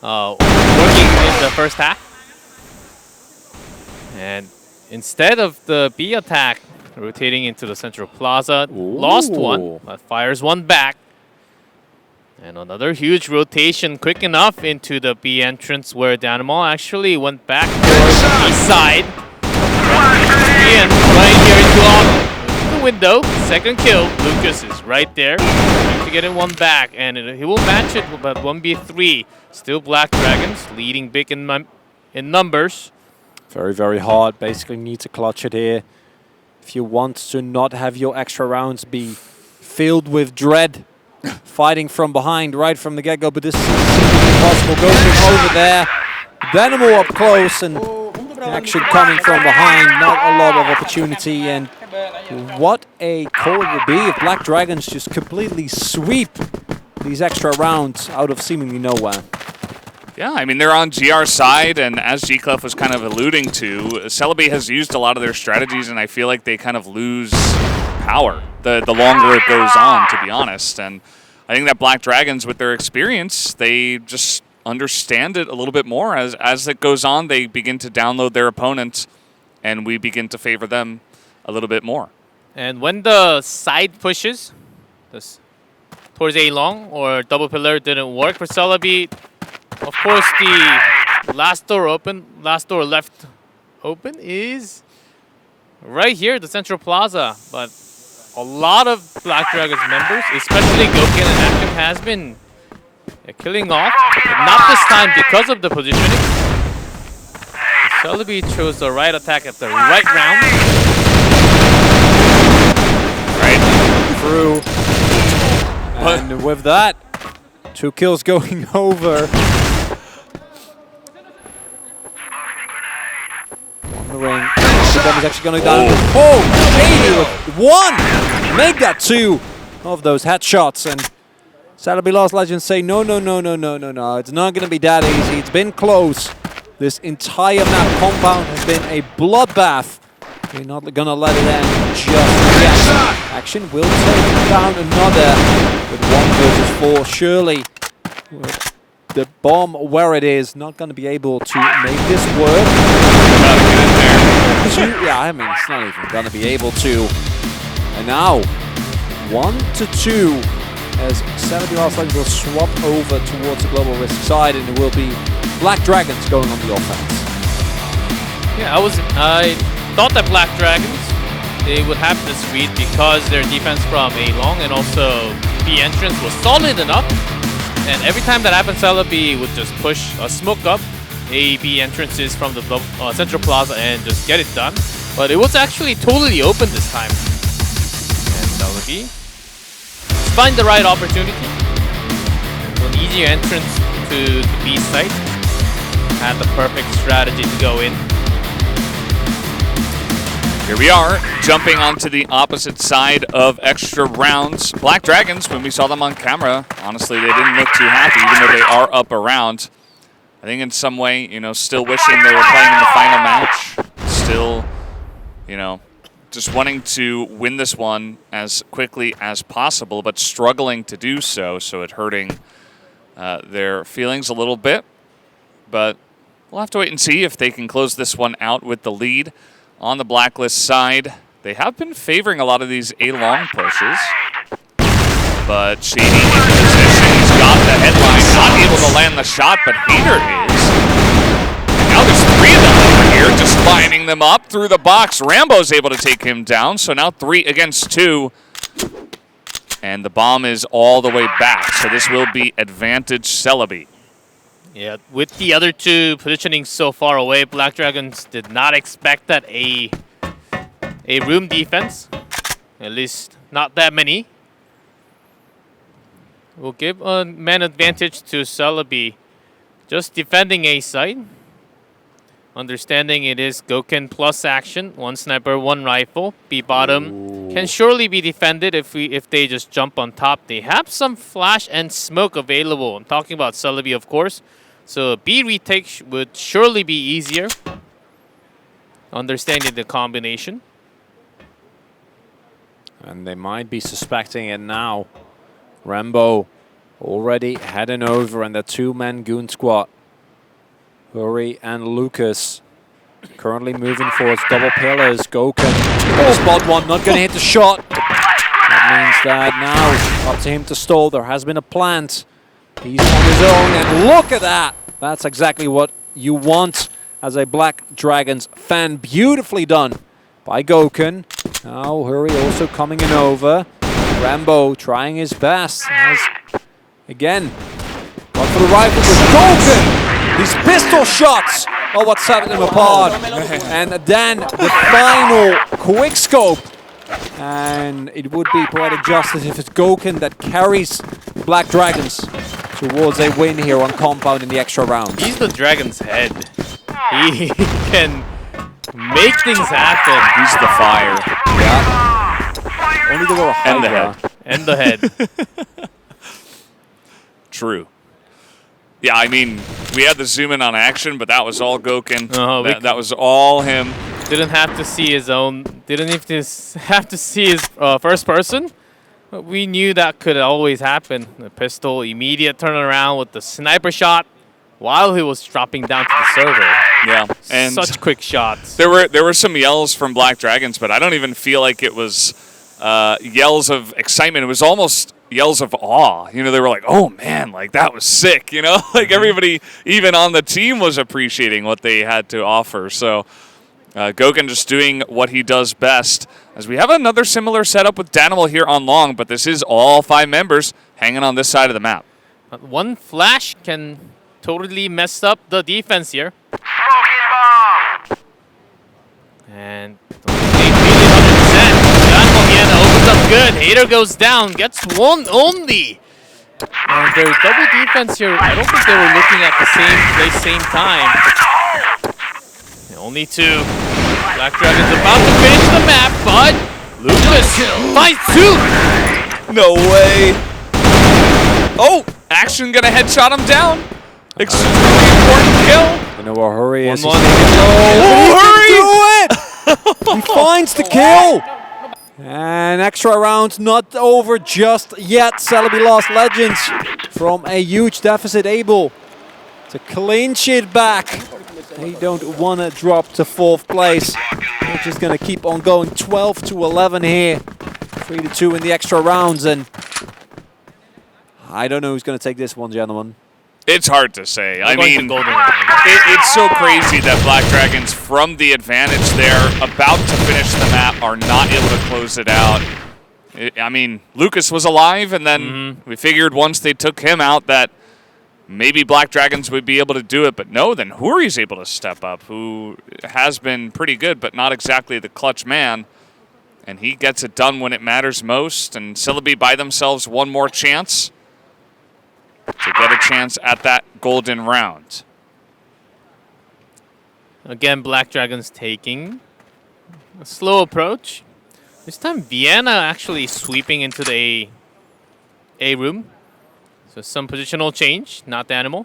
working in the first half. And instead of the B attack rotating into the central plaza, lost one, but fires one back. And another huge rotation quick enough into the B entrance where Danimal actually went back towards the B side. And right here into the window. Second kill. Lucas is right there. Trying to get it one back. And he will match it, but 1v3. Still Black Dragons leading big in numbers. Very, very hard. Basically need to clutch it here. If you want to not have your extra rounds be filled with dread, fighting from behind right from the get-go, but this is impossible. Going over there. Danimal up close and action coming from behind. Not a lot of opportunity. And what a call it would be if Black Dragons just completely sweep these extra rounds out of seemingly nowhere. Yeah, I mean, they're on GR's side, and as G-Clef was kind of alluding to, CELEBe has used a lot of their strategies, and I feel like they kind of lose power the longer it goes on, to be honest. And I think that Black Dragons, with their experience, they just understand it a little bit more. As it goes on, they begin to download their opponents, and we begin to favor them a little bit more. And when the side pushes towards A long or double pillar didn't work for CELEBe, of course the last door left open is right here, the central plaza. But a lot of Black Dragons members, especially Gokien and Akim, has been killing off, but not this time because of the positioning. CELEBe chose the right attack at the right round. Right. Through. And with that, 2 kills going over. On the ring. The bomb is actually going down. Oh, Shady with 1! Make that 2 of those headshots. And CELEBe Lost Legends say, no. It's not going to be that easy. It's been close. This entire map compound has been a bloodbath. We're not going to let it end just yet. Action will take down another with 1 versus 4. Surely with the bomb where it is, not going to be able to make this work. Yeah, I mean, it's not even going to be able to. And now, 1-2 as CELEBe Lost Legends will swap over towards the Global Risk side, and it will be Black Dragons going on the offense. Yeah, I thought that Black Dragons, they would have this read because their defense from A long and also B entrance was solid enough. And every time that happened, CELEBe would just push a smoke up A, B entrances from the central plaza and just get it done. But it was actually totally open this time. And CELEBe find the right opportunity. An easier entrance to the B site. Had the perfect strategy to go in. Here we are, jumping onto the opposite side of extra rounds. Black Dragons, when we saw them on camera, honestly, they didn't look too happy, even though they are up around. I think in some way, still wishing they were playing in the final match. Still, just wanting to win this one as quickly as possible, but struggling to do so, so it hurting their feelings a little bit. But we'll have to wait and see if they can close this one out with the lead. On the Blacklist side, they have been favoring a lot of these A-long pushes. But Shady in position, he's got the headline, not able to land the shot, but Hater is. And now there's 3 of them over here, just lining them up through the box. Rambo's able to take him down, so now 3 against 2. And the bomb is all the way back, so this will be advantage CELEBe. Yeah, with the other 2 positioning so far away, Black Dragons did not expect that a room defense, at least not that many, will give a man advantage to CELEBe. Just defending A side, Understanding it is Goken plus action, 1 sniper, 1 rifle. B bottom can surely be defended if they just jump on top. They have some flash and smoke available. I'm talking about CELEBe, of course. So B retake would surely be easier. Understanding the combination. And they might be suspecting it now. Rambo already heading over, and the 2-man goon squad. Hurry and Lucas currently moving for his double pillars. Goken, spot one, not going to hit the shot. That means that now up to him to stall. There has been a plant. He's on his own, and look at that. That's exactly what you want as a Black Dragons fan. Beautifully done by Goken. Now Hurry also coming in over. Rambo trying his best. Again, but for the rifle with Goken. These pistol shots are what set them apart. And then the final quick scope. And it would be poetic justice if it's Goken that carries Black Dragons towards a win here on compound in the extra round. He's the Dragon's head. He can make things happen. He's the fire. Yeah. Only the little and the head. And the head. True. Yeah, I mean, we had the zoom in on action, but that was all Goken. That was all him. Didn't have to see his own. Didn't even have to see his first person. But we knew that could always happen. The pistol, immediate turnaround with the sniper shot while he was dropping down to the server. Yeah, and such quick shots. There were some yells from Black Dragons, but I don't even feel like it was yells of excitement. It was almost yells of awe. You know, they were like, "Oh man, like that was sick." You know, like everybody, even on the team, was appreciating what they had to offer. So Goken just doing what he does best. As we have another similar setup with Danimal here on long, but this is all 5 members hanging on this side of the map. One flash can totally mess up the defense here. And they really 100%. Danimal opens up good. Hater goes down, gets one only. And their double defense here, I don't think they were looking at the same place, same time. Only 2. Black Dragon's about to finish the map, but Lucas finds 2. No way. Oh, action gonna headshot him down. Extremely important kill. You know what Hurry is. Oh, Hurry! He finds the kill. And extra round not over just yet. CELEBe lost Legends from a huge deficit, able to clinch it back. They don't want to drop to 4th place. They're just going to keep on going. 12-11 here. 3-2 in the extra rounds. And I don't know who's going to take this one, gentlemen. It's hard to say. I mean, it's it's so crazy that Black Dragons, from the advantage they're about to finish the map, are not able to close it out. I mean, Lucas was alive, and then we figured once they took him out that maybe Black Dragons would be able to do it. But no, then Huri's able to step up, who has been pretty good, but not exactly the clutch man. And he gets it done when it matters most. And CELEBe by themselves one more chance to get a chance at that golden round. Again, Black Dragons taking a slow approach. This time, Vienna actually sweeping into the A room. So some positional change, not the animal.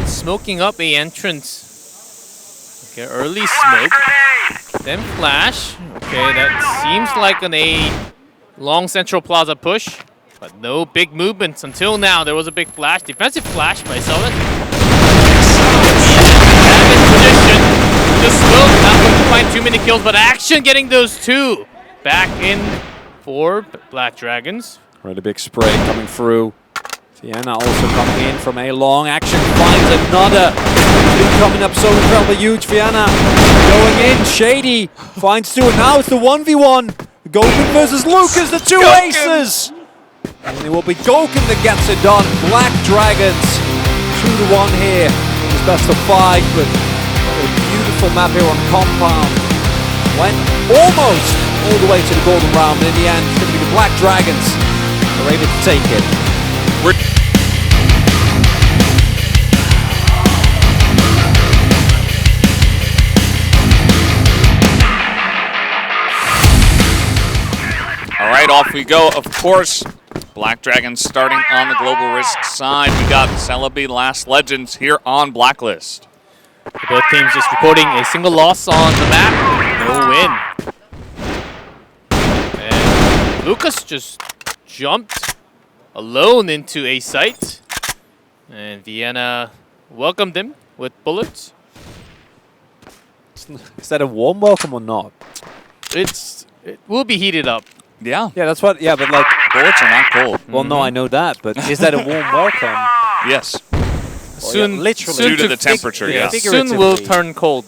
Smoking up a entrance. Okay, early smoke. Then flash. Okay, that seems like a long Central Plaza push. But no big movements until now. There was a big flash. Defensive flash, but I saw it. Back in position. Just will not going to find too many kills, but action getting those 2. Back in for Black Dragons. Really big spray coming through. Vienna also coming in from a long action. Finds another. He's been coming up so incredibly huge. Vienna going in. Shady finds 2. And now it's the 1v1. Goken versus Lucas, the 2 aces. And it will be Goken that gets it done. Black Dragons 2-1 here. It's best of 5, but a beautiful map here on compound. Went almost all the way to the golden round, but in the end, it's going to be the Black Dragons that are able to take it. We're All right, off we go. Of course, Black Dragons starting on the Global Risk side. We got CELEBe Last Legends here on Blacklist. Both teams just reporting a single loss on the map. No win. And Lucas just jumped alone into a site. And Vienna welcomed him with bullets. Is that a warm welcome or not? It will be heated up. Yeah. Yeah, that's what. Yeah, but like Bullets are not cold. Well, no, I know that, but is that a warm welcome? Yes. Soon, literally. soon Due to the temperature, yeah. Soon will turn cold.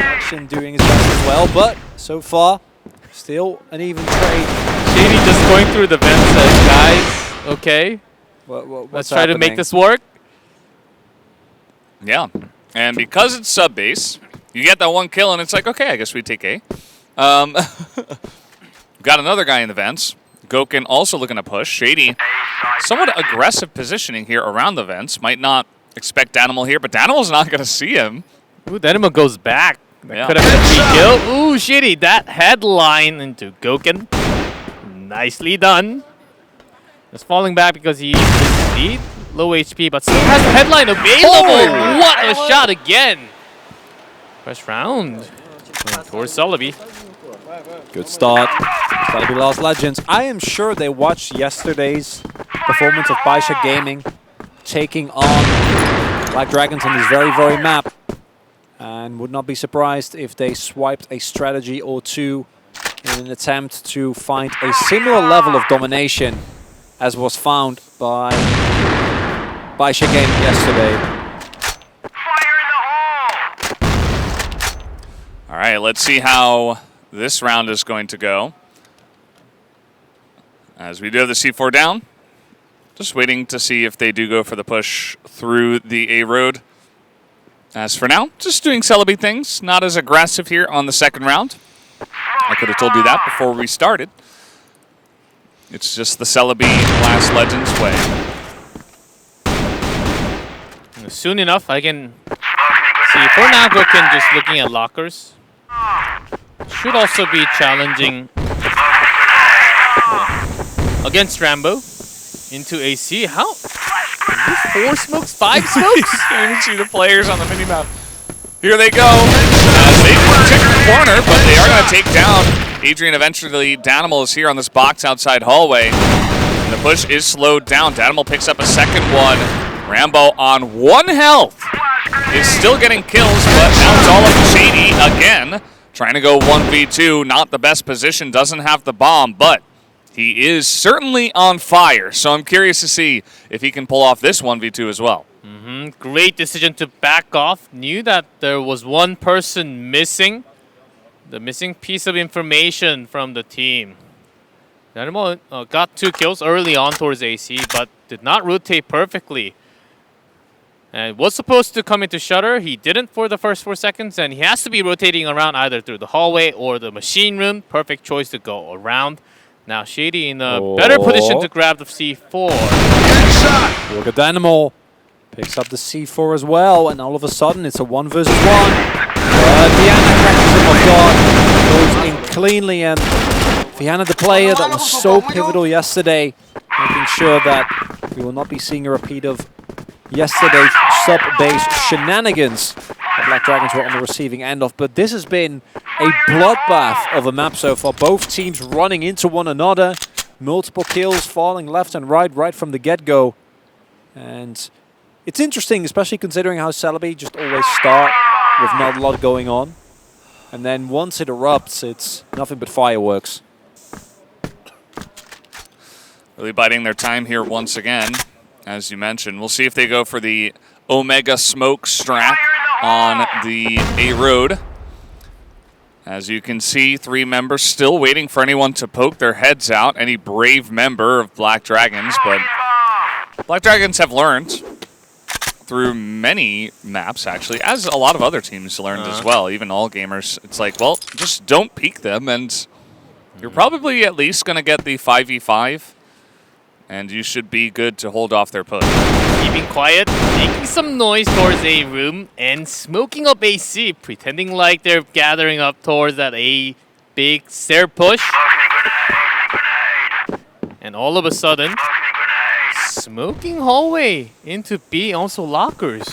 Action doing his best as well, but so far, still an even trade. Shady just going through the vents, guys. Okay, What's let's try to make happening? this work. Yeah. And because it's sub-base, you get that one kill, and it's like, okay, I guess we take A. Got another guy in the vents. Goken also looking to push. Shady, somewhat aggressive positioning here around the vents. Might not expect Danimal here, but Danimal's not going to see him. Ooh, Dynamo goes back. That Yeah. could have been a free kill. Ooh, Shady, that headline into Goken. Nicely done. Just falling back because he is indeed low HP, but still has a headline available. Oh! What a shot again. First round towards CELEBe. Good start. CELEBe Last Legends. I am sure they watched yesterday's performance of Baisha Gaming taking on Black Dragons on this very, very map. And would not be surprised if they swiped a strategy or two in an attempt to find a similar level of domination as was found by Baisha Gaming yesterday. All right, let's see how this round is going to go. As we do have the C4 down, just waiting to see if they do go for the push through the A road. As for now, just doing CELEBe things, not as aggressive here on the second round. I could have told you that before we started. It's just the CELEBe Last Legends way. Soon enough, I can see. For now, Goken just looking at lockers. Should also be challenging against Rambo into AC. How? 4 smokes, 5 smokes? Can't even see the players on the minimap. Here they go. As they check the corner, but they are going to take down Adrian. Eventually, Danimal is here on this box outside hallway. And the push is slowed down. Danimal picks up a second one. Rambo on 1 health is still getting kills, but now it's all up to Shady again. Trying to go 1v2. Not the best position. Doesn't have the bomb, but he is certainly on fire. So I'm curious to see if he can pull off this 1v2 as well. Great decision to back off. Knew that there was one person missing. The missing piece of information from the team. Dynamo got 2 kills early on towards AC, but did not rotate perfectly. And was supposed to come into Shutter. He didn't for the first 4 seconds, and he has to be rotating around either through the hallway or the machine room. Perfect choice to go around. Now Shady in a better position to grab the C4. Look at Dynamo. Picks up the C4 as well, and all of a sudden it's a 1 versus 1. Vienna catches him off guard, goes in cleanly, and Vienna, the player that was so pivotal yesterday, making sure that we will not be seeing a repeat of yesterday's sub-base shenanigans that Black Dragons were on the receiving end of. But this has been a bloodbath of a map so far. Both teams running into one another, multiple kills falling left and right from the get-go. And it's interesting, especially considering how CELEBe just always start with not a lot going on. And then once it erupts, it's nothing but fireworks. Really biding their time here once again, as you mentioned. We'll see if they go for the Omega Smoke strat on the A road. As you can see, 3 members still waiting for anyone to poke their heads out, any brave member of Black Dragons, but Black Dragons have learned through many maps, actually, as a lot of other teams learned as well, even all gamers. It's like, well, just don't peek them, and you're probably at least going to get the 5v5, and you should be good to hold off their push. Keeping quiet, making some noise towards A room and smoking up AC, pretending like they're gathering up towards that A big stair push. And all of a sudden, smoking hallway into B, also lockers.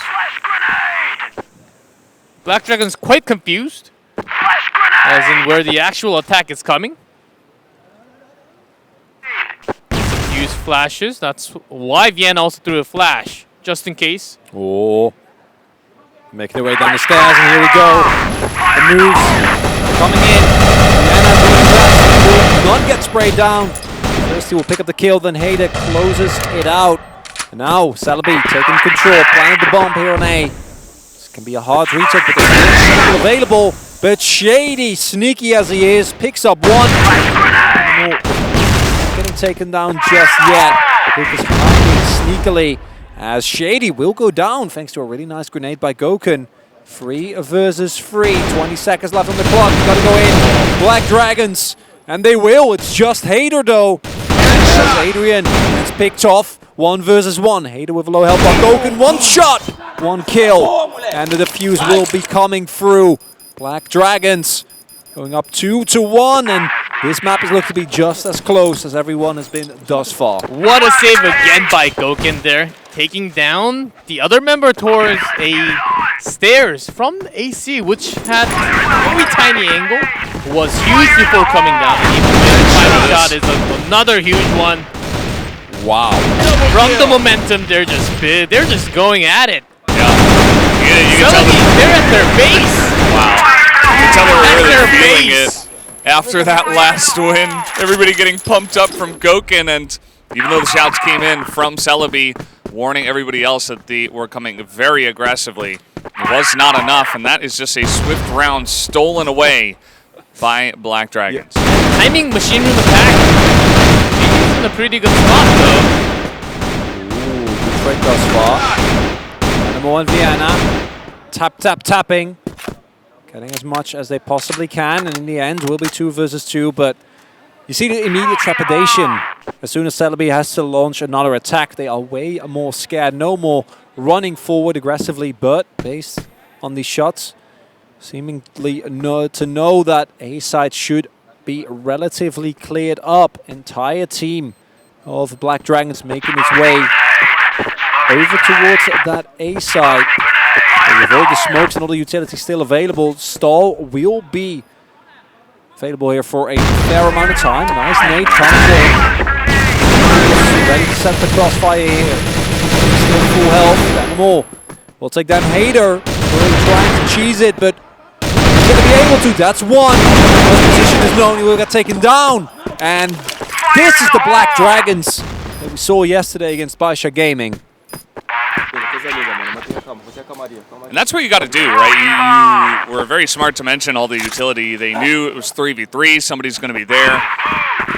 Black Dragon's quite confused as in where the actual attack is coming. Use flashes. That's why Vienna also threw a flash, just in case. Oh, making their way down the stairs, and here we go. The moves coming in. Vienna doing that. Will not get sprayed down. First he will pick up the kill, then Hader closes it out. And now CELEBe taking control, planted the bomb here on A. This can be a hard retake, but there's still available. But Shady, sneaky as he is, picks up one. Getting taken down just yet. Lucas hiding sneakily as Shady will go down thanks to a really nice grenade by Gokun. 3 versus 3. 20 seconds left on the clock. Got to go in. Black Dragons. And they will. It's just Hader though. As Adrian gets picked off. 1 versus 1. Hader with a low health bar. Gokun, 1 shot. 1 kill. And the defuse will be coming through. Black Dragons going up 2-1. And this map is looking to be just as close as everyone has been thus far. What a save again by Gokun there. Taking down the other member towards a stairs from AC, which had a very tiny angle. Was huge before coming down. And even the final shot is another huge one. Wow. From the momentum, they're just going at it. Yeah. You can tell they're at their base. Wow. You can tell they're really feeling base. it. After that last win, everybody getting pumped up from Gokun, and even though the shouts came in from CELEBe, warning everybody else that they were coming very aggressively, it was not enough, and that is just a swift round stolen away by Black Dragons. Timing machine room attack. He's in a pretty good spot, though. Ooh, good trade thus far. Number 1 Vienna. Tapping. Getting as much as they possibly can, and in the end will be 2 versus 2, but you see the immediate trepidation. As soon as CELEBe has to launch another attack, they are way more scared. No more running forward aggressively, but based on these shots, seemingly to know that A side should be relatively cleared up. Entire team of Black Dragons making its way over towards that A side. With all the smokes and all the utilities still available, stall will be available here for a fair amount of time. Nice nade comes in. Ready to set the crossfire here. Still full health. Danimal will take down Hader. Really trying to cheese it, but he's going to be able to. That's one. His position is known. He will get taken down. And this is the Black Dragons that we saw yesterday against Baisha Gaming. And that's what you got to do, right? You were very smart to mention all the utility. They knew it was 3v3. Somebody's going to be there.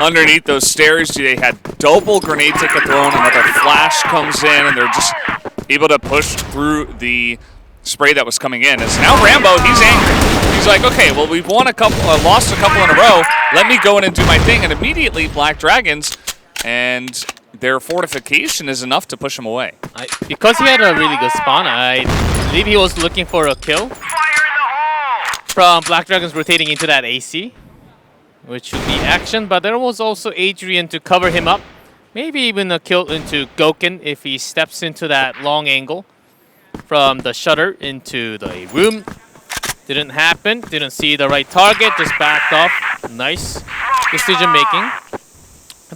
Underneath those stairs, they had double grenade ticket thrown. Another flash comes in, and they're just able to push through the spray that was coming in. As now Rambo, he's angry. He's like, okay, well, we've won a couple, lost a couple in a row. Let me go in and do my thing. And immediately, Black Dragons and their fortification is enough to push him away. Because he had a really good spawn, I believe he was looking for a kill from Black Dragons rotating into that AC, which should be action, but there was also Adrian to cover him up. Maybe even a kill into Gokun if he steps into that long angle from the shutter into the room. Didn't happen, didn't see the right target, just backed off. Nice decision making.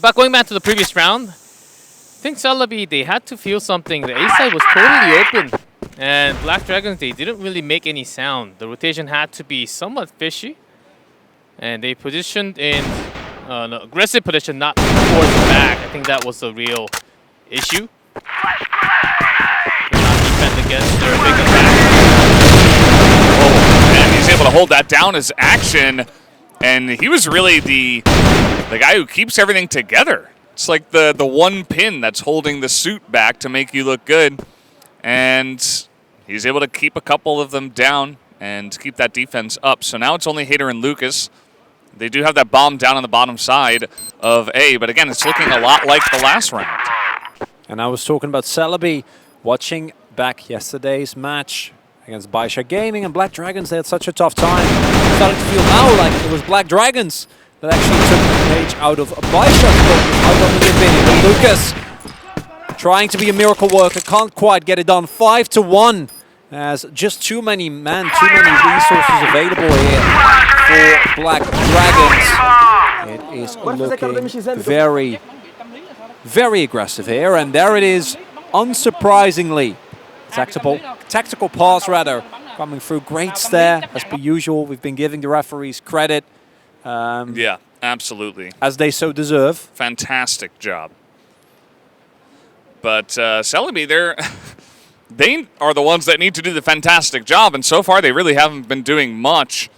But going back to the previous round, I think CELEBe, they had to feel something. The A side was totally open. And Black Dragons, they didn't really make any sound. The rotation had to be somewhat fishy. And they positioned in an aggressive position, not towards the back. I think that was the real issue. Could not defend against their big attack. Oh, and he's able to hold that down as action. And he was really the guy who keeps everything together. It's like the one pin that's holding the suit back to make you look good. And he's able to keep a couple of them down and keep that defense up. So now it's only Hader and Lucas. They do have that bomb down on the bottom side of A, but again, it's looking a lot like the last round. And I was talking about CELEBe watching back yesterday's match against Baisha Gaming, and Black Dragons, they had such a tough time. It's starting to feel now like it was Black Dragons that actually took the page out of Baisha's book. How dominant they've been. But Lucas trying to be a miracle worker, can't quite get it done. 5-1. There's just too many resources available here for Black Dragons. It is looking very, very aggressive here, and there it is, unsurprisingly. Tactical pass, rather, coming through. Great stare, as per usual. We've been giving the referees credit. Yeah, absolutely. As they so deserve. Fantastic job. But CELEBe, they are the ones that need to do the fantastic job, and so far they really haven't been doing much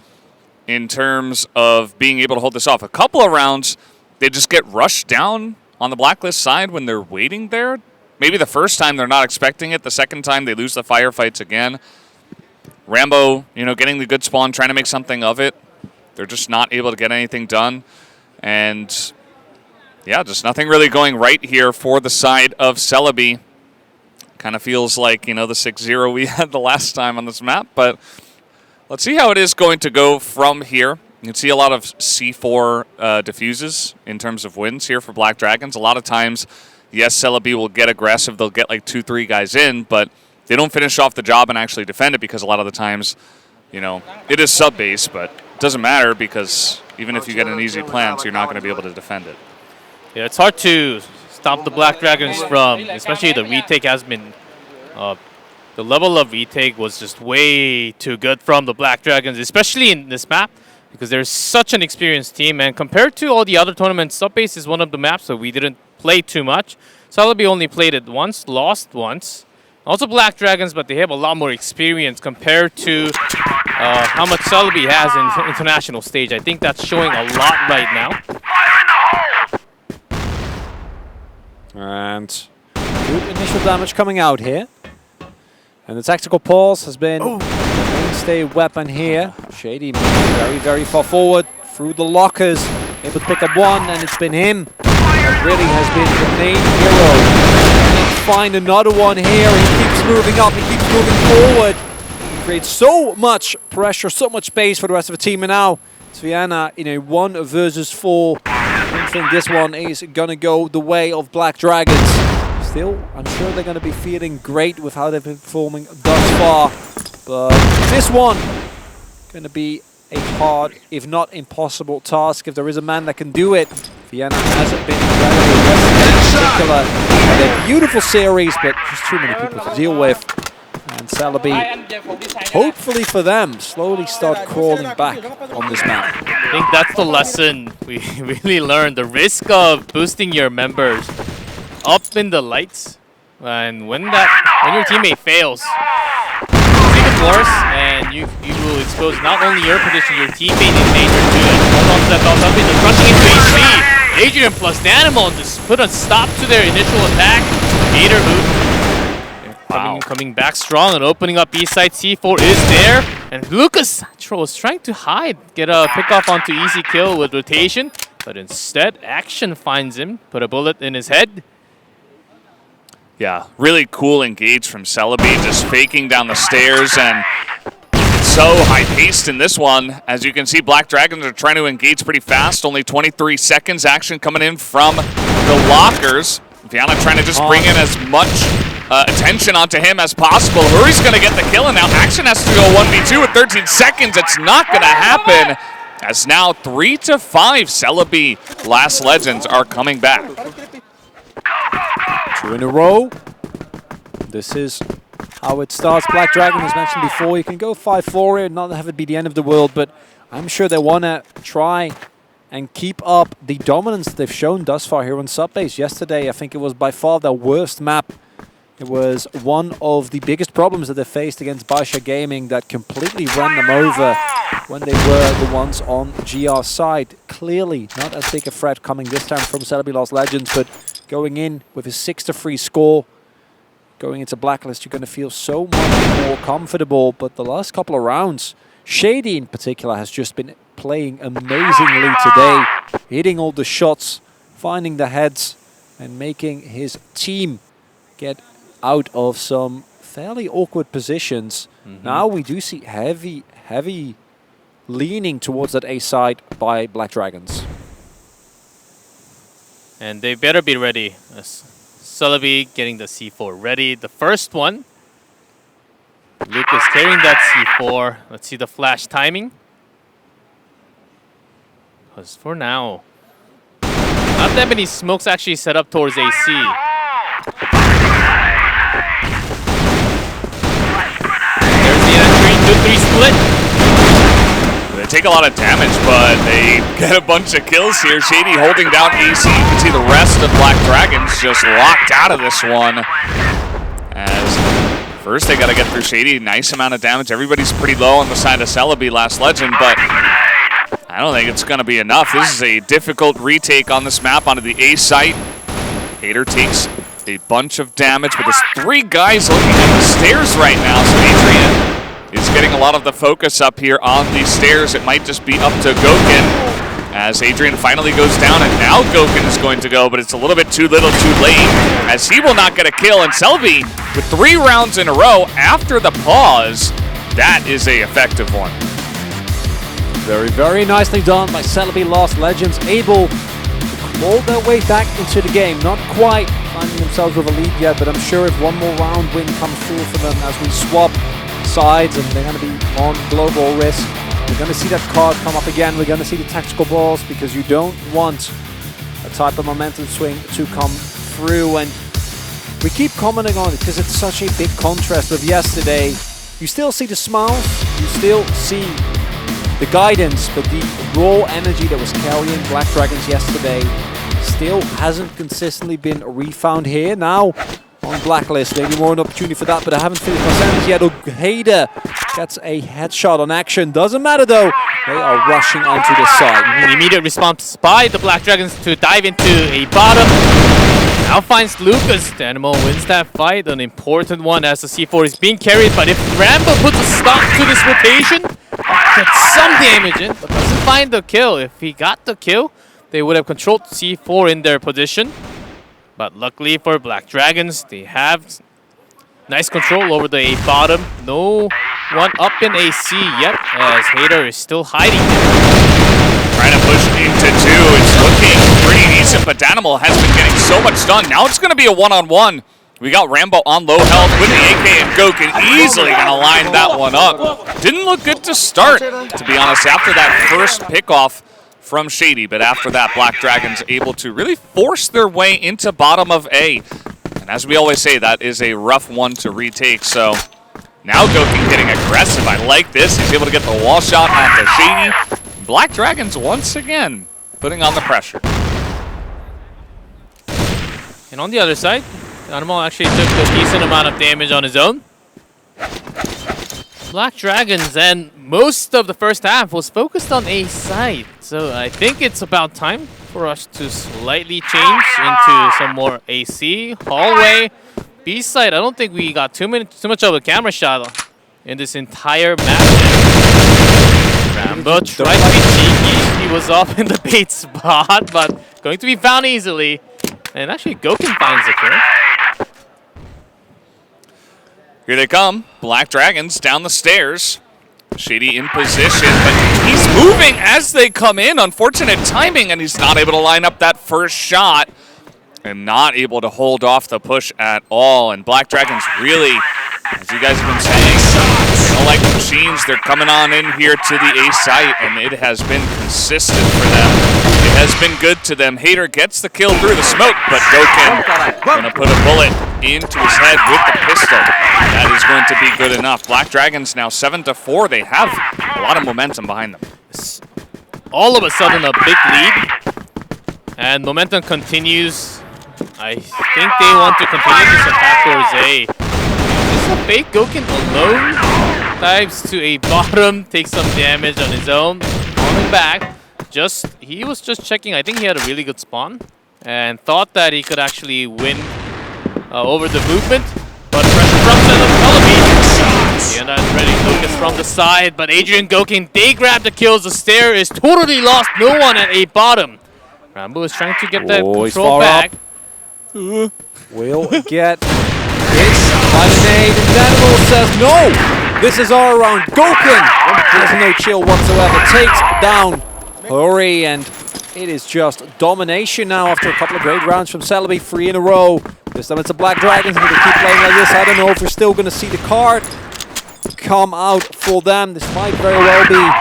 in terms of being able to hold this off. A couple of rounds, they just get rushed down on the Blacklist side when they're waiting there. Maybe the first time they're not expecting it. The second time they lose the firefights again. Rambo, getting the good spawn, trying to make something of it. They're just not able to get anything done. And yeah, just nothing really going right here for the side of CELEBe. Kind of feels like, the 6-0 we had the last time on this map. But let's see how it is going to go from here. You can see a lot of C4 diffuses in terms of wins here for Black Dragons. A lot of times, yes, CELEBe will get aggressive. They'll get like 2-3 guys in, but they don't finish off the job and actually defend it because a lot of the times, it is sub-base, but it doesn't matter because even if you get an easy plant, you're not going to be able to defend it. Yeah, it's hard to stop the Black Dragons from, especially the retake has been, the level of retake was just way too good from the Black Dragons, especially in this map, because they're such an experienced team, and compared to all the other tournaments, sub-base is one of the maps that we didn't play too much. CELEBe only played it once, lost once. Also Black Dragons, but they have a lot more experience compared to how much CELEBe has in international stage. I think that's showing a lot right now. And good initial damage coming out here. And the tactical pulse has been the mainstay weapon here. Shady very, very far forward through the lockers. Able to pick up one, and it's been him that really has been the main hero. And find another one here. He keeps moving up, he keeps moving forward. He creates so much pressure, so much space for the rest of the team. And now it's Vienna in a 1 versus 4. I don't think this one is going to go the way of Black Dragons. Still, I'm sure they're going to be feeling great with how they've been performing thus far. But this one going to be a hard, if not impossible task. If there is a man that can do it, Vienna hasn't been incredible in particular. Had a beautiful series, but just too many people to deal with. And CELEBe, hopefully for them, slowly start crawling back on this map. I think that's the lesson we really learned. The risk of boosting your members up in the lights, and when your teammate fails, it's even worse, and you will expose not only your position, your teammate in danger too. And hold on to that belt up, into rushing into HP. Adrian plus Nanimal just put a stop to their initial attack. Gator Hoot. Coming back strong and opening up B side. C4 is there, and Lucas was trying to hide, get a pick off onto easy kill with rotation, but instead Action finds him, put a bullet in his head. Yeah, really cool engage from CELEBe, just faking down the stairs, and it's so high-paced in this one. As you can see, Black Dragons are trying to engage pretty fast, only 23 seconds. Action coming in from the lockers. Vienna trying to just bring in as much attention onto him as possible. Hurry's going to get the kill, and now Action has to go 1v2 with 13 seconds. It's not going to happen, as now 3-5 CELEBe Last Legends are coming back. 2 in a row. This is how it starts. Black Dragon, as mentioned before, you can go 5-4 here, not have it be the end of the world, but I'm sure they want to try and keep up the dominance they've shown thus far here on Subbase. Yesterday, I think it was by far their worst map. It was one of the biggest problems that they faced against Baisha Gaming that completely ran them over when they were the ones on GR side. Clearly not as big a threat coming this time from CELEBe Lost Legends, but going in with his 6-3 score, going into Blacklist, you're going to feel so much more comfortable. But the last couple of rounds, Shady in particular has just been playing amazingly today, hitting all the shots, finding the heads, and making his team get out of some fairly awkward positions. Now we do see heavy leaning towards that A side by Black Dragons. And they better be ready. CELEBe getting the C4 ready. The first one. Luke is carrying that C4. Let's see the flash timing. Because for now, not that many smokes actually set up towards AC. There's the entry, 2-3 split. They take a lot of damage, but they get a bunch of kills here. Shady holding down AC. You can see the rest of Black Dragons just locked out of this one. As first they got to get through Shady. Nice amount of damage. Everybody's pretty low on the side of CELEBe, Last Legend, but I don't think it's going to be enough. This is a difficult retake on this map onto the A site. Hater takes a bunch of damage, but there's 3 guys looking at the stairs right now, so Adrian is getting a lot of the focus up here on these stairs. It might just be up to Gokin as Adrian finally goes down, and now Gokin is going to go, but it's a little bit too little too late as he will not get a kill. And CELEBe with 3 rounds in a row after the pause, that is a effective one. Very, very nicely done by CELEBe. Last Legends able to claw their way back into the game. Not quite finding themselves with a lead yet, but I'm sure if one more round win comes through for them as we swap sides and they're going to be on global risk, we're going to see that card come up again. We're going to see the tactical balls because you don't want a type of momentum swing to come through. And we keep commenting on it because it's such a big contrast with yesterday. You still see the smiles, you still see the guidance, but the raw energy that was carrying Black Dragons yesterday still hasn't consistently been refound here. Now on Blacklist, maybe more an opportunity for that, but I haven't finished my sentence yet. Hader gets a headshot on action. Doesn't matter though, they are rushing onto the side. An immediate response by the Black Dragons to dive into a bottom. Now finds Lucas. Dynamo wins that fight, an important one as the C4 is being carried, but if Rambo puts a stop to this rotation, gets some damage in, but doesn't find the kill. If he got the kill, they would have controlled C4 in their position. But luckily for Black Dragons, they have nice control over the A bottom. No one up in AC yet, as Hader is still hiding there. Trying to push into 2. It's looking pretty decent, but Danimal has been getting so much done. Now it's going to be a one-on-one. We got Rambo on low health with the AK, and Gokin easily going to line that one up. Didn't look good to start, to be honest, after that first pickoff from Shady, but after that, Black Dragons able to really force their way into bottom of A. And as we always say, that is a rough one to retake, so now Gokin getting aggressive. I like this. He's able to get the wall shot onto Shady. Black Dragons once again putting on the pressure. And on the other side, Animal actually took a decent amount of damage on his own. Black Dragons, and most of the first half was focused on A side. So I think it's about time for us to slightly change into some more AC, hallway, B side. I don't think we got too much of a camera shot in this entire match. Rambo tried to be cheeky. He was off in the bait spot, but going to be found easily. And actually, Gokin finds the kill. Here they come, Black Dragons down the stairs. Shady in position, but he's moving as they come in. Unfortunate timing, and he's not able to line up that first shot and not able to hold off the push at all. And Black Dragons really, as you guys have been saying, they don't like the machines. They're coming on in here to the A site, and it has been consistent for them. It has been good to them. Hader gets the kill through the smoke, but Gokin gonna put a bullet into his head with the pistol. That is going to be good enough. Black Dragons now 7-4. They have a lot of momentum behind them. All of a sudden, a big lead, and momentum continues. I think they want to continue this attack towards A. Is this a fake? Gokin alone dives to a bottom, takes some damage on his own, falling back. He was just checking. I think he had a really good spawn and thought that he could actually win over the movement. But pressure from CELEBe. And that's ready. Lucas from the side, but Adrian Gokin, they grab the kills. The stair is totally lost. No one at A bottom. Rambo is trying to get that control back. Will get Hits by the nade, and Danimal says no! This is our round. Gokin has no chill whatsoever. Takes down Hurry, and it is just domination now after a couple of great rounds from CELEBe, 3 in a row. This time it's the Black Dragons, and if they keep playing like this, I don't know if we're still going to see the card come out for them. This might very well be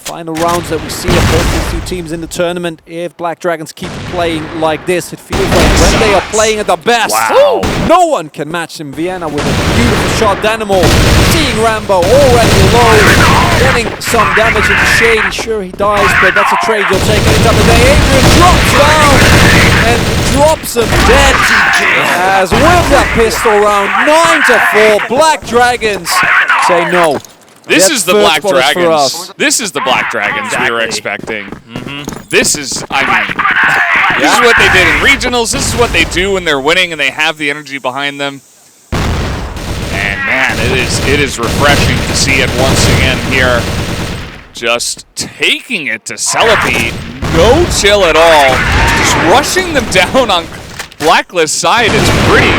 final rounds that we see of both these two teams in the tournament. If Black Dragons keep playing like this, it feels like when they are playing at their best, no one can match them. Vienna with a beautiful shot. Danimal seeing Rambo already alone, getting some damage into Shady. Sure, he dies, but that's a trade you'll take any time of day. Adrian drops down and drops him dead as with that pistol round, 9-4. Black Dragons say no. This is the Black Dragons. This is the Black Dragons we were expecting. This is, I mean, this is what they did in regionals. This is what they do when they're winning and they have the energy behind them. And man, it is refreshing to see it once again here. Just taking it to CELEBe. No chill at all. Just rushing them down on Blacklist side. It's pretty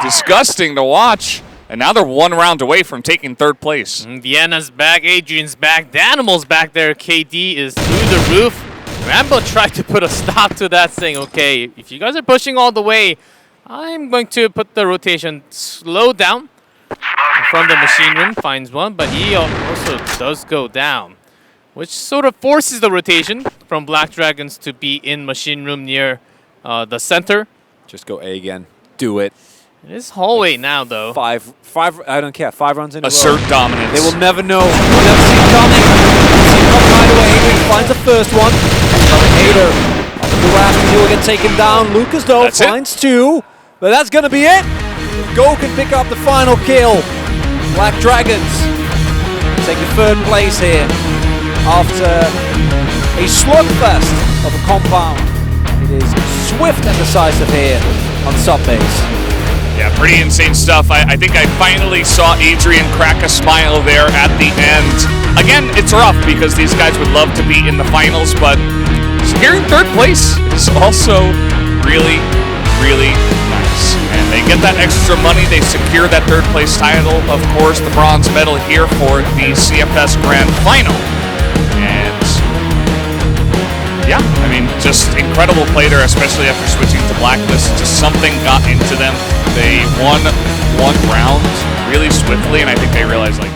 disgusting to watch. And now they're 1 round away from taking 3rd place. Vienna's back, Adrian's back, Danimal's back there, KD is through the roof. Rambo tried to put a stop to that, saying, okay, if you guys are pushing all the way, I'm going to put the rotation slow down. From the machine room, finds one, but he also does go down, which sort of forces the rotation from Black Dragons to be in machine room near the center. Just go A again. Do it. It is hallway now, though. Five, I don't care. 5 runs in a row. Assert dominance. They will never know. They'll never see it coming. See it coming right away. Adrian finds the first one. Hater. The Rasmus, he will get taken down. Lucas, though, finds 2. But that's going to be it. Go can pick up the final kill. Black Dragons take the 3rd place here after a slugfest of a compound. It is swift and decisive here on Subbase. Yeah, pretty insane stuff. I think I finally saw Adrian crack a smile there at the end. Again, it's rough because these guys would love to be in the finals, but securing 3rd place is also really, really nice. And they get that extra money. They secure that 3rd place title. Of course, the bronze medal here for the CFS Grand Final. And yeah, I mean, just incredible play there, especially after switching to Blacklist. Just something got into them. They won 1 round really swiftly, and I think they realized, like,